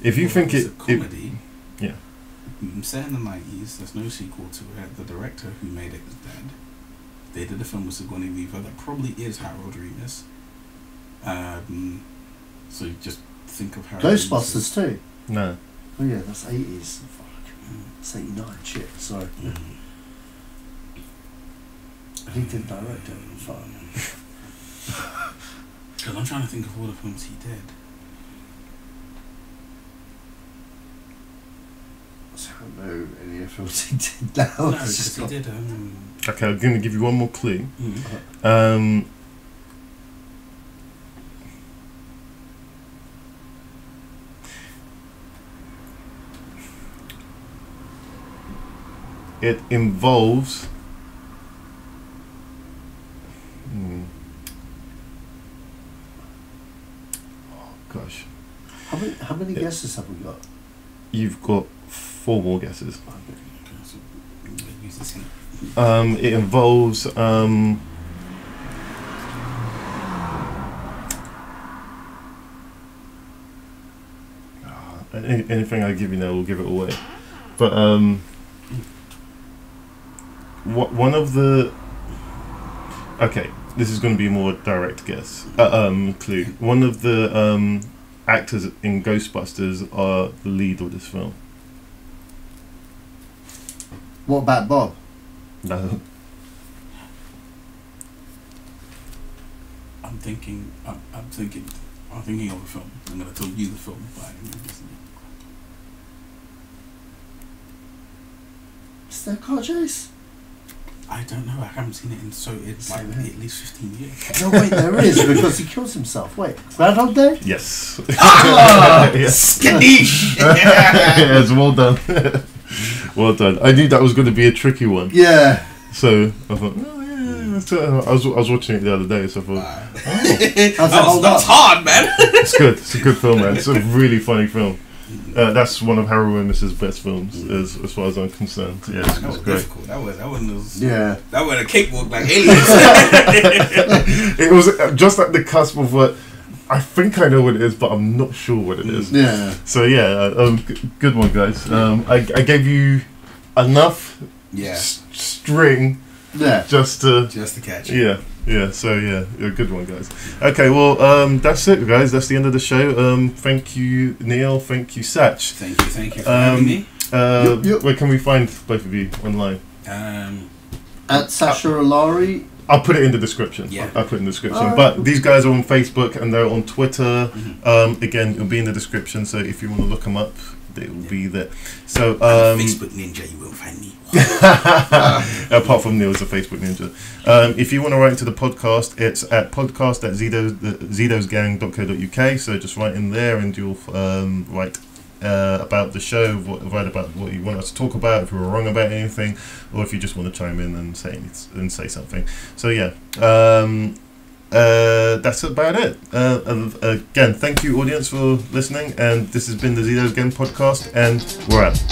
If you think it's it, a comedy, yeah. set in the 90s, there's no sequel to it. The director who made it is dead. They did a film with Sigourney Weaver that probably is Harold Ramis. So you just think of Harold Ghostbusters too. No. Oh yeah, that's 80s. Fuck. It's 89. Shit. Sorry. He didn't direct it. Fuck. Because I'm trying to think of all the films he did. I don't know any of the films he did now. No, It's just because he got- did. Okay, I'm going to give you one more clue. Mm. It involves. Oh gosh, How many guesses have we got? you've got 4 more guesses. So, use this hint. It involves. Anything I give you now will give it away. But one of the. Okay, this is going to be a more direct guess. Clue. One of the actors in Ghostbusters are the lead of this film. What about Bob? No. I'm thinking of a film. I'm going to tell you the film, but I don't know this name. Is there a car chase? I don't know. I haven't seen it in Same like here. at least 15 years. No, wait, there is because he kills himself. Wait, Groundhog Day? Yes. Yes. Skadoosh! Yes, well done. Well done. I knew that was going to be a tricky one. Yeah. So I thought, oh yeah. So I was watching it the other day, so I thought, How's that hold That's up? hard, man. it's good. It's a good film, man. It's a really funny film. That's one of Harold Ramis's best films, as far as I'm concerned. Yeah, That was it's great. difficult. That was Yeah. That was a cakewalk like aliens. It was just at the cusp of what I think I know what it is, but I'm not sure what it is. Yeah. So yeah, good one, guys. I gave you enough Yeah. string Yeah. just to catch it. yeah. So yeah, you're a good one, guys. Okay, well, that's it, guys. That's the end of the show. Thank you, Neil. Thank you, Satch. Thank you for having me. Yep. Where can we find both of you online? At Sasha Alari. I'll put it in the description. Yeah. I'll put it in the description. Alright. But these guys are on Facebook and they're on Twitter. Again, it'll be in the description. So if you want to look them up, they will be there. So Facebook Ninja, you won't find me. apart from Neil's a Facebook ninja. If you want to write into the podcast, it's at podcast@zidosgang.co.uk. So just write in there and you'll write about the show, write about what you want us to talk about, if we were wrong about anything, or if you just want to chime in and say something. So yeah, that's about it. And again, thank you, audience, for listening. And this has been the Zidos Gang podcast, and we're out.